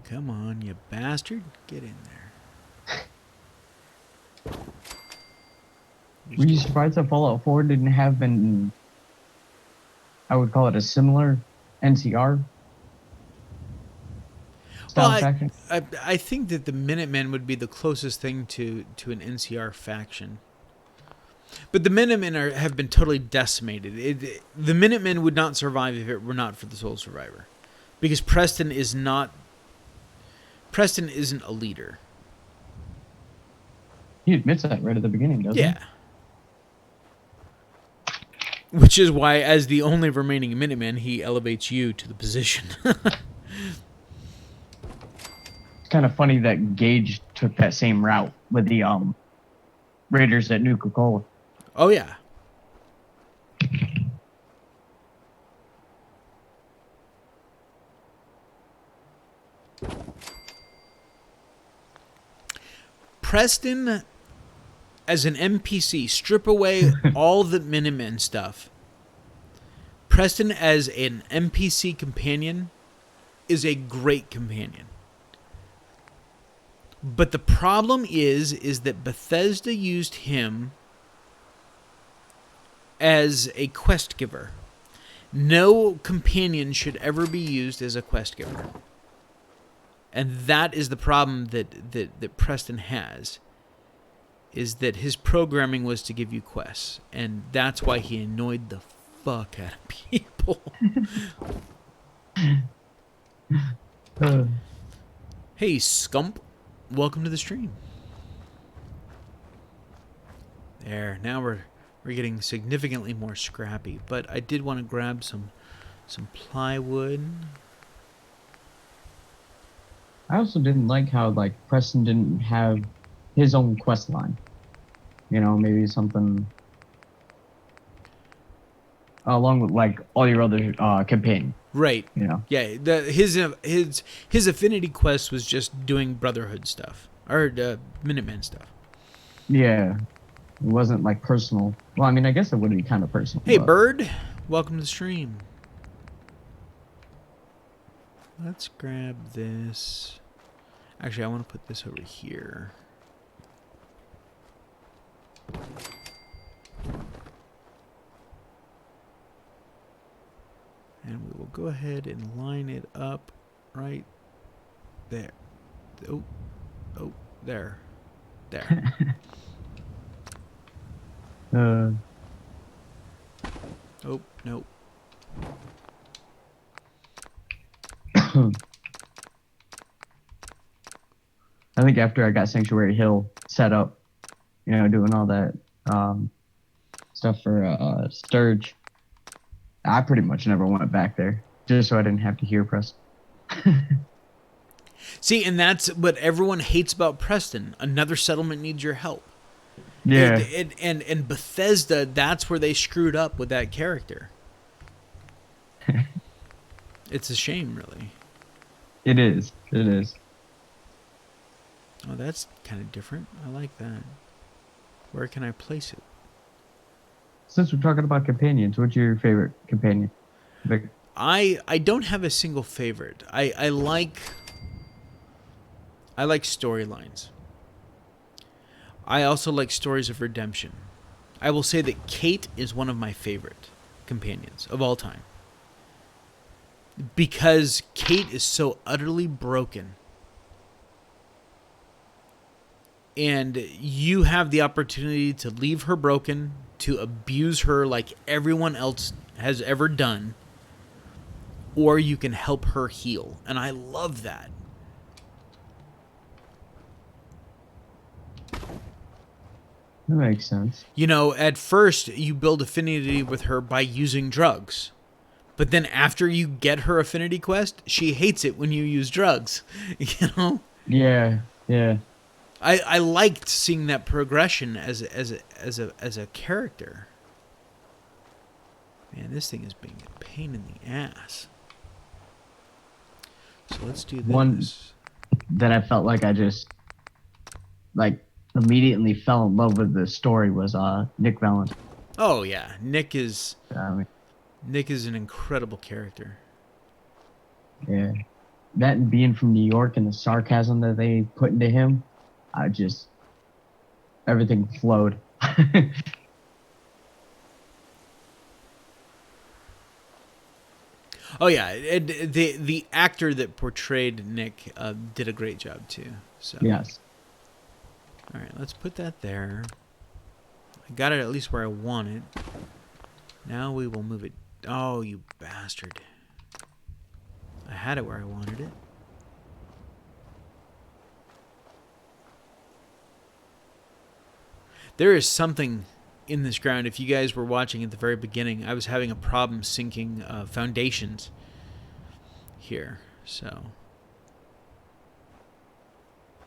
Come on, you bastard. Get in there. Were you surprised that Fallout 4 didn't have an, I would call it a similar NCR style faction? I think that the Minutemen would be the closest thing to an NCR faction. But the Minutemen have been totally decimated. The Minutemen would not survive if it were not for the Sole Survivor. Because Preston isn't a leader. He admits that right at the beginning, doesn't he? Yeah. Which is why, as the only remaining Minuteman, he elevates you to the position. It's kind of funny that Gage took that same route with the Raiders at New Coca-Cola. Oh, yeah. Preston, as an NPC, strip away all the Minutemen stuff. Preston, as an NPC companion, is a great companion. But the problem is that Bethesda used him as a quest giver. No companion should ever be used as a quest giver. And that is the problem that Preston has, is that his programming was to give you quests. And that's why he annoyed the fuck out of people. Hey, Scump. Welcome to the stream. There, now we're getting significantly more scrappy. But I did want to grab some plywood. I also didn't like how Preston didn't have his own quest line. You know, maybe something along with all your other companions. Right. You know. Yeah. His affinity quest was just doing Brotherhood stuff or Minutemen stuff. Yeah. It wasn't personal. Well, I mean, I guess it would be kind of personal. Hey, Bird. Welcome to the stream. Let's grab this. Actually, I want to put this over here. And we will go ahead and line it up right there. Oh, there. There. Oh, nope. think after I got Sanctuary Hill set up, doing all that stuff for Sturge, I pretty much never went back there, just so I didn't have to hear Preston. See, and that's what everyone hates about Preston. Another settlement needs your help. Yeah. And Bethesda, that's where they screwed up with that character. It's a shame, really. It is. It is. Oh, that's kind of different. I like that. Where can I place it? Since we're talking about companions, what's your favorite companion? I don't have a single favorite. I like storylines. I also like stories of redemption. I will say that Kate is one of my favorite companions of all time. Because Kate is so utterly broken. And you have the opportunity to leave her broken, to abuse her like everyone else has ever done, or you can help her heal. And I love that. That makes sense. At first, you build affinity with her by using drugs. But then after you get her affinity quest, she hates it when you use drugs. Yeah, yeah. I liked seeing that progression as a character. Man, this thing is being a pain in the ass. So let's do this. One that I felt like I just immediately fell in love with the story was Nick Valent. Oh yeah, Nick is an incredible character. Yeah, that and being from New York and the sarcasm that they put into him, everything flowed. Oh yeah, the actor that portrayed Nick did a great job too. So yes. All right, let's put that there. I got it at least where I want it. Now we will move it. Oh, you bastard! I had it where I wanted it. There is something in this ground. If you guys were watching at the very beginning, I was having a problem sinking foundations here. So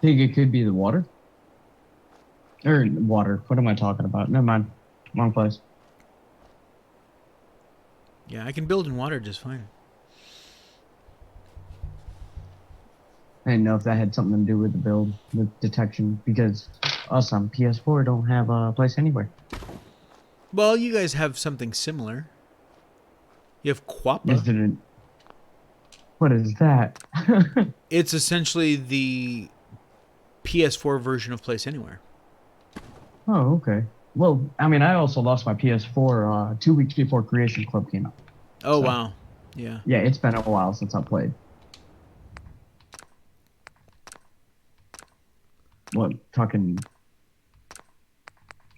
Think it could be the water? Or water. What am I talking about? Never mind. Wrong place. yeah, I can build in water just fine. I didn't know if that had something to do with the build, with detection, because us on PS4 don't have a place anywhere. Well, you guys have something similar. You have Quappa. Yes, didn't. What is that? It's essentially the PS4 version of Place Anywhere. Oh, okay. Well, I mean, I also lost my PS4 2 weeks before Creation Club came out. Oh, so, wow. Yeah. Yeah, it's been a while since I played. What, talking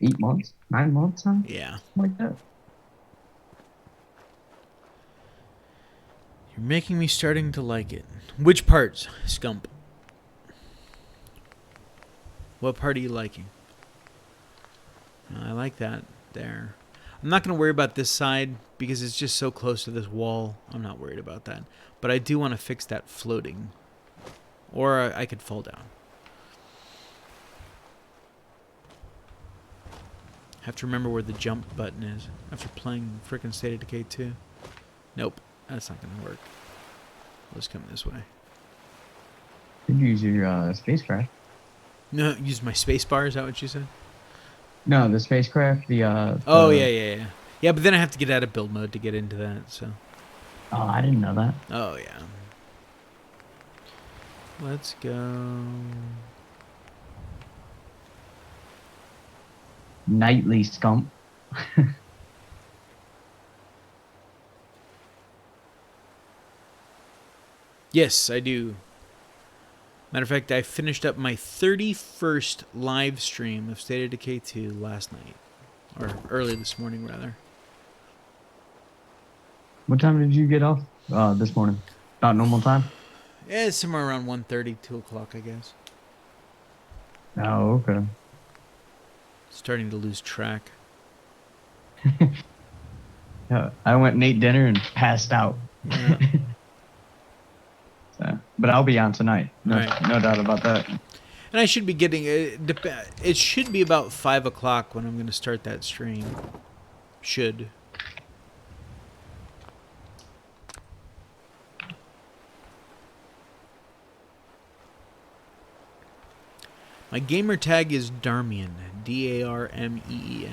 8 months? 9 months, huh? Yeah. Something like that. You're making me starting to like it. Which parts, Scump? What part are you liking? I like that there. I'm not going to worry about this side because it's just so close to this wall. I'm not worried about that. But I do want to fix that floating. Or I could fall down. Have to remember where the jump button is after playing frickin' State of Decay 2. Nope, that's not gonna work. Let's come this way. Could you use your spacecraft? No, use my space bar, is that what you said? No, the spacecraft, Oh, yeah. Yeah, but then I have to get out of build mode to get into that, so. Oh, I didn't know that. Oh, yeah. Let's go. Nightly Scump. Yes, I do. Matter of fact, I finished up my 31st live stream of State of Decay 2 last night. Or early this morning, rather. What time did you get off this morning? About normal time? Yeah, it's somewhere around 1:30, 2 o'clock, I guess. Oh, okay. Starting to lose track. Yeah, I went and ate dinner and passed out. Yeah. So, but I'll be on tonight. No, Right. no doubt about that. And I should be getting it should be about 5 o'clock when I'm going to start that stream. Should. My gamer tag is Darmian. Darmeen.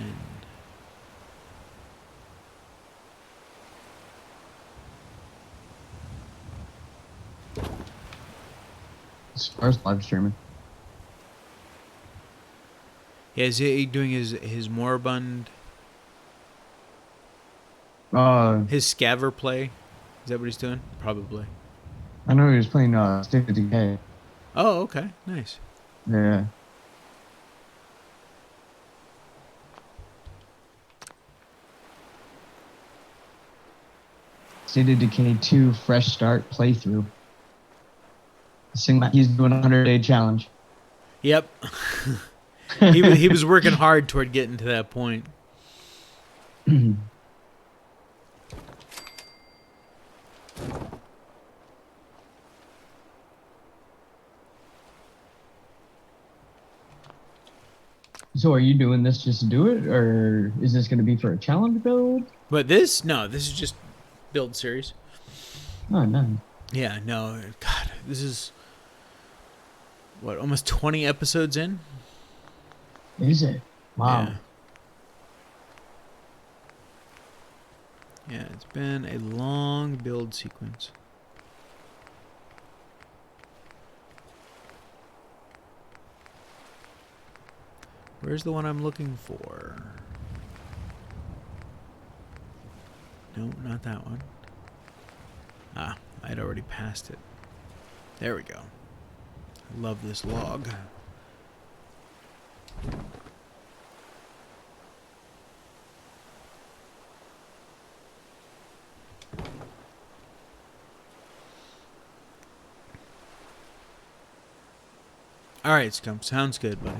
As far as live streaming. Yeah, is he doing his moribund, his scaver play? Is that what he's doing? Probably. I know he was playing State of Decay. Oh, okay. Nice. Yeah. State of Decay 2 Fresh Start playthrough. He's doing a 100-day challenge. Yep. he was working hard toward getting to that point. So are you doing this just to do it, or is this going to be for a challenge build? But this is just build series. Oh, no. Yeah, no. God, this is what, almost 20 episodes in? Is it? Wow. Yeah, it's been a long build sequence. Where's the one I'm looking for? No, not that one. Ah, I'd already passed it. There we go. I love this log. Alright, Stump. Sounds good, buddy.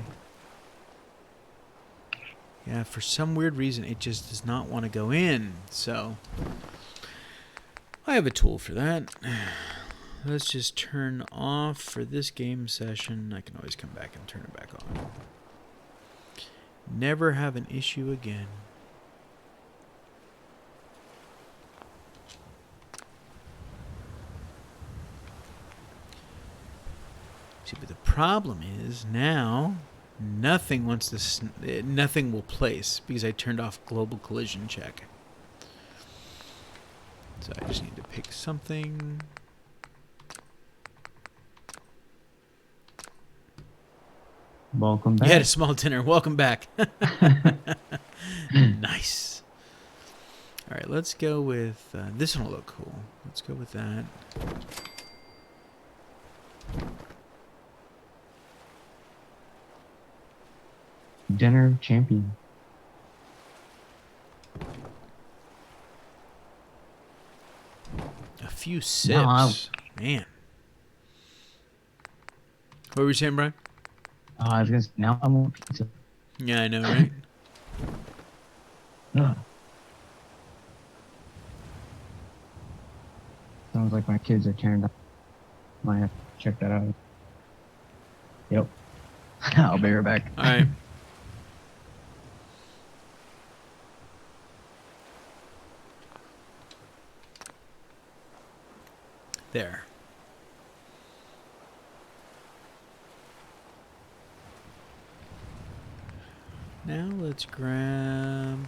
Yeah, for some weird reason, it just does not want to go in. So, I have a tool for that. Let's just turn off for this game session. I can always come back and turn it back on. Never have an issue again. See, but the problem is now nothing wants to. Nothing will place because I turned off global collision check. So I just need to pick something. Welcome back. You had a small dinner. Welcome back. Nice. All right, let's go with this one. Will look cool. Let's go with that. Dinner champion. A few sips. Man. What were you saying, Brian? I was gonna say, now I want pizza. Yeah, I know, right? Sounds like my kids are turned up. Might have to check that out. Yep. I'll be right back. All right. There. Now let's grab,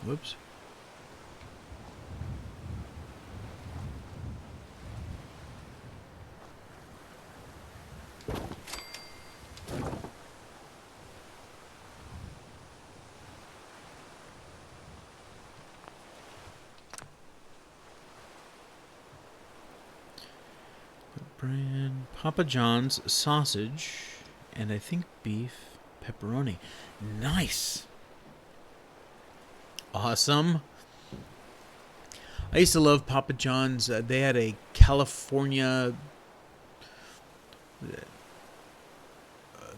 whoops. Brand Papa John's sausage, and I think beef pepperoni. Nice. Awesome. I used to love Papa John's. They had a California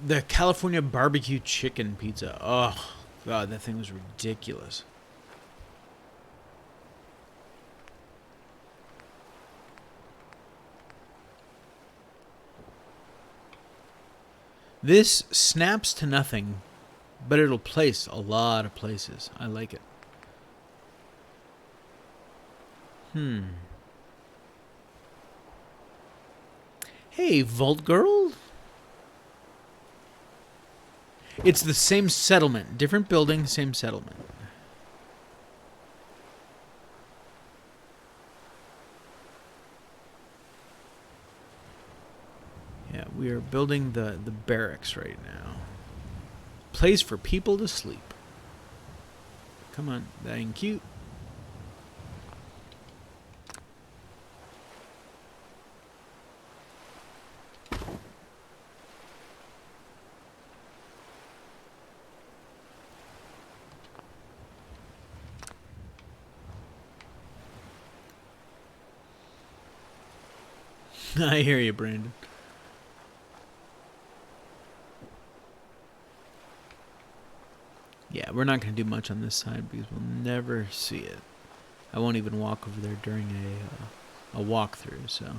The California barbecue chicken pizza. Oh, God, that thing was ridiculous. This snaps to nothing, but it'll place a lot of places. I like it. Hey, Vault Girl. It's the same settlement. Different building, same settlement. Yeah, we are building the barracks right now. Place for people to sleep. Come on, that ain't cute. I hear you, Brandon. Yeah, we're not going to do much on this side because we'll never see it. I won't even walk over there during a walkthrough, so.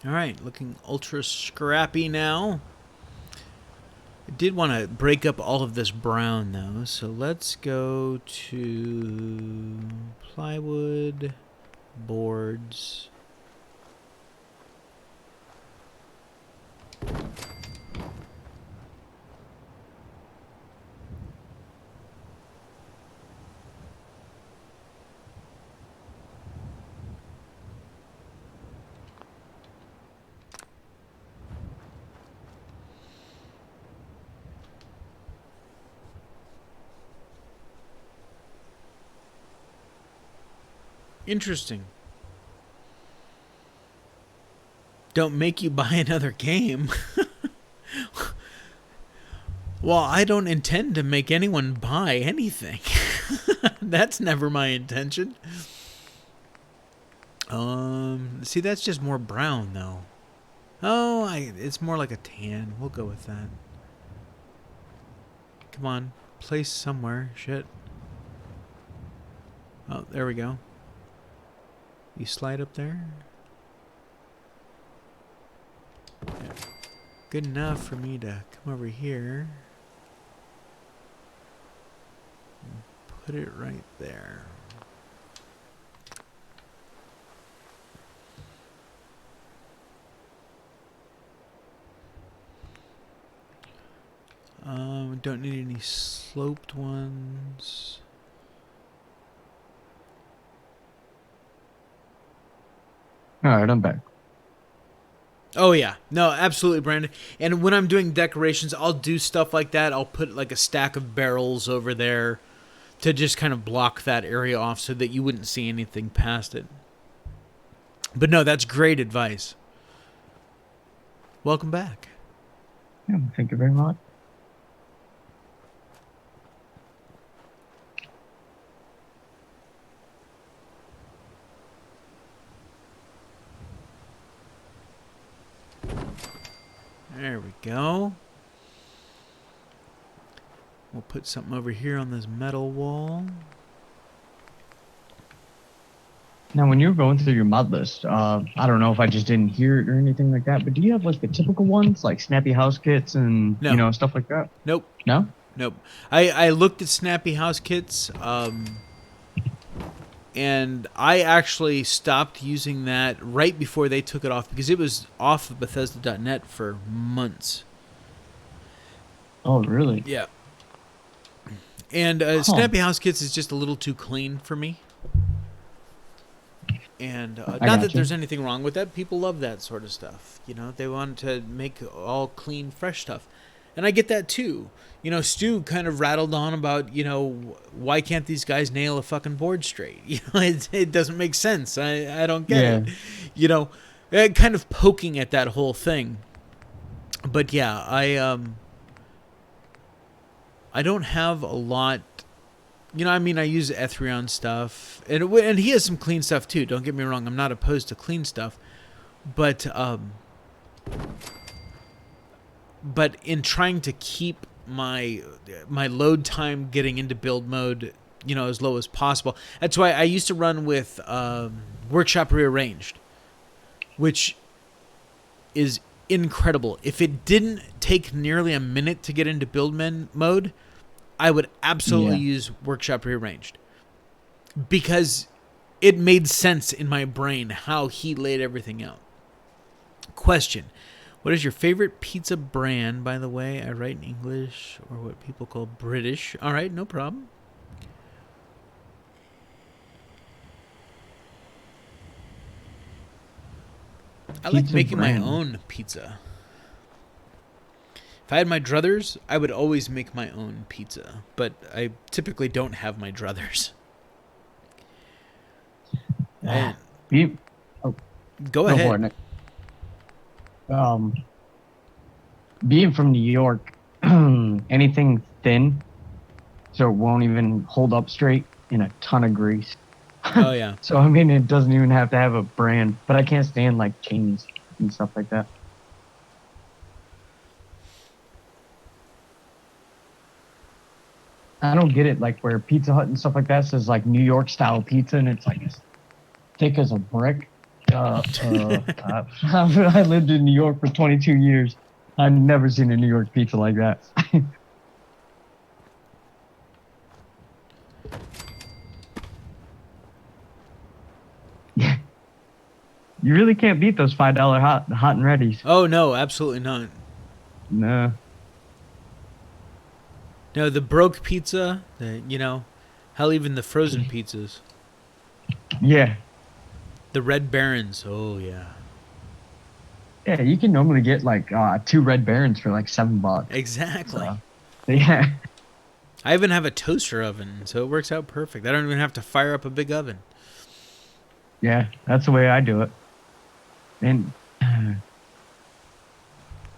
Alright, looking ultra scrappy now. I did want to break up all of this brown, though, so let's go to plywood, boards. Interesting. Don't make you buy another game. Well, I don't intend to make anyone buy anything. That's never my intention. See, that's just more brown, though. Oh, it's more like a tan. We'll go with that. Come on, place somewhere. Shit. Oh, there we go. You slide up there. Yeah. Good enough for me to come over here. And put it right there. We don't need any sloped ones. All right, I'm back. Oh, yeah. No, absolutely, Brandon. And when I'm doing decorations, I'll do stuff like that. I'll put like a stack of barrels over there to just kind of block that area off so that you wouldn't see anything past it. But no, that's great advice. Welcome back. Yeah, thank you very much. There we go. We'll put something over here on this metal wall. Now, when you were going through your mod list, I don't know if I just didn't hear it or anything like that, but do you have like the typical ones, like snappy house kits and No. you know stuff like that? Nope. No. Nope. I looked at snappy house kits, and I actually stopped using that right before they took it off because it was off of Bethesda.net for months. Oh, really? Yeah. And snappy house kits is just a little too clean for me. And not that there's anything wrong with that. People love that sort of stuff. You know, they want to make all clean, fresh stuff. And I get that too. You know, Stu kind of rattled on about, you know, why can't these guys nail a fucking board straight? You know, it doesn't make sense. I don't get it. You know, kind of poking at that whole thing. But yeah, I don't have a lot You know, I mean, I use Ethereum stuff, and he has some clean stuff too. Don't get me wrong; I'm not opposed to clean stuff, but in trying to keep my load time getting into build mode, you know, as low as possible. That's why I used to run with Workshop Rearranged, which is incredible. If it didn't take nearly a minute to get into build mode, I would absolutely use Workshop Rearranged because it made sense in my brain how he laid everything out. Question: what is your favorite pizza brand? By the way, I write in English, or what people call British. All right, no problem. I like making my own pizza. If I had my druthers, I would always make my own pizza, but I typically don't have my druthers. Go ahead. Being from New York, anything thin, so it won't even hold up straight, in a ton of grease. Oh yeah. So I mean, it doesn't even have to have a brand, but I can't stand like chains and stuff like that. I don't get it, like where Pizza Hut and stuff like that says like New York style pizza, and it's like as thick as a brick. I lived in New York for 22 years. I've never seen a New York pizza like that. You really can't beat those $5 hot and readies. Oh no, absolutely not. No. No, the broke pizza, you know, hell, even the frozen pizzas. Yeah. The Red Barons. Oh yeah. Yeah, you can normally get like 2 Red Barons for like $7. Exactly. So, yeah. I even have a toaster oven, so it works out perfect. I don't even have to fire up a big oven. Yeah, that's the way I do it. And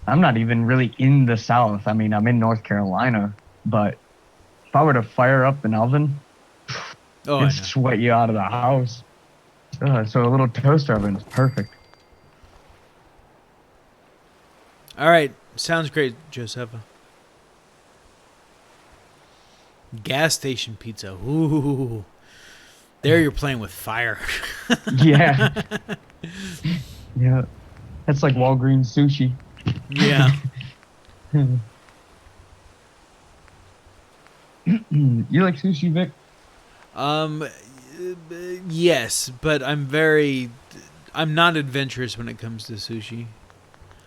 I'm not even really in the South. I mean, I'm in North Carolina, but if I were to fire up an oven, it'd sweat you out of the house. So a little toaster oven is perfect. All right, sounds great, Josepha. Gas station pizza. Ooh. There you're playing with fire. Yeah. Yeah. That's like Walgreens sushi. Yeah. You like sushi, Vic? Yes, but I'm not adventurous when it comes to sushi.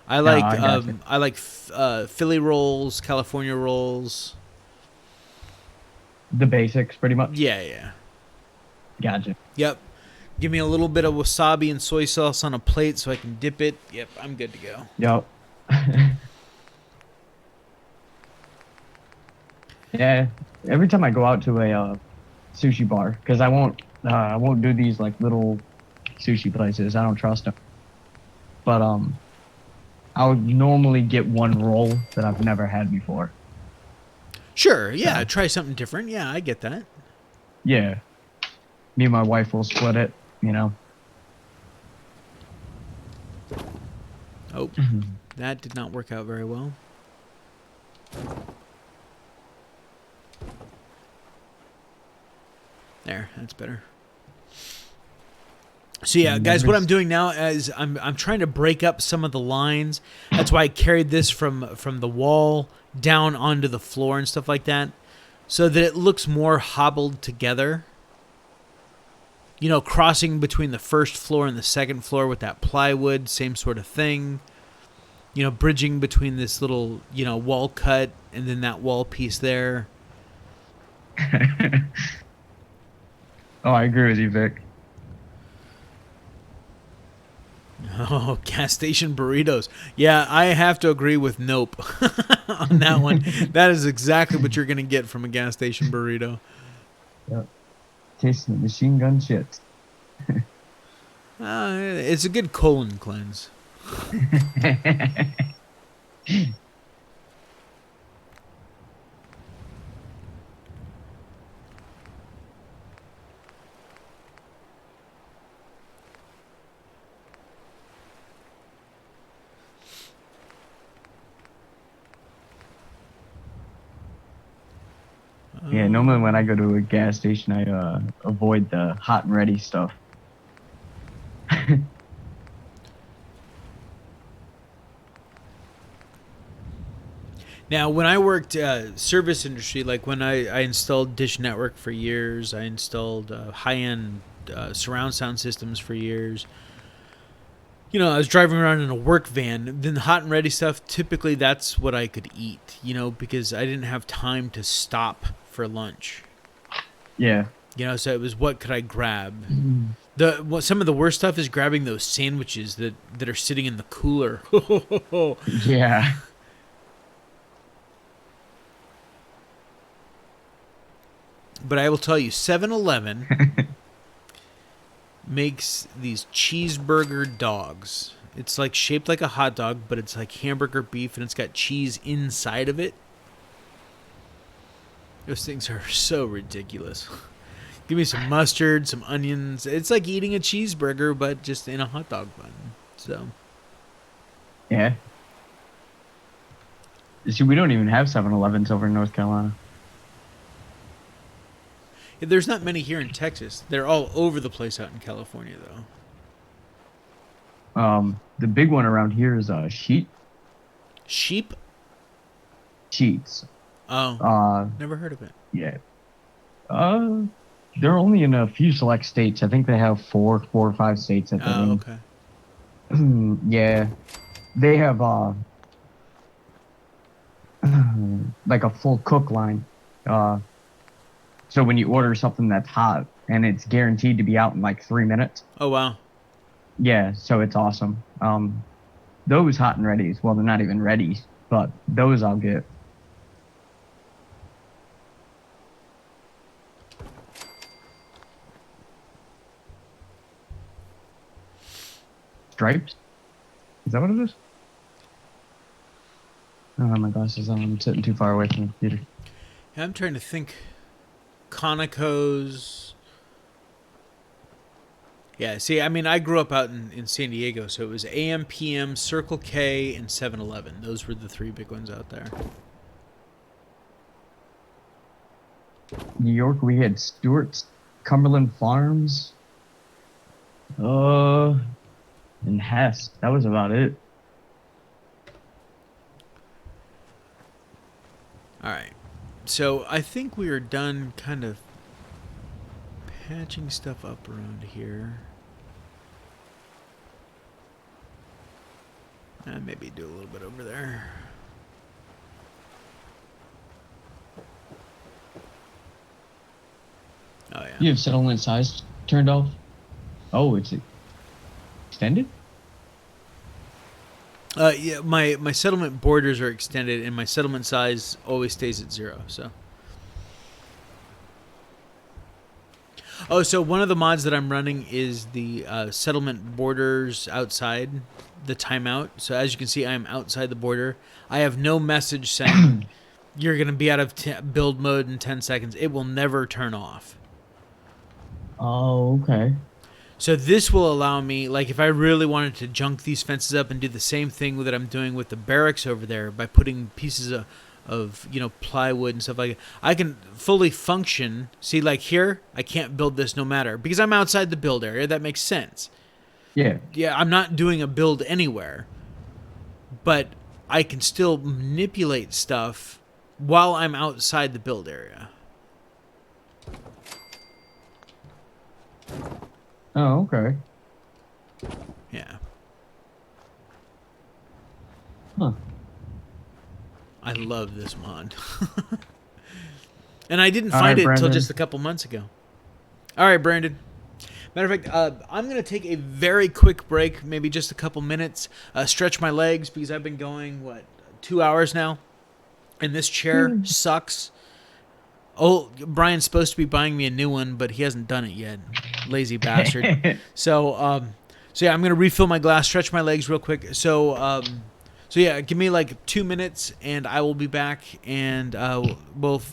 I like Philly rolls, California rolls. The basics, pretty much. Yeah. Gotcha. Yep. Give me a little bit of wasabi and soy sauce on a plate so I can dip it. Yep, I'm good to go. Yep. Yeah. Every time I go out to a sushi bar, because I won't do these like little sushi places. I don't trust them. But I would normally get one roll that I've never had before. Sure. Yeah. Try something different. Yeah, I get that. Yeah. Me and my wife will split it, you know. Oh, that did not work out very well. There, that's better. So yeah, guys, what I'm doing now is I'm trying to break up some of the lines. That's why I carried this from the wall down onto the floor and stuff like that, so that it looks more hobbled together. You know, crossing between the first floor and the second floor with that plywood, same sort of thing. You know, bridging between this little, you know, wall cut and then that wall piece there. Oh, I agree with you, Vic. Oh, gas station burritos. Yeah, I have to agree with Nope on that one. That is exactly what you're going to get from a gas station burrito. Yep. Tasting the machine gun shit. It's a good colon cleanse. Yeah, normally when I go to a gas station, I avoid the hot and ready stuff. Now, when I worked service industry, like when I installed Dish Network for years, I installed high-end surround sound systems for years. You know, I was driving around in a work van. Then the hot and ready stuff, typically that's what I could eat, you know, because I didn't have time to stop for lunch. Yeah. You know, so it was what could I grab? Mm. Some of the worst stuff is grabbing those sandwiches that are sitting in the cooler. Yeah. But I will tell you, 7-Eleven makes these cheeseburger dogs. It's like shaped like a hot dog, but it's like hamburger beef and it's got cheese inside of it. Those things are so ridiculous. Give me some mustard, some onions. It's like eating a cheeseburger, but just in a hot dog bun. So, Yeah. See, we don't even have 7-Elevens over in North Carolina. there's not many here in Texas. They're all over the place out in California, though. The big one around here is Sheep? Sheets. Oh, never heard of it. Yeah. Uh, they're only in a few select states. I think they have four or five states that they're Oh, in. okay. Yeah. They have like a full cook line. So when you order something that's hot and it's guaranteed to be out in like 3 minutes. Oh, wow. Yeah, so it's awesome. Those hot and readies, well, they're not even ready, but those I'll get. Stripes? Is that what it is? I don't have my glasses on. I'm sitting too far away from the computer. Yeah, I'm trying to think. Conoco's. Yeah, see, I mean, I grew up out in San Diego, so it was AM, PM, Circle K, and 7-Eleven. Those were the three big ones out there. New York, we had Stewart's, Cumberland Farms, and Hess. That was about it. All right. So I think we are done kind of patching stuff up around here. Maybe do a little bit over there. Oh, yeah. You have settlement size turned off? Oh, it's extended? Yeah, my settlement borders are extended, and my settlement size always stays at 0, so. Oh, so one of the mods that I'm running is the settlement borders outside the timeout. So as you can see, I am outside the border. I have no message saying you're going to be out of build mode in 10 seconds. It will never turn off. Oh, okay. So this will allow me, like if I really wanted to junk these fences up and do the same thing that I'm doing with the barracks over there by putting pieces of plywood and stuff like that, I can fully function. See, like here, I can't build this no matter because I'm outside the build area. That makes sense. Yeah. Yeah, I'm not doing a build anywhere, but I can still manipulate stuff while I'm outside the build area. Oh, okay. Yeah. Huh. I love this mod. And I didn't find it until just a couple months ago. All right, Brandon. Matter of fact, I'm going to take a very quick break, maybe just a couple minutes, stretch my legs because I've been going, 2 hours now? And this chair sucks. Oh, Brian's supposed to be buying me a new one, but he hasn't done it yet. Lazy bastard. So yeah, I'm going to refill my glass, stretch my legs real quick. So yeah, give me like 2 minutes, and I will be back, and we'll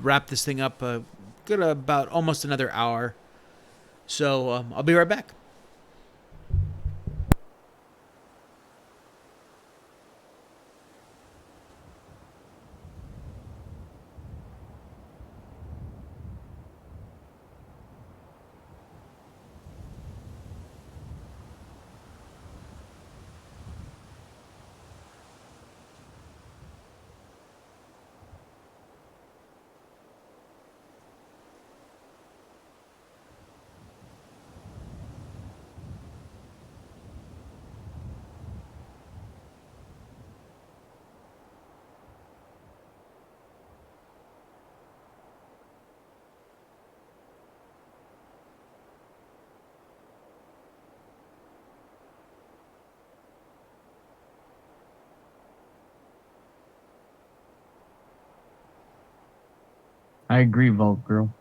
wrap this thing up. Got about almost another hour. So I'll be right back. I agree, Vault Girl.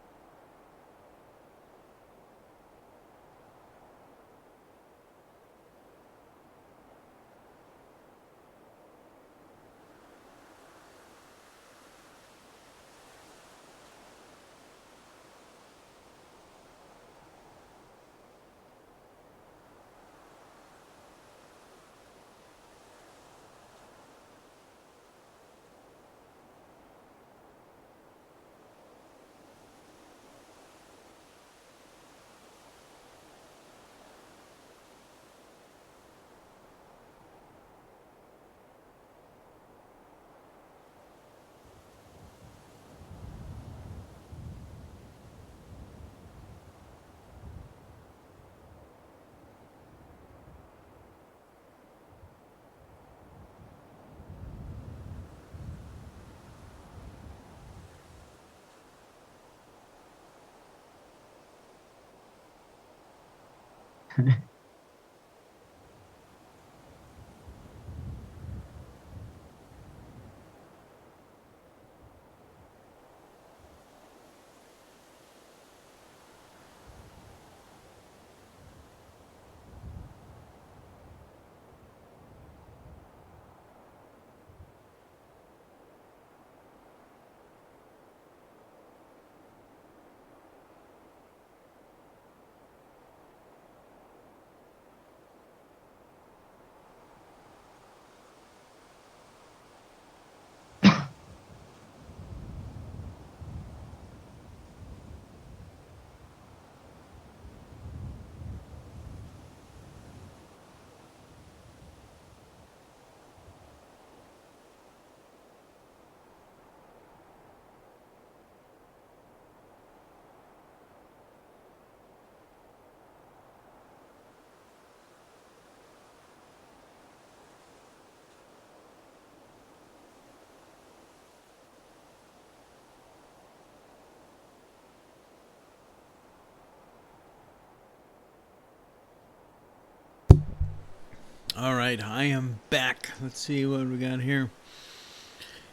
All right, I am back. Let's see what we got here.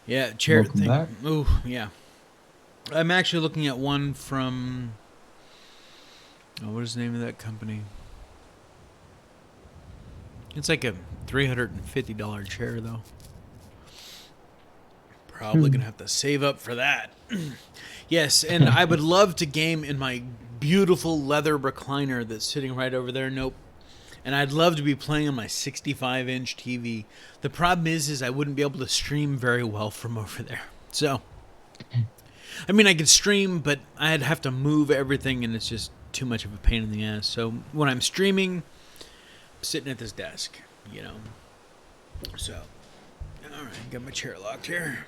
Yeah, chair Welcome thing. back. Ooh, yeah. I'm actually looking at one from. Oh, what is the name of that company? It's like a $350 chair, though. Probably gonna have to save up for that. Yes, and I would love to game in my beautiful leather recliner that's sitting right over there. Nope. And I'd love to be playing on my 65-inch TV. The problem is I wouldn't be able to stream very well from over there. So, I mean, I could stream, but I'd have to move everything, and it's just too much of a pain in the ass. So when I'm streaming, I'm sitting at this desk, you know. So, all right, got my chair locked here.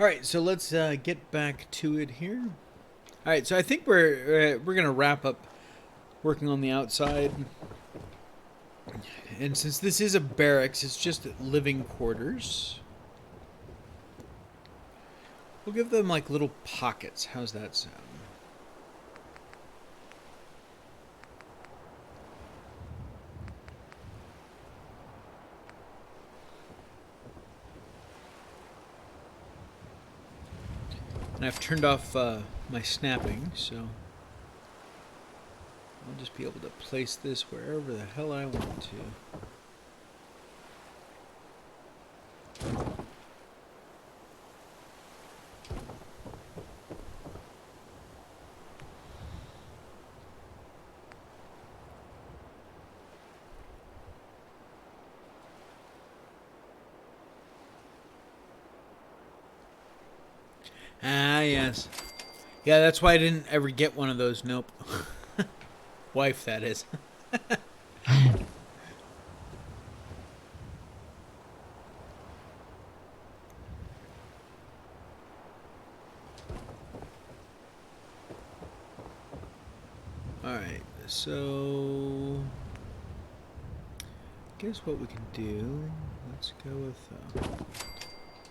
All right, so let's get back to it here. All right, so I think we're gonna wrap up working on the outside. And since this is a barracks, it's just living quarters. We'll give them like little pockets. How's that sound? And I've turned off my snapping, so I'll just be able to place this wherever the hell I want to. Ah, yes. Yeah, that's why I didn't ever get one of those. Nope. Wife, that is. Alright, so guess what we can do, let's go with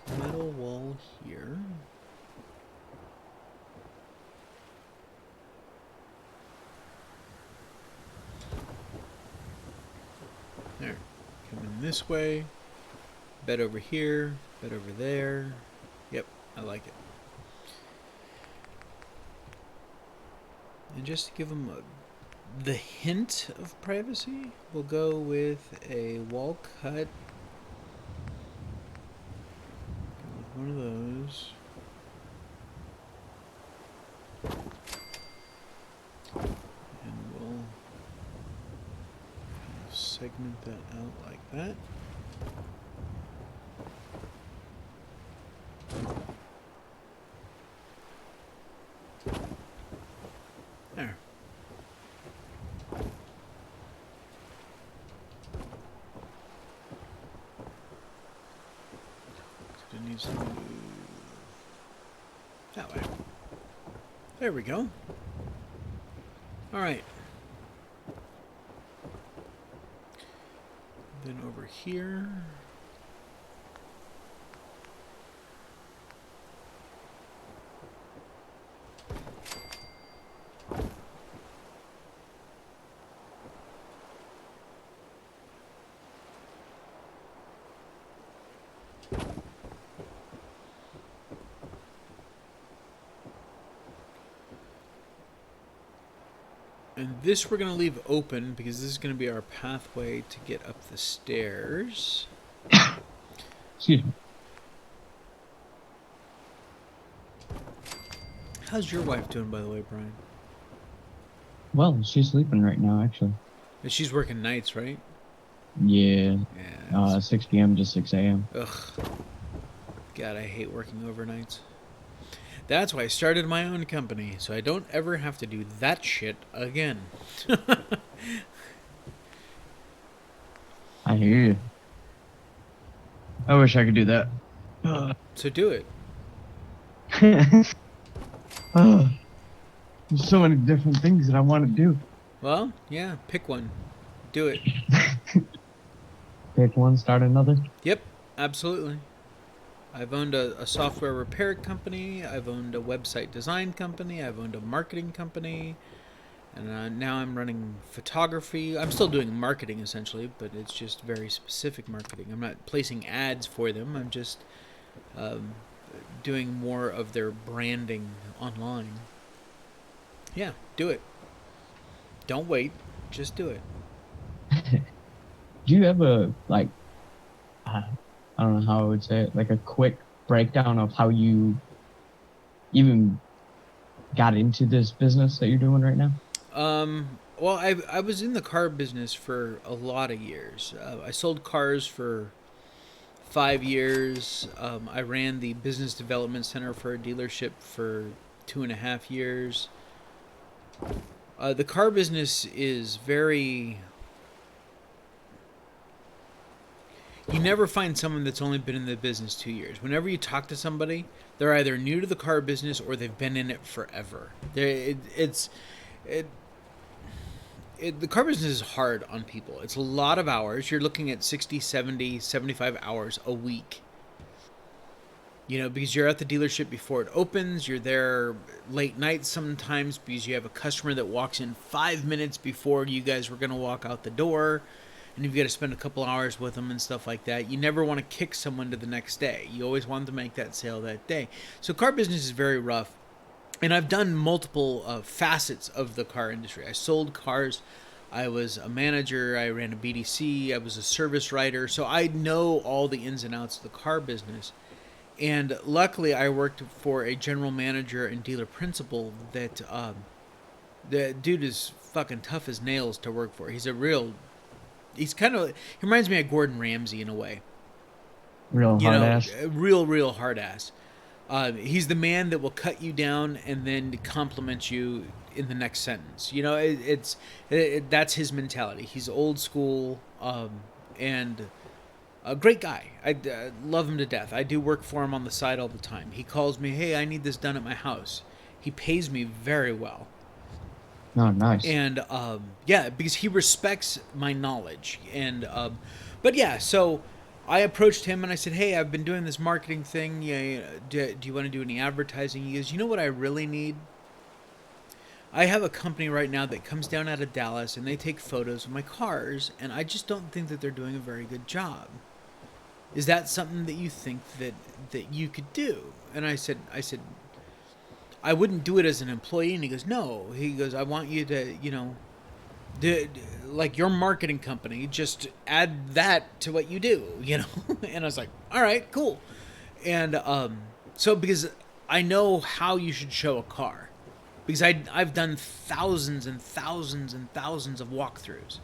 a metal wall here. There, come in this way, bed over here, bed over there. Yep, I like it. And just to give them the hint of privacy, we'll go with a wall cut. One of those. And we'll segment that out like that. There. So it needs to move that way. There we go. All right. Then over here. And this we're going to leave open because this is going to be our pathway to get up the stairs. Excuse me. How's your wife doing, by the way, Brian? Well, she's sleeping right now, actually. She's working nights, right? Yeah. Yeah. 6 p.m. to 6 a.m. Ugh. God, I hate working overnights. That's why I started my own company, so I don't ever have to do that shit again. I hear you. I wish I could do that. So do it. There's so many different things that I want to do. Well, yeah, pick one. Do it. Pick one, start another. Yep, absolutely. I've owned a software repair company. I've owned a website design company. I've owned a marketing company. And now I'm running photography. I'm still doing marketing, essentially, but it's just very specific marketing. I'm not placing ads for them. I'm just doing more of their branding online. Yeah, do it. Don't wait. Just do it. Do you have a, like, I don't know how I would say it, like a quick breakdown of how you even got into this business that you're doing right now? Well, I was in the car business for a lot of years. I sold cars for 5 years. I ran the business development center for a dealership for 2.5 years. The car business is very... You never find someone that's only been in the business 2 years. Whenever you talk to somebody, they're either new to the car business or they've been in it forever. The car business is hard on people. It's a lot of hours. You're looking at 60, 70, 75 hours a week. You know, because you're at the dealership before it opens. You're there late nights sometimes because you have a customer that walks in 5 minutes before you guys were going to walk out the door. And you've got to spend a couple hours with them and stuff like that. You never want to kick someone to the next day. You always want to make that sale that day. So car business is very rough. And I've done multiple facets of the car industry. I sold cars. I was a manager. I ran a BDC. I was a service writer. So I know all the ins and outs of the car business. And luckily, I worked for a general manager and dealer principal that the dude is fucking tough as nails to work for. He's kind of, he reminds me of Gordon Ramsay in a way. Real hard ass. Real hard ass. He's the man that will cut you down and then compliment you in the next sentence. You know, that's his mentality. He's old school and a great guy. I love him to death. I do work for him on the side all the time. He calls me, hey, I need this done at my house. He pays me very well. Oh, nice. And yeah, because he respects my knowledge. And but yeah, so I approached him and I said, hey, I've been doing this marketing thing. Yeah, do you want to do any advertising? He goes, you know what I really need? I have a company right now that comes down out of Dallas and they take photos of my cars, and I just don't think that they're doing a very good job. Is that something that you think that you could do? And I said, I wouldn't do it as an employee. And he goes, no. He goes, I want you to, like your marketing company, just add that to what you do, And I was like, all right, cool. And so because I know how you should show a car, because I've done thousands and thousands and thousands of walkthroughs.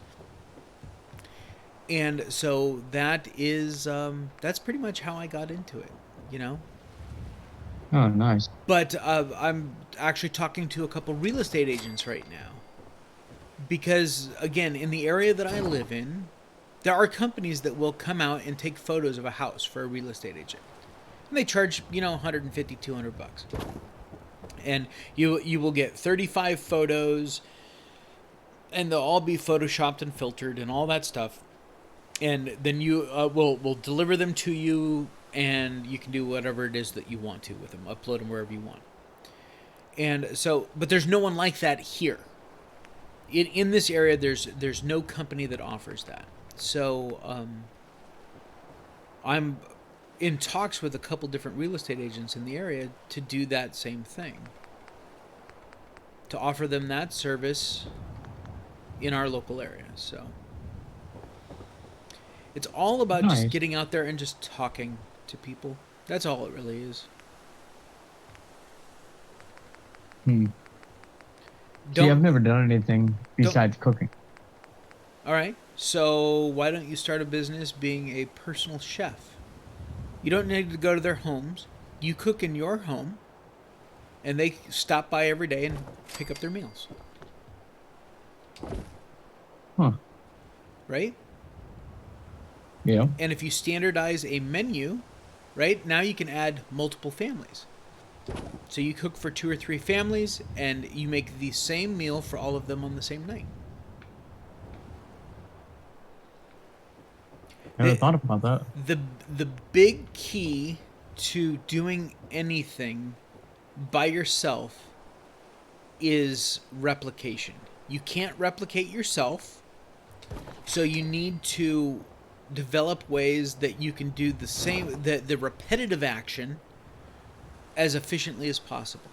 And so that is that's pretty much how I got into it, Oh, nice. But I'm actually talking to a couple real estate agents right now. Because, again, in the area that I live in, there are companies that will come out and take photos of a house for a real estate agent. And they charge, 150, 200 bucks. And you will get 35 photos, and they'll all be photoshopped and filtered and all that stuff. And then you will deliver them to you, and you can do whatever it is that you want to with them. Upload them wherever you want. And so, but there's no one like that here. In this area, there's no company that offers that. So I'm in talks with a couple different real estate agents in the area to do that same thing. To offer them that service in our local area. So it's all about just getting out there and just talking to people. That's all it really is. See, I've never done anything besides cooking. All right. So why don't you start a business being a personal chef? You don't need to go to their homes. You cook in your home, and they stop by every day and pick up their meals. Huh. Right? Yeah. And if you standardize a menu, right, now you can add multiple families. So you cook for 2 or 3 families, and you make the same meal for all of them on the same night. Never thought about that. The big key to doing anything by yourself is replication. You can't replicate yourself, so you need to develop ways that you can do the same, the repetitive action as efficiently as possible.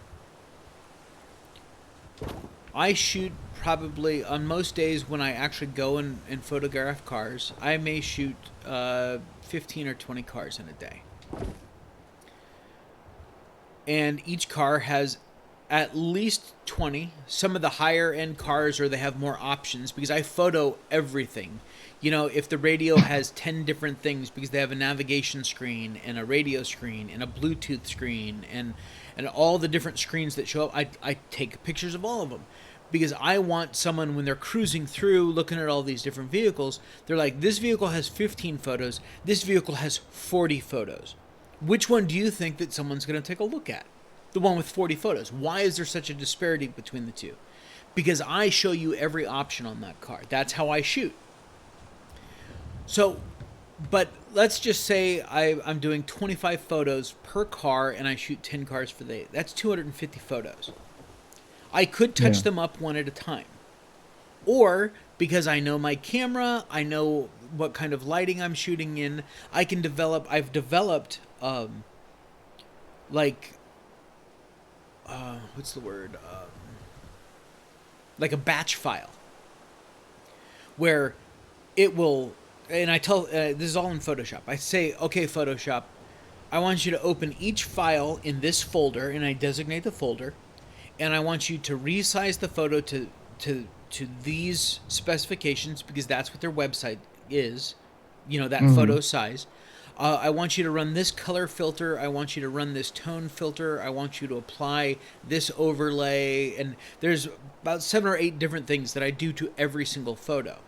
I shoot probably, on most days when I actually go and photograph cars, I may shoot 15 or 20 cars in a day. And each car has at least 20. Some of the higher end cars, or they have more options, because I photo everything. If the radio has 10 different things, because they have a navigation screen and a radio screen and a Bluetooth screen and all the different screens that show up, I take pictures of all of them. Because I want someone, when they're cruising through, looking at all these different vehicles, they're like, this vehicle has 15 photos, this vehicle has 40 photos. Which one do you think that someone's going to take a look at? The one with 40 photos. Why is there such a disparity between the two? Because I show you every option on that car. That's how I shoot. So, but let's just say I'm doing 25 photos per car, and I shoot 10 cars for the day. That's 250 photos. I could touch them up one at a time. Or, because I know my camera, I know what kind of lighting I'm shooting in, I've developed, what's the word? Like a batch file. Where it will, and I tell, this is all in Photoshop. I say, okay, Photoshop, I want you to open each file in this folder, and I designate the folder, and I want you to resize the photo to these specifications, because that's what their website is, that photo size. I want you to run this color filter. I want you to run this tone filter. I want you to apply this overlay. And there's about 7 or 8 different things that I do to every single photo.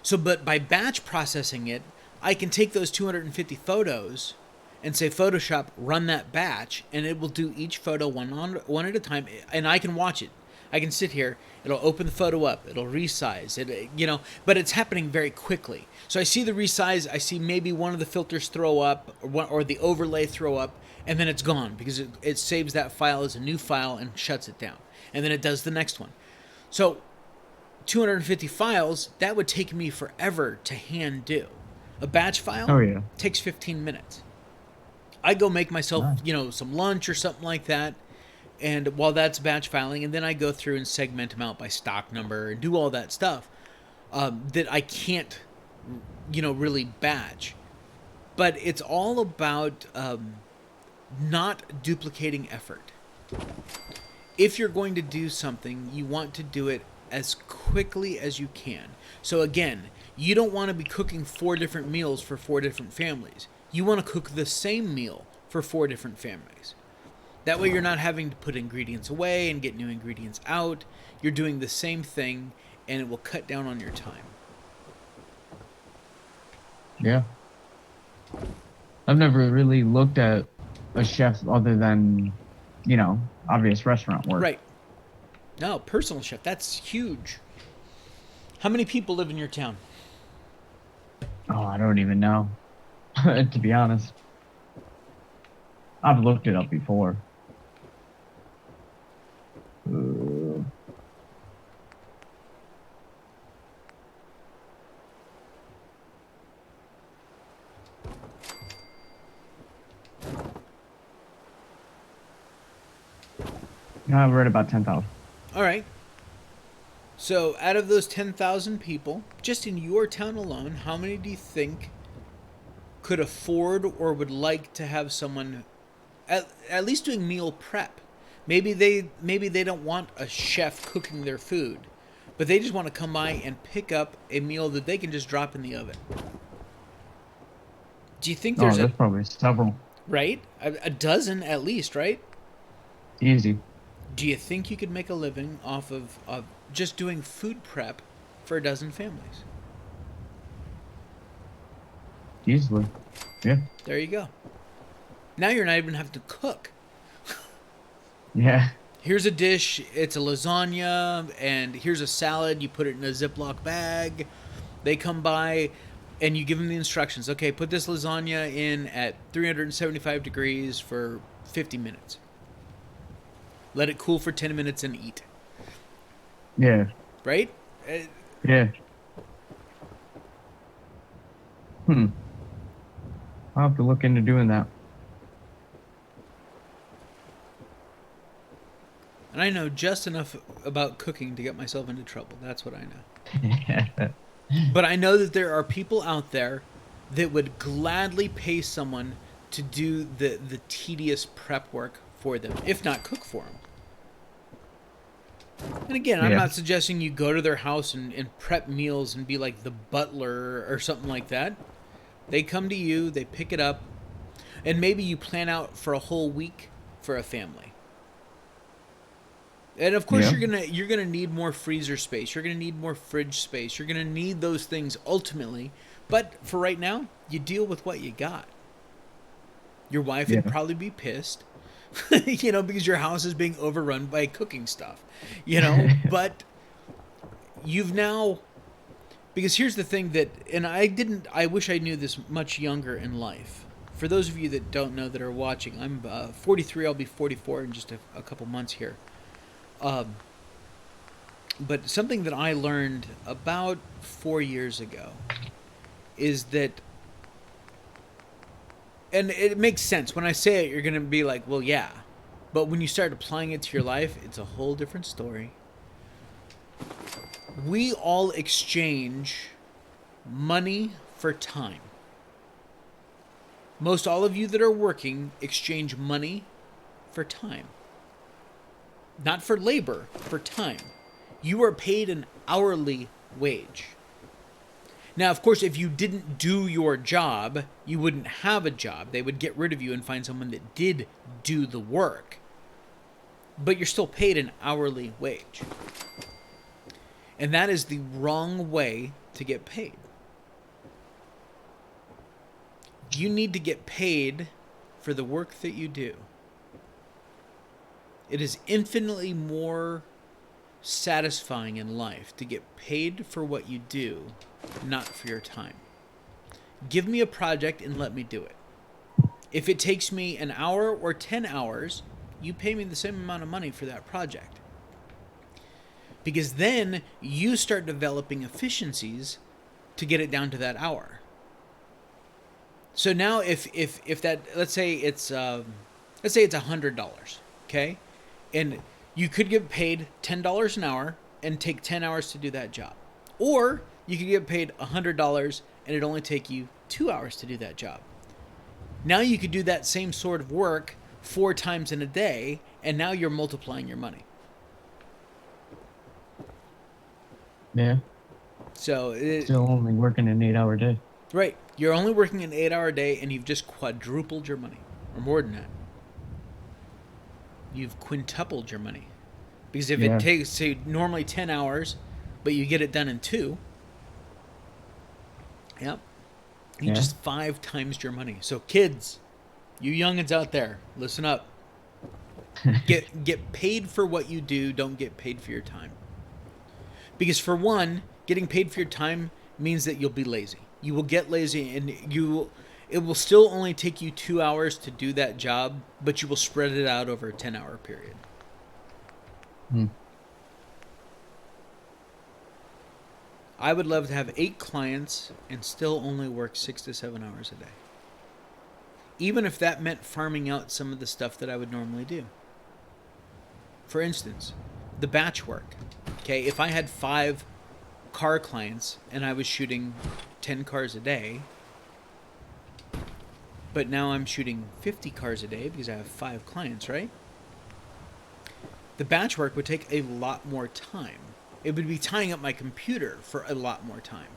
So, but by batch processing it, I can take those 250 photos and say, Photoshop, run that batch, and it will do each photo one at a time, and I can watch it. I can sit here, it'll open the photo up, it'll resize it, but it's happening very quickly. So I see the resize, I see maybe one of the filters throw up, or the overlay throw up, and then it's gone, because it saves that file as a new file and shuts it down. And then it does the next one. So 250 files, that would take me forever to hand do. A batch file takes 15 minutes. I go make myself, some lunch or something like that, And while that's batch filing, and then I go through and segment them out by stock number and do all that stuff that I can't, really batch. But it's all about not duplicating effort. If you're going to do something, you want to do it as quickly as you can. So again, you don't want to be cooking 4 different meals for 4 different families. You want to cook the same meal for 4 different families. That way you're not having to put ingredients away and get new ingredients out. You're doing the same thing, and it will cut down on your time. Yeah. I've never really looked at a chef other than, obvious restaurant work. Right. No, personal chef, that's huge. How many people live in your town? Oh, I don't even know, to be honest. I've looked it up before. We're at about 10,000. All right. So out of those 10,000 people, just in your town alone, how many do you think could afford or would like to have someone at least doing meal prep? Maybe they don't want a chef cooking their food, but they just want to come by and pick up a meal that they can just drop in the oven. Do you think there's probably several. Right? A dozen at least, right? Easy. Do you think you could make a living off of just doing food prep for a dozen families? Easily. Yeah. There you go. Now you're not even having to cook. Yeah. Here's a dish, it's a lasagna, and here's a salad, you put it in a Ziploc bag. They come by, and you give them the instructions. Okay, put this lasagna in at 375 degrees for 50 minutes. Let it cool for 10 minutes and eat. Yeah. Right? Yeah. I'll have to look into doing that. And I know just enough about cooking to get myself into trouble. That's what I know. But I know that there are people out there that would gladly pay someone to do the tedious prep work for them, if not cook for them. And again, I'm not suggesting you go to their house and prep meals and be like the butler or something like that. They come to you, they pick it up, and maybe you plan out for a whole week for a family. And of course, you're gonna need more freezer space. You're gonna need more fridge space. You're gonna need those things ultimately. But for right now, you deal with what you got. Your wife would probably be pissed, because your house is being overrun by cooking stuff, But you've now, because here's the thing and I wish I knew this much younger in life. For those of you that don't know that are watching, I'm 43. I'll be 44 in just a couple months here. But something that I learned about 4 years ago is that, and it makes sense when I say it, you're going to be like, well, yeah. But when you start applying it to your life, it's a whole different story. We all exchange money for time. Most all of you that are working exchange money for time. Not for labor, for time. You are paid an hourly wage. Now, of course, if you didn't do your job, you wouldn't have a job. They would get rid of you and find someone that did do the work. But you're still paid an hourly wage. And that is the wrong way to get paid. You need to get paid for the work that you do. It is infinitely more satisfying in life to get paid for what you do, not for your time. Give me a project and let me do it. If it takes me an hour or 10 hours, you pay me the same amount of money for that project. Because then you start developing efficiencies to get it down to that hour. So now if that, let's say it's $100, okay? And you could get paid $10 an hour and take 10 hours to do that job. Or you could get paid $100 and it only take you 2 hours to do that job. Now you could do that same sort of work 4 times in a day, and now you're multiplying your money. Yeah. So Still only working an 8-hour day. Right. You're only working an 8-hour day, and you've just quadrupled your money. Or more than that. You've quintupled your money. Because if it takes, say, normally 10 hours, but you get it done in 2, yep, you just 5 times your money. So kids, you youngins out there, listen up. Get paid for what you do, don't get paid for your time. Because for one, getting paid for your time means that you'll be lazy. You will get lazy, and it will still only take you 2 hours to do that job, but you will spread it out over a 10-hour period. I would love to have 8 clients and still only work 6 to 7 hours a day. Even if that meant farming out some of the stuff that I would normally do. For instance, the batch work. Okay, if I had 5 car clients and I was shooting 10 cars a day, but now I'm shooting 50 cars a day because I have 5 clients, right? The batch work would take a lot more time. It would be tying up my computer for a lot more time.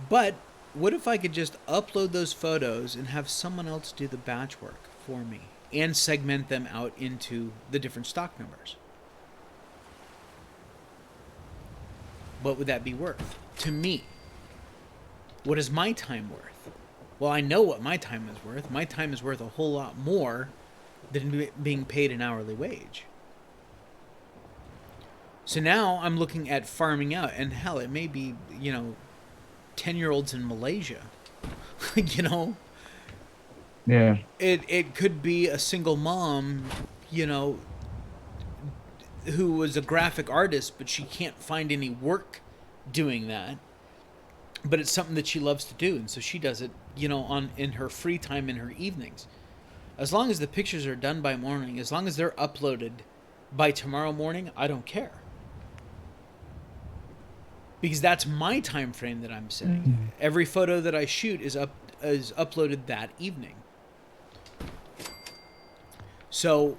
But what if I could just upload those photos and have someone else do the batch work for me and segment them out into the different stock numbers? What would that be worth to me? What is my time worth? Well, I know what my time is worth. My time is worth a whole lot more than being paid an hourly wage. So now I'm looking at farming out, and hell, it may be, 10-year-olds in Malaysia. Yeah. It could be a single mom, who was a graphic artist, but she can't find any work doing that. But it's something that she loves to do, and so she does it, in her free time in her evenings. As long as the pictures are done by morning, as long as they're uploaded by tomorrow morning, I don't care. Because that's my time frame that I'm setting. Every photo that I shoot is uploaded that evening. So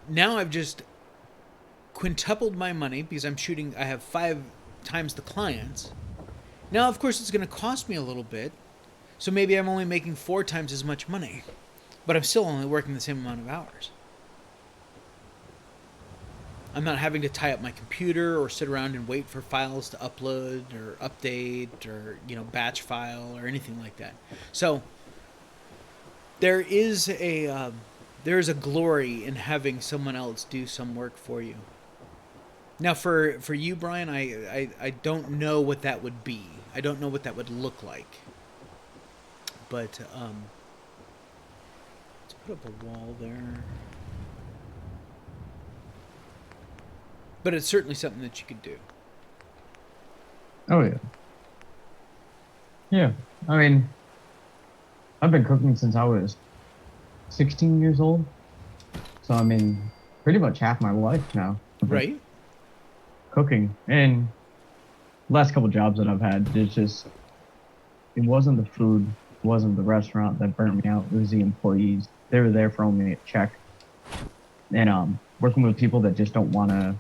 now I've just quintupled my money because I have 5 times the clients. Now, of course, it's going to cost me a little bit. So maybe I'm only making 4 times as much money, but I'm still only working the same amount of hours. I'm not having to tie up my computer or sit around and wait for files to upload or update or, batch file or anything like that. So there is a glory in having someone else do some work for you. Now, for you, Brian, I don't know what that would be. I don't know what that would look like. But let's put up a wall there. But it's certainly something that you could do. Oh, yeah. Yeah. I mean, I've been cooking since I was 16 years old. So, I mean, pretty much half my life now. Right. Cooking. And last couple jobs that I've had, it wasn't the food, it wasn't the restaurant that burnt me out. It was the employees. They were there for only a check. And working with people that just don't want to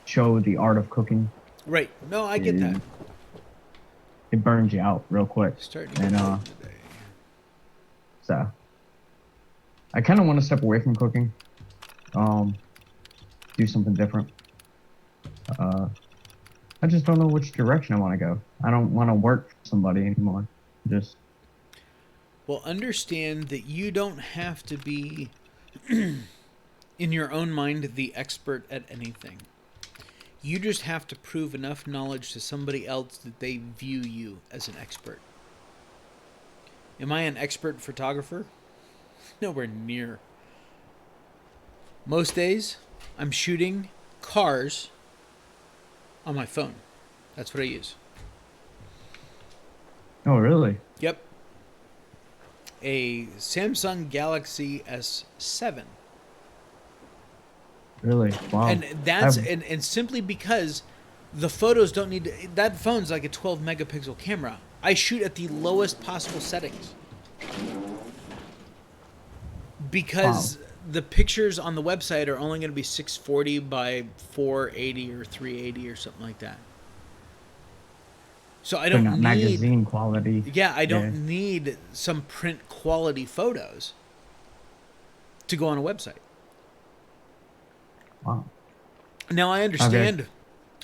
show the art of cooking. Right. No, I get that. It burns you out real quick. Starting to today. So I kind of want to step away from cooking. Do something different. I just don't know which direction I want to go. I don't want to work for somebody anymore. Well, understand that you don't have to be, in your own mind, the expert at anything. You just have to prove enough knowledge to somebody else that they view you as an expert. Am I an expert photographer? Nowhere near. Most days, I'm shooting cars on my phone. That's what I use. Oh, really? Yep. a Samsung Galaxy S7. Really? Wow. And that's I, and simply because the photos don't need to, that phone's like a 12 megapixel camera. I shoot at the lowest possible settings wow. because the pictures on the website are only going to be 640 by 480 or 380 or something like that. So I So don't not need, magazine quality. yeah, I Yeah. don't need some print quality photos to go on a website. Wow. Now I Okay. understand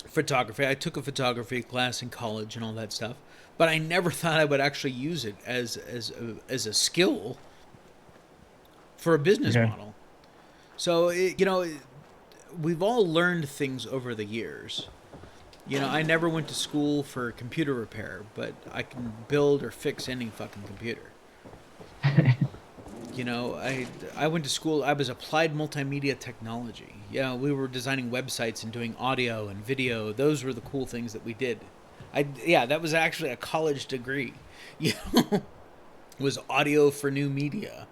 photography. I took a photography class in college and all that stuff, but I never thought I would actually use it as a skill for a business Yeah. model. So we've all learned things over the years. I never went to school for computer repair, but I can build or fix any fucking computer. I went to school. I was applied multimedia technology. Yeah, we were designing websites and doing audio and video. Those were the cool things that we did. That was actually a college degree. You know, was audio for new media,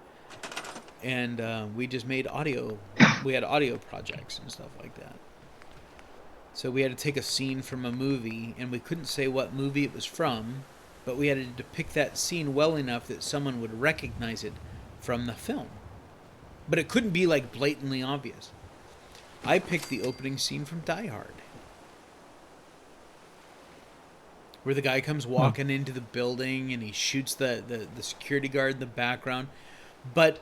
and we just made audio. We had audio projects and stuff like that. So we had to take a scene from a movie, and we couldn't say what movie it was from, but we had to depict that scene well enough that someone would recognize it from the film. But it couldn't be like blatantly obvious. I picked the opening scene from Die Hard, where the guy comes Huh. walking into the building and he shoots the security guard in the background. But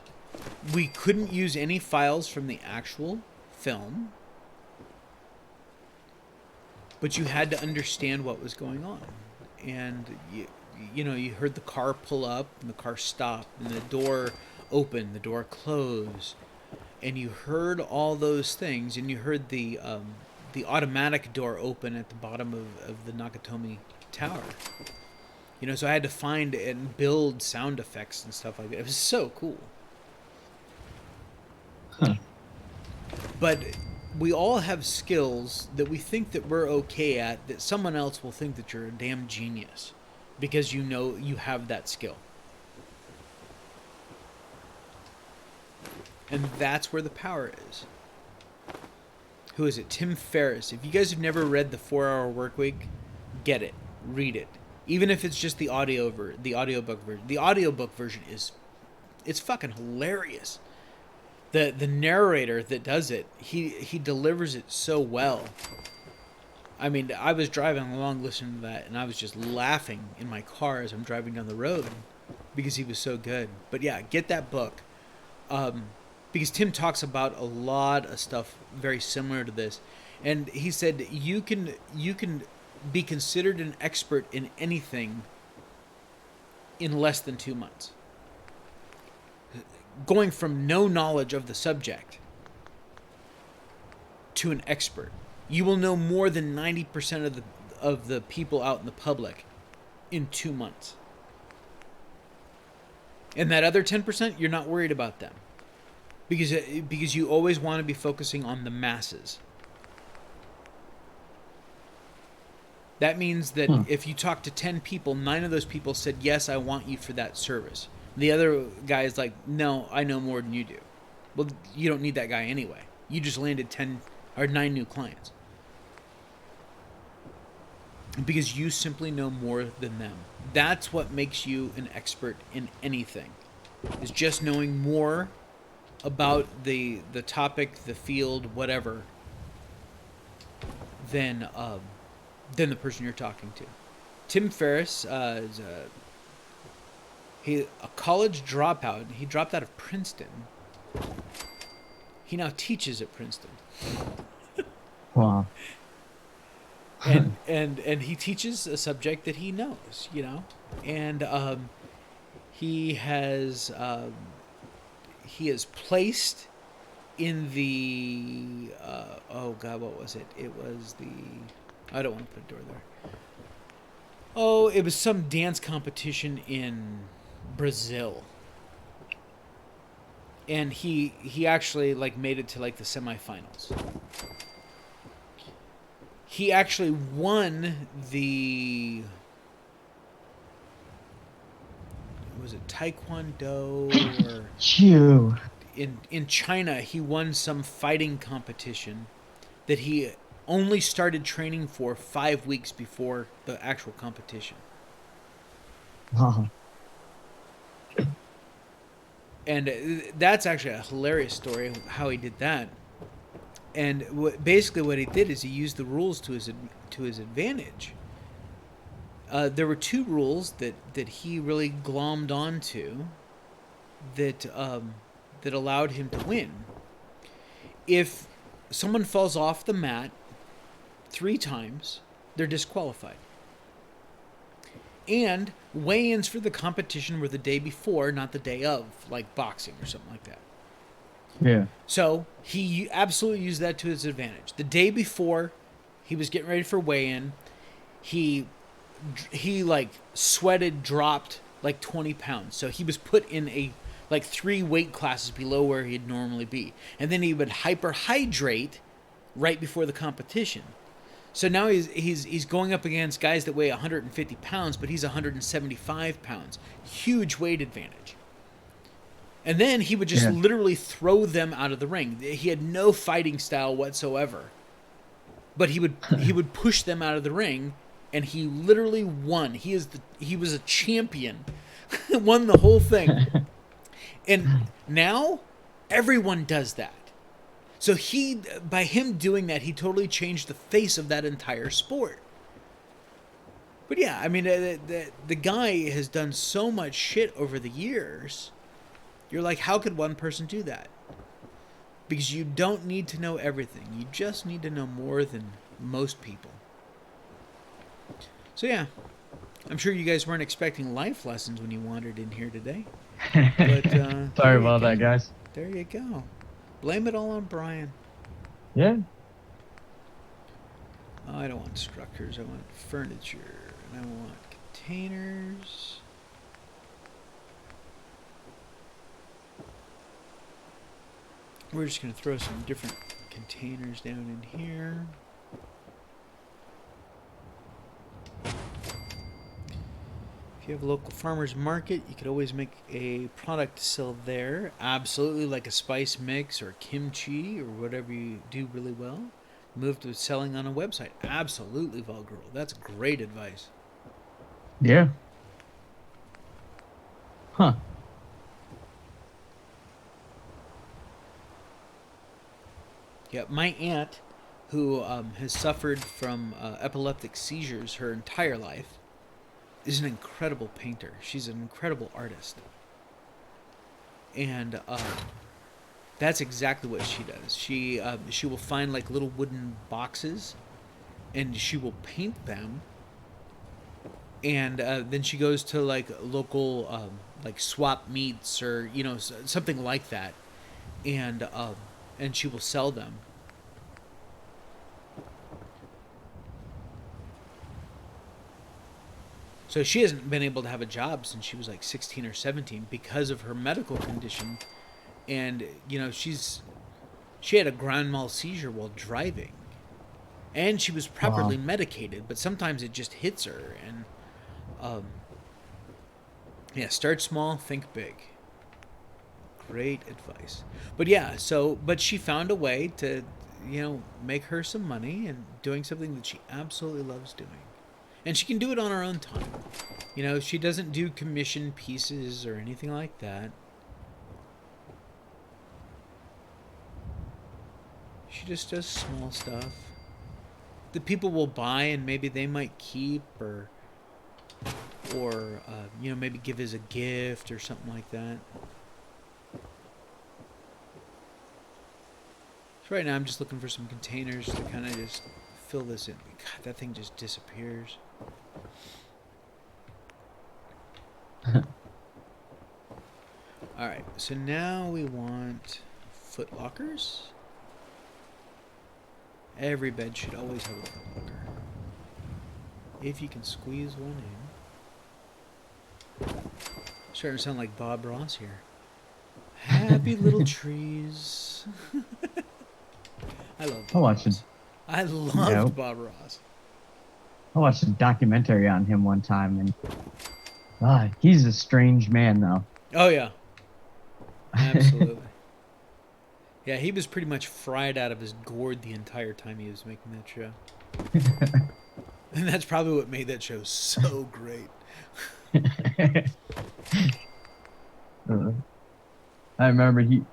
we couldn't use any files from the actual film, but you had to understand what was going on. And you heard the car pull up and the car stop and the door open, the door close, and you heard all those things, and you heard the automatic door open at the bottom of the Nakatomi Tower. So I had to find and build sound effects and stuff like that. It was so cool. Huh. But we all have skills that we think that we're okay at that someone else will think that you're a damn genius because you have that skill. And that's where the power is. Who is it? Tim Ferriss. If you guys have never read The 4-Hour Workweek, get it. Read it. Even if it's just the audiobook version. The audiobook version it's fucking hilarious. The narrator that does it, he delivers it so well. I mean, I was driving along listening to that, and I was just laughing in my car as I'm driving down the road because he was so good. But yeah, get that book. Because Tim talks about a lot of stuff very similar to this, and he said you can be considered an expert in anything in less than 2 months. Going from no knowledge of the subject to an expert, you will know more than 90% of the people out in the public in 2 months. And that other 10%, you're not worried about them. Because you always want to be focusing on the masses. That means that Huh. if you talk to 10 people, 9 of those people said, yes, I want you for that service. The other guy is like, no, I know more than you do. Well, you don't need that guy anyway. You just landed 10 or 9 new clients. Because you simply know more than them. That's what makes you an expert in anything. Is just knowing more about the topic, the field, whatever, than the person you're talking to. Tim Ferriss is a college dropout. He dropped out of Princeton. He now teaches at Princeton, Wow. and he teaches a subject that he knows, and he has placed in the oh god, what was it? It was the I don't want to put a door there. Oh, it was some dance competition in Brazil. And he actually made it to the semifinals. He actually won the was it Taekwondo or Chew. in China, he won some fighting competition that he only started training for 5 weeks before the actual competition. Oh. And that's actually a hilarious story of how he did that. And basically what he did is he used the rules to his advantage. There were two rules that he really glommed onto that that allowed him to win. If someone falls off the mat 3 times, they're disqualified. And weigh-ins for the competition were the day before, not the day of, like boxing or something like that. Yeah. So he absolutely used that to his advantage. The day before, he was getting ready for weigh-in. He like sweated, dropped like 20 pounds. So he was put in a like 3 weight classes below where he'd normally be. And then he would hyperhydrate right before the competition. So now he's going up against guys that weigh 150 pounds, but he's 175 pounds. Huge weight advantage. And then he would just literally throw them out of the ring. He had no fighting style whatsoever. But he would push them out of the ring, and he literally won. He was a champion. Won the whole thing. And now everyone does that. So by him doing that, he totally changed the face of that entire sport. But yeah, I mean, the guy has done so much shit over the years. You're like, how could one person do that? Because you don't need to know everything. You just need to know more than most people. So yeah, I'm sure you guys weren't expecting life lessons when you wandered in here today. But sorry about that, guys. There you go. Blame it all on Brian. Yeah. Oh, I don't want structures. I want furniture. And I want containers. We're just going to throw some different containers down in here. If you have a local farmer's market, you could always make a product to sell there. Absolutely, like a spice mix or kimchi or whatever you do really well. Move to selling on a website. Absolutely, Volgirl. That's great advice. Yeah. Huh. Yeah, my aunt, who has suffered from epileptic seizures her entire life, is an incredible painter. She's an incredible artist. And that's exactly what she does. She will find like little wooden boxes, and she will paint them. And then she goes to like local like swap meets or something like that, and she will sell them. So she hasn't been able to have a job since she was like 16 or 17 because of her medical condition. And, she had a grand mal seizure while driving. And she was properly medicated, but sometimes it just hits her. And, start small, think big. Great advice. But yeah, but she found a way to, make her some money and doing something that she absolutely loves doing. And she can do it on her own time. She doesn't do commission pieces or anything like that. She just does small stuff that people will buy and maybe they might keep or maybe give as a gift or something like that. So right now I'm just looking for some containers to kind of just fill this in. God, that thing just disappears. Alright, so now we want foot lockers. Every bed should always have a foot locker. If you can squeeze one in. Starting to sound like Bob Ross here. Happy little trees. I love Bob Ross. I loved Bob Ross. I watched a documentary on him one time, and He's a strange man, though. Oh yeah, absolutely. Yeah, he was pretty much fried out of his gourd the entire time he was making that show. And that's probably what made that show so great. Uh, I remember in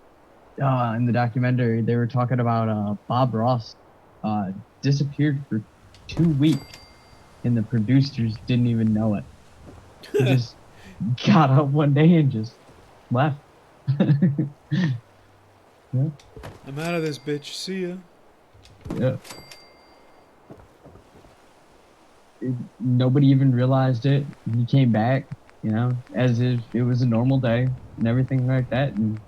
the documentary they were talking about Bob Ross uh, disappeared for 2 weeks, and the producers didn't even know it. He just got up one day and just left. Yeah, I'm out of this bitch. See ya. yeah. Nobody even realized it. He came back, as if it was a normal day and everything like that. And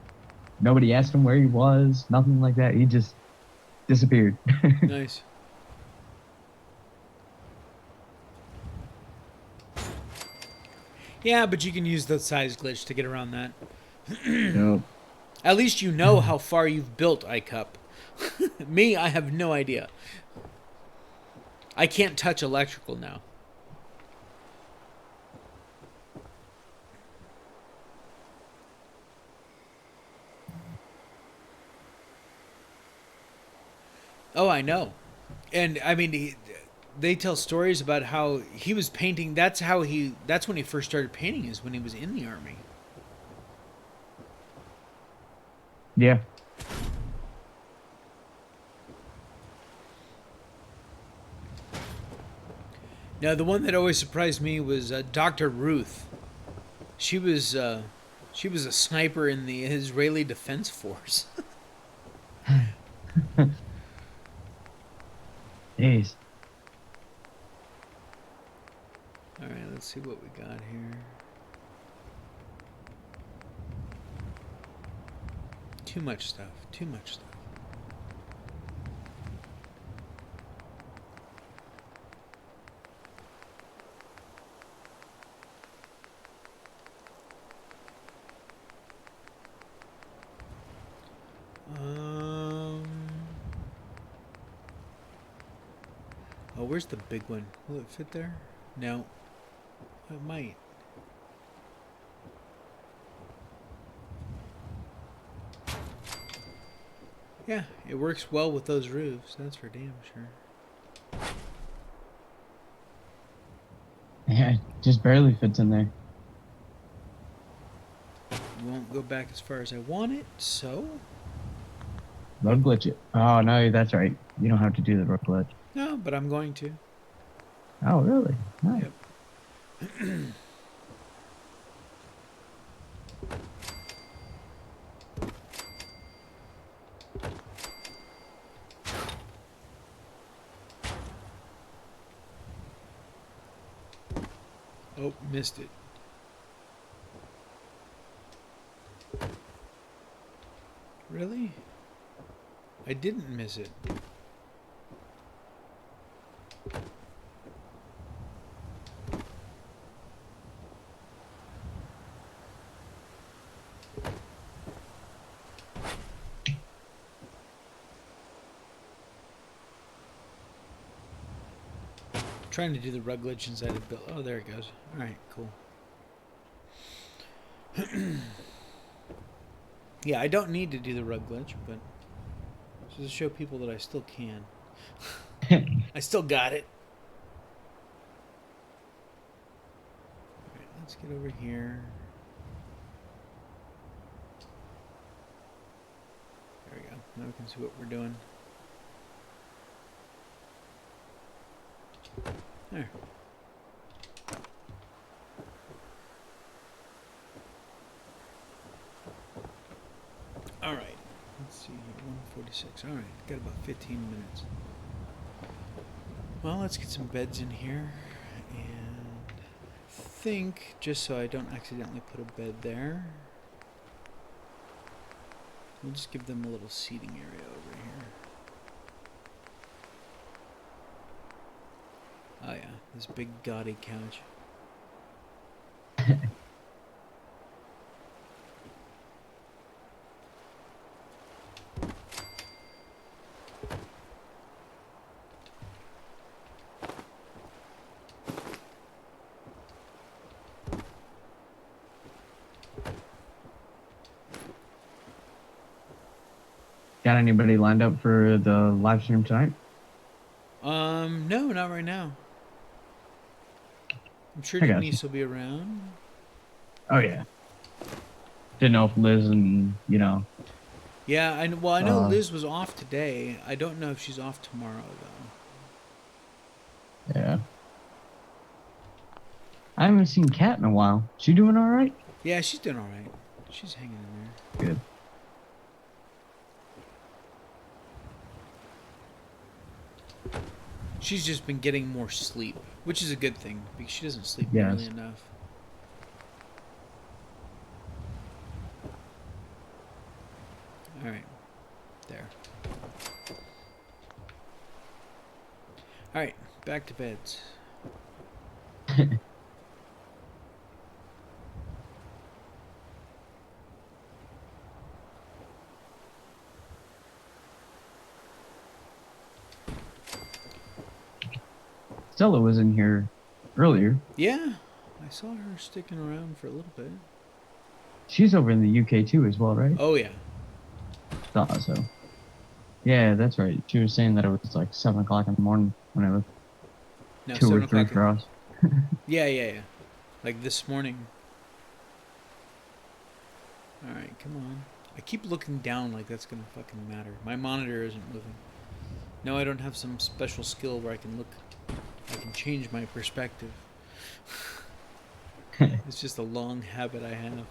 nobody asked him where he was, nothing like that. He just disappeared. Nice. Yeah, but you can use the size glitch to get around that. Yep. At least you know how far you've built iCup. Me, I have no idea. I can't touch electrical now. Oh, I know. And I mean, they tell stories about how he was painting. That's when he first started painting, is when he was in the army. Yeah. Now, the one that always surprised me was Dr. Ruth. She was a sniper in the Israeli Defense Force. Jeez. All right, let's see what we got here. Too much stuff. Too much stuff. Oh, where's the big one? Will it fit there? No. It might. Yeah, it works well with those roofs. That's for damn sure. Yeah, it just barely fits in there. It won't go back as far as I want it, so... Road glitch it. Oh, no, that's right. You don't have to do the road glitch. No, but I'm going to. Oh, really? Nice. Yep. Oh, missed it. Really? I didn't miss it. Trying to do the rug glitch inside the build. Oh, there it goes. Alright, cool. Yeah, I don't need to do the rug glitch, but just to show people that I still can. I still got it. Alright, let's get over here. There we go. Now we can see what we're doing. There. Alright. Let's see here. 146. Alright. Got about 15 minutes. Well, let's get some beds in here. And I think, just so I don't accidentally put a bed there, we'll just give them a little seating area over here. Oh yeah, this big gaudy couch. Got anybody lined up for the live stream tonight? No, not right now. I'm sure I got you. Denise will be around. Oh yeah. Didn't know if Liz and Yeah, I know Liz was off today. I don't know if she's off tomorrow though. yeah. I haven't seen Kat in a while. She doing all right? Yeah, she's doing all right. She's hanging in there. Good. She's just been getting more sleep, which is a good thing because she doesn't sleep Yes. nearly enough. All right, there. All right, back to beds. Stella was in here earlier. Yeah, I saw her sticking around for a little bit. She's over in the UK too as well, right? Oh yeah. Thought so. Yeah, that's right. She was saying that it was like 7 o'clock in the morning when it was No, 2 or 7 3 o'clock. for us. Yeah. Like this morning. All right, come on. I keep looking down like that's gonna fucking matter. My monitor isn't moving. No, I don't have some special skill where I can look. I can change my perspective. It's just a long habit I have.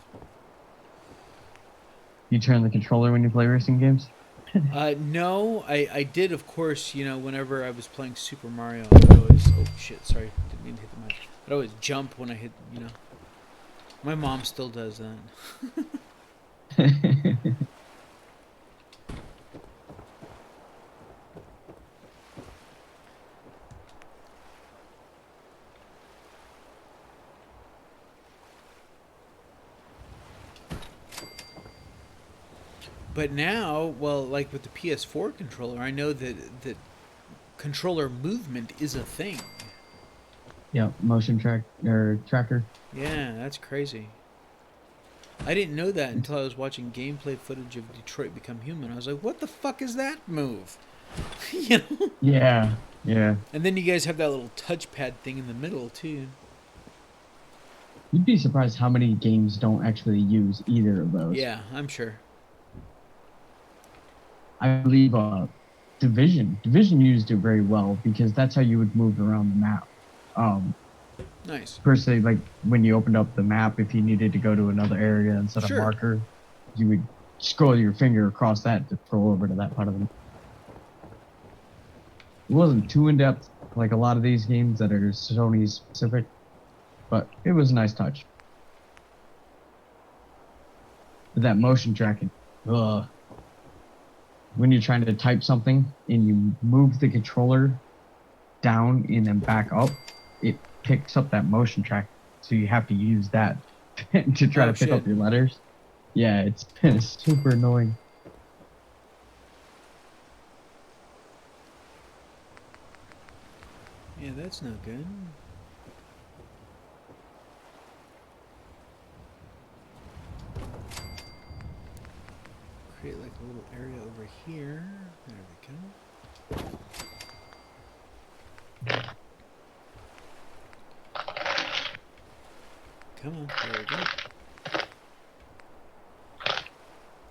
You turn the controller when you play racing games? No, I did, of course, whenever I was playing Super Mario, I'd always, oh shit, sorry, didn't mean to hit the mic. I'd always jump when I hit, My mom still does that. But now, well, like with the PS4 controller, I know that controller movement is a thing. Yeah, motion tracker. Yeah, that's crazy. I didn't know that until I was watching gameplay footage of Detroit Become Human. I was like, what the fuck is that move? Yeah. And then you guys have that little touchpad thing in the middle, too. You'd be surprised how many games don't actually use either of those. Yeah, I'm sure. I believe Division used it very well because that's how you would move around the map. Nice. Personally, like when you opened up the map, if you needed to go to another area instead of marker, you would scroll your finger across that to scroll over to that part of the map. It wasn't too in-depth like a lot of these games that are Sony specific, but it was a nice touch. But that motion tracking, when you're trying to type something and you move the controller down and then back up, it picks up that motion track, so you have to use that to try to pick up your letters. Yeah, it's super annoying. Yeah, that's not good. Create like a little area over here. There we go. Come on, there we go.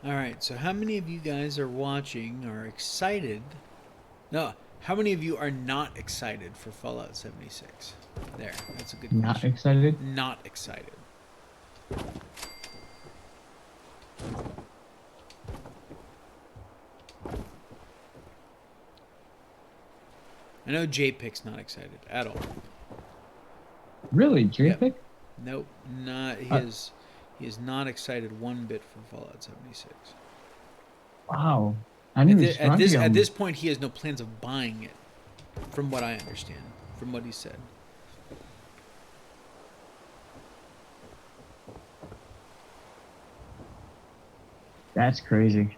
Alright, so how many of you guys are watching are excited? No, how many of you are not excited for Fallout 76? There, that's a good question. Not excited? Not excited. I know J-Pick's not excited at all. Really, J-Pick? Yep. Nope, not. He is not excited one bit for Fallout 76. Wow. At this point, he has no plans of buying it, from what I understand, from what he said. That's crazy.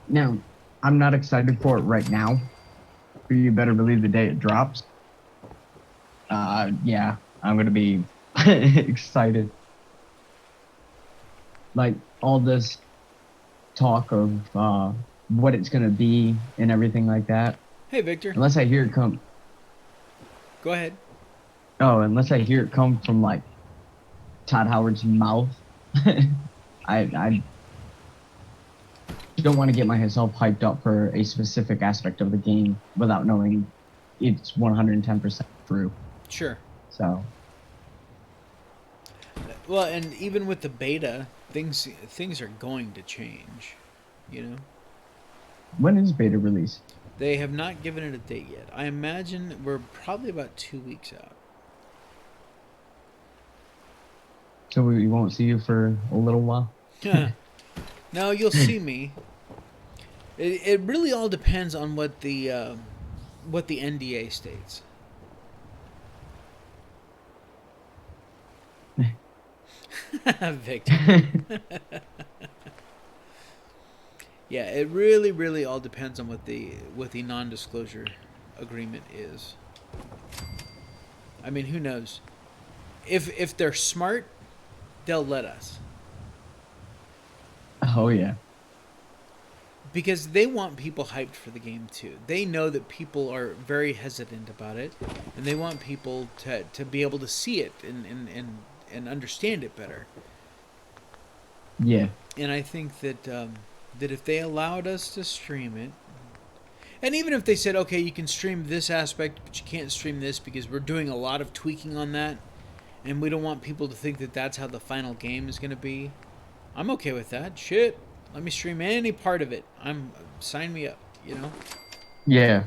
Now, I'm not excited for it right now, but you better believe the day it drops. Yeah, I'm gonna be excited. Like all this talk of what it's gonna be and everything like that. Hey, Victor. Unless I hear it come. Go ahead. Oh, unless I hear it come from like Todd Howard's mouth, I don't want to get myself hyped up for a specific aspect of the game without knowing it's 110% true. Sure. So. Well, and even with the beta, things are going to change. You know. When is beta release? They have not given it a date yet. I imagine we're probably about 2 weeks out. So we won't see you for a little while? No, you'll see me. It really all depends on what the NDA states. Victor. Yeah, it really all depends on what the non-disclosure agreement is. I mean, who knows? If they're smart, they'll let us. Oh yeah. Because they want people hyped for the game too. They know that people are very hesitant about it, and they want people to be able to see it and understand it better. Yeah. And I think that that if they allowed us to stream it, and even if they said, okay, you can stream this aspect, but you can't stream this because we're doing a lot of tweaking on that, and we don't want people to think that that's how the final game is going to be, I'm okay with that. Shit, let me stream any part of it. Sign me up, you know? Yeah.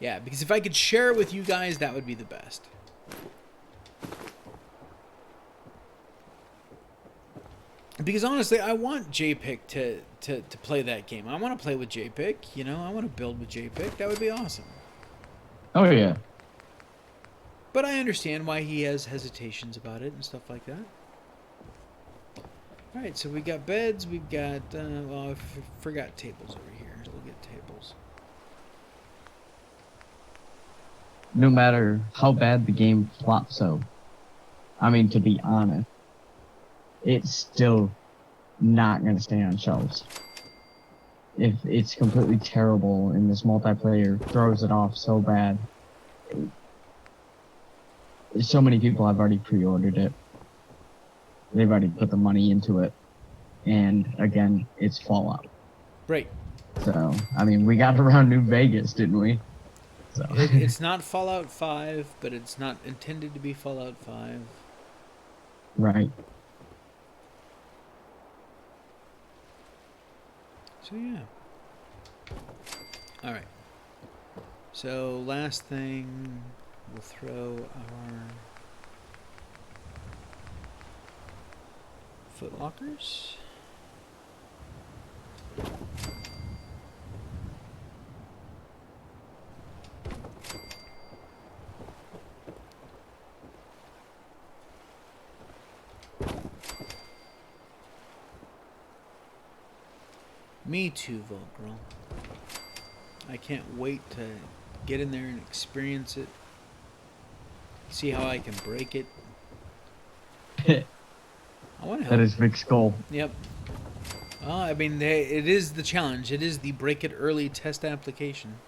Yeah, because if I could share it with you guys, that would be the best. Because honestly, I want JPIC to play that game. I want to play with JPIC, you know? I want to build with JPIC. That would be awesome. Oh yeah. But I understand why he has hesitations about it and stuff like that. Alright, so we got beds, we've got, well, I forgot tables over here. We'll get tables. No matter how bad the game flops, so, I mean, to be honest, it's still not going to stay on shelves. If it's completely terrible and this multiplayer throws it off so bad, so many people have already pre-ordered it. They've already put the money into it. And again, it's Fallout. Right. So, I mean, we got around New Vegas, didn't we? So. It's not Fallout 5, but it's not intended to be Fallout 5. Right. So, yeah. Alright. So, last thing, we'll throw our footlockers. Me too, Volgirl. I can't wait to get in there and experience it. See how I can break it. I want to help. That is Vic's goal. Yep. I mean, it is the challenge. It is the break it early test application.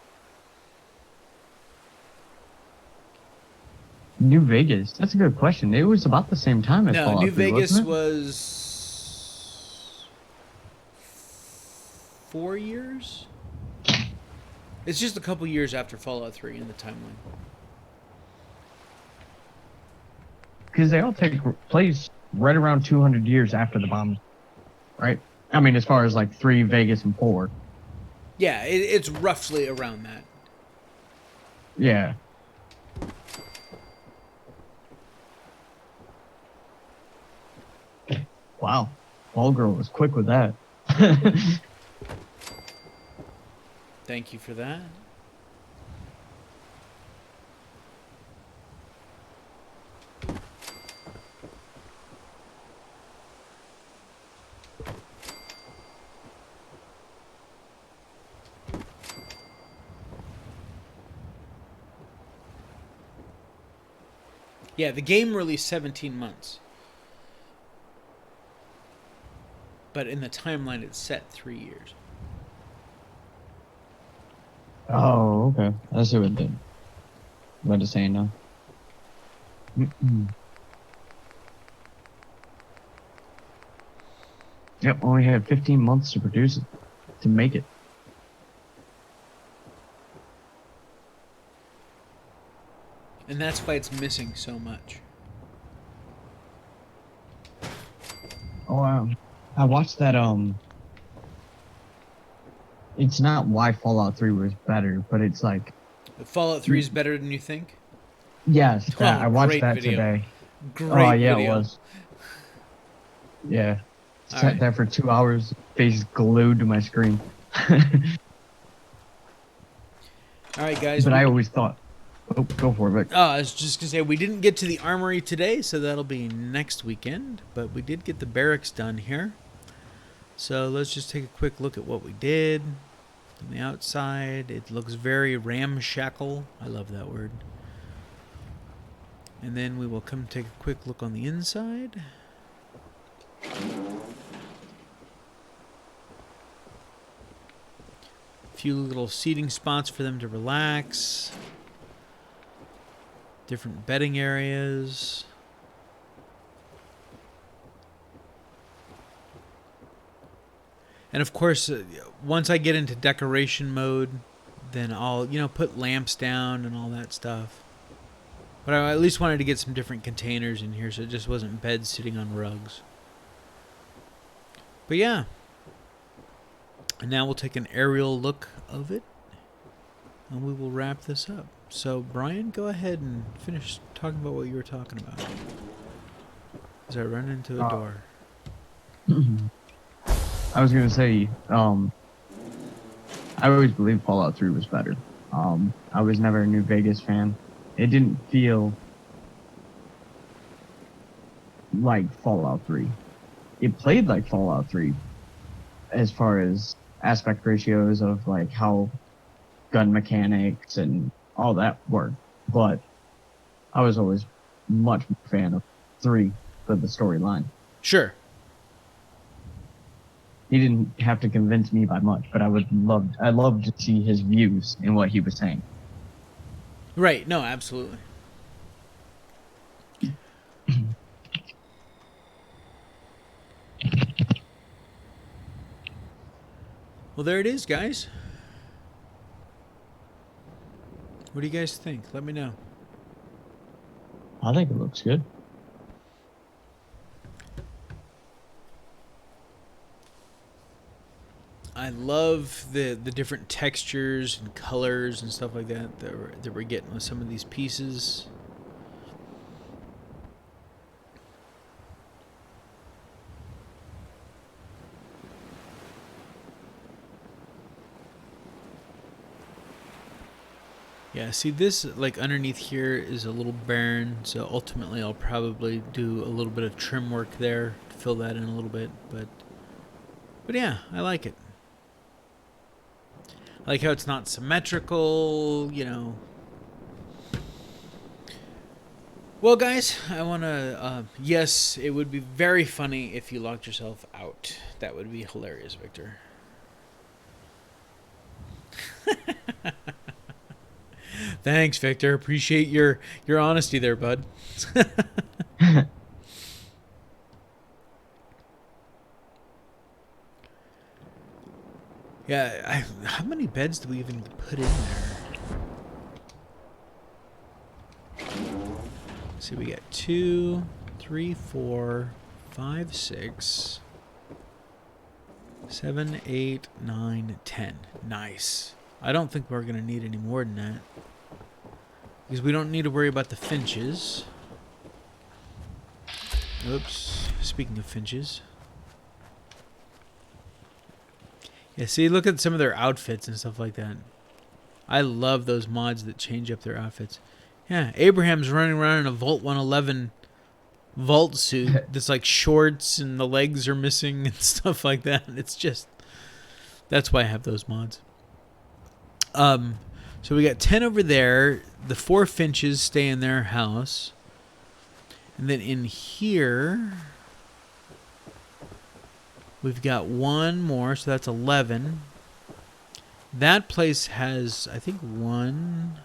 New Vegas. That's a good question. It was about the same time as Fallout 3, New Vegas wasn't it? was 4 years. It's just a couple years after Fallout 3 in the timeline. Because they all take place right around 200 years after the bombs, right? I mean, as far as like 3, Vegas, and 4. Yeah, it's roughly around that. Yeah. Wow. Ball girl was quick with that. Thank you for that. Yeah, the game released 17 months. but in the timeline it's set 3 years. Oh, okay. I see what it's saying now. Yep, only had 15 months to produce it, to make it. And that's why it's missing so much. Oh, wow. I watched that, it's not why Fallout 3 was better, but it's like... Fallout 3 is better than you think? Yes, that, Oh, I watched great that video. today. Great oh, yeah, video. it was. Yeah. All Sat right. there for 2 hours, face glued to my screen. All right, guys. But I always thought... Oh, go for it, Vic. I was just going to say, we didn't get to the armory today, so that'll be next weekend. But we did get the barracks done here. So let's just take a quick look at what we did. On the outside, it looks very ramshackle. I love that word. And then we will come take a quick look on the inside. A few little seating spots for them to relax. Different bedding areas. And of course, once I get into decoration mode, then I'll, put lamps down and all that stuff. But I at least wanted to get some different containers in here so it just wasn't beds sitting on rugs. But yeah. And now we'll take an aerial look of it. And we will wrap this up. So, Brian, go ahead and finish talking about what you were talking about. As I run into a door. I was going to say, I always believed Fallout 3 was better. I was never a New Vegas fan. It didn't feel like Fallout 3. It played like Fallout 3 as far as aspect ratios of like how gun mechanics and all that worked. But I was always much more a fan of 3 for the storyline. Sure. He didn't have to convince me by much, but I loved to see his views and what he was saying. Right. No, absolutely. Well, there it is, guys. What do you guys think? Let me know. I think it looks good. I love the different textures and colors and stuff like that we're getting with some of these pieces. Yeah, see this, like underneath here is a little barren, so ultimately I'll probably do a little bit of trim work there to fill that in a little bit, but yeah, I like it. I like how it's not symmetrical, Well, guys, I want to, yes, it would be very funny if you locked yourself out. That would be hilarious, Victor. Thanks, Victor. Appreciate your honesty there, bud. Yeah, how many beds do we even put in there? Let's see, we got 2, 3, 4, 5, 6, 7, 8, 9, 10. Nice. I don't think we're going to need any more than that. Because we don't need to worry about the finches. Oops. Speaking of finches. Yeah, see, look at some of their outfits and stuff like that. I love those mods that change up their outfits. Yeah, Abraham's running around in a Vault 111 vault suit that's like shorts and the legs are missing and stuff like that. It's just... That's why I have those mods. So we got 10 over there. The 4 finches stay in their house. And then in here... We've got one more, so that's 11. That place has, I think, one.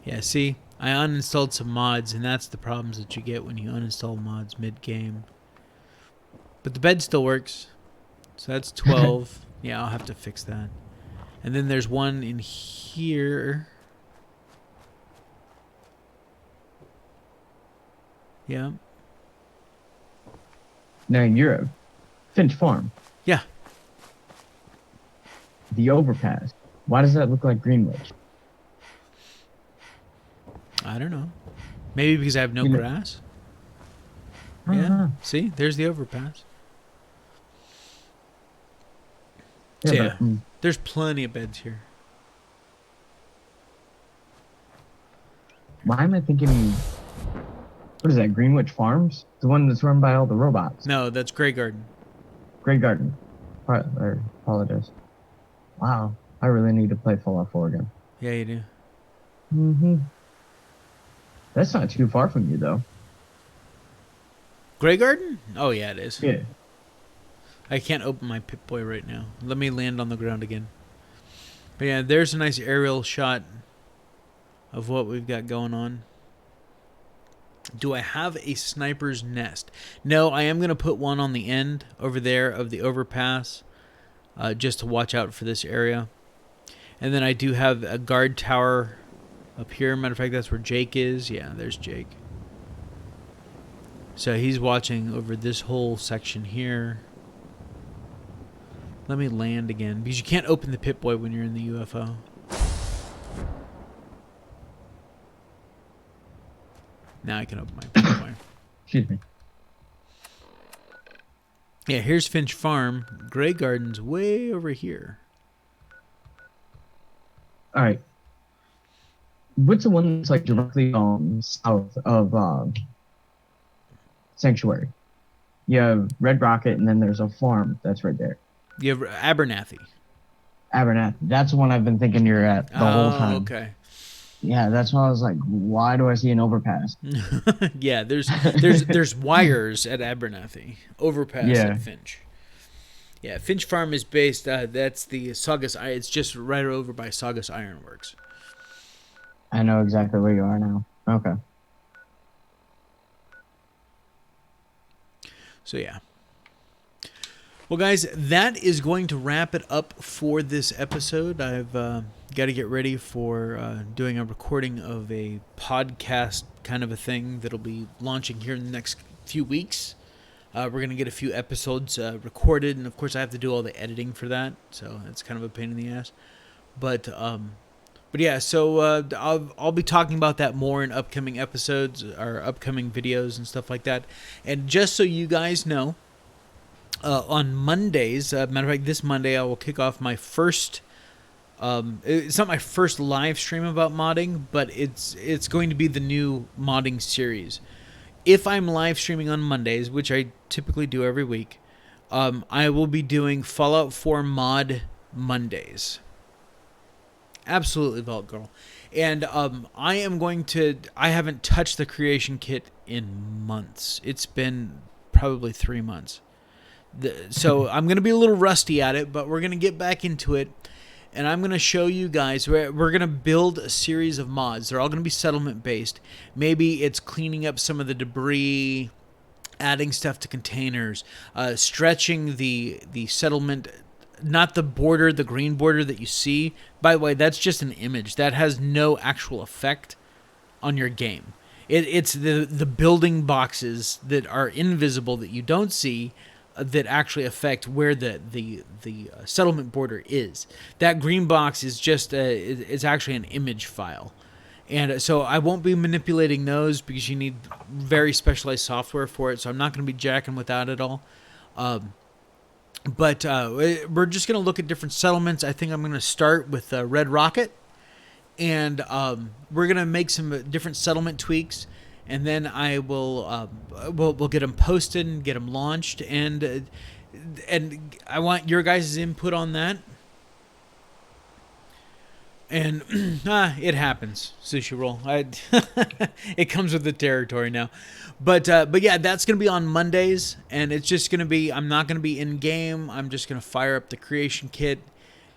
Yeah, see? I uninstalled some mods, and that's the problems that you get when you uninstall mods mid-game. But the bed still works. So that's 12. Yeah, I'll have to fix that. And then there's one in here. Yeah. Now you're at Finch Farm. Yeah. The overpass. Why does that look like Greenwich? I don't know. Maybe because I have no grass. Yeah. See, there's the overpass. So yeah, there's plenty of beds here. Why am I thinking? What is that? Greenwich Farms? The one that's run by all the robots. No, that's Grey Garden. Grey Garden. Apologize. Wow, I really need to play Fallout 4 again. Yeah, you do. Mm-hmm. That's not too far from you, though. Grey Garden? Oh, yeah, it is. Yeah. I can't open my Pip-Boy right now. Let me land on the ground again. But yeah, there's a nice aerial shot of what we've got going on. Do I have a sniper's nest? No, I am going to put one on the end over there of the overpass, just to watch out for this area. And then I do have a guard tower up here. Matter of fact, that's where Jake is. Yeah, there's Jake. So he's watching over this whole section here. Let me land again, because you can't open the Pip-Boy when you're in the UFO. Now I can open my Pip-Boy. Excuse me. Yeah, here's Finch Farm. Grey Garden's way over here. All right. What's the one that's like directly south of Sanctuary? You have Red Rocket, and then there's a farm that's right there. You have Abernathy. Abernathy. That's the one I've been thinking you're at the whole time. Okay. Yeah, that's why I was like, why do I see an overpass? Yeah, there's wires at Abernathy. Overpass at Finch. Yeah, Finch Farm is based, that's the Saugus, it's just right over by Saugus Ironworks. I know exactly where you are now. Okay. So yeah. Well, guys, that is going to wrap it up for this episode. I've got to get ready for doing a recording of a podcast kind of a thing that'll be launching here in the next few weeks. We're going to get a few episodes recorded, and of course I have to do all the editing for that, so it's kind of a pain in the ass. But yeah, so I'll be talking about that more in upcoming episodes or upcoming videos and stuff like that. And just so you guys know, on Mondays, matter of fact, this Monday I will kick off my first. It's not my first live stream about modding, but it's going to be the new modding series. If I'm live streaming on Mondays, which I typically do every week, I will be doing Fallout 4 Mod Mondays. Absolutely, Vault Girl. And I haven't touched the creation kit in months. It's been probably 3 months. So I'm going to be a little rusty at it, but we're going to get back into it. And I'm going to show you guys, we're going to build a series of mods. They're all going to be settlement based. Maybe it's cleaning up some of the debris, adding stuff to containers, stretching the settlement, not the border, the green border that you see. By the way, that's just an image. That has no actual effect on your game. It's the building boxes that are invisible that you don't see that actually affect where the settlement border is. That green box is just it's actually an image file. And so I won't be manipulating those because you need very specialized software for it, so I'm not going to be jacking with that at all. But we're just going to look at different settlements. I think I'm going to start with Red Rocket, and we're going to make some different settlement tweaks, and then I will we'll get them posted and get them launched, and I want your guys' input on that. And it happens, Sushi Roll. It comes with the territory now. But yeah, that's going to be on Mondays, and it's just going to be, I'm not going to be in-game. I'm just going to fire up the creation kit,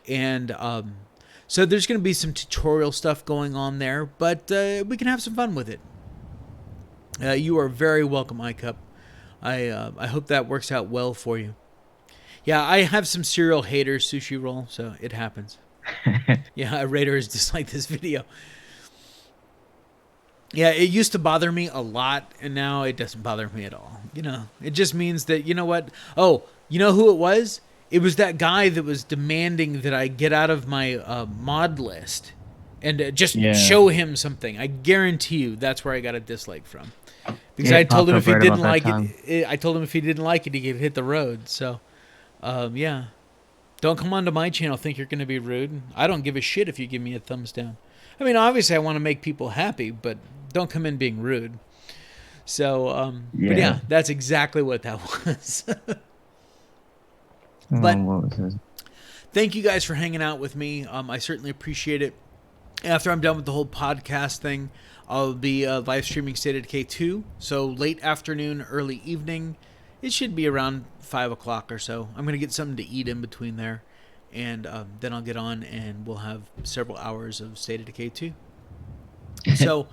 and so there's going to be some tutorial stuff going on there, but we can have some fun with it. You are very welcome, iCup. I hope that works out well for you. Yeah, I have some serial haters, Sushi Roll, so it happens. Yeah, a raider has disliked this video. Yeah, it used to bother me a lot, and now it doesn't bother me at all. You know, it just means that, you know what? Oh, you know who it was? It was that guy that was demanding that I get out of my mod list and just show him something. I guarantee you that's where I got a dislike from. Because I told him if he didn't like it, I told him if he didn't like it, he could hit the road. So, yeah. Don't come onto my channel think you're going to be rude. I don't give a shit if you give me a thumbs down. I mean, obviously I want to make people happy, but don't come in being rude. So, but yeah, that's exactly what that was. But thank you guys for hanging out with me. I certainly appreciate it. After I'm done with the whole podcast thing, I'll be live streaming State of Decay 2. So late afternoon, early evening. It should be around 5 o'clock or so. I'm going to get something to eat in between there. And then I'll get on and we'll have several hours of State of Decay 2. So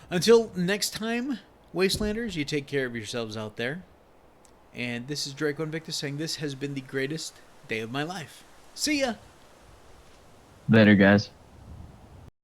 until next time, Wastelanders, you take care of yourselves out there. And this is Draco Invictus saying this has been the greatest day of my life. See ya! Later, guys.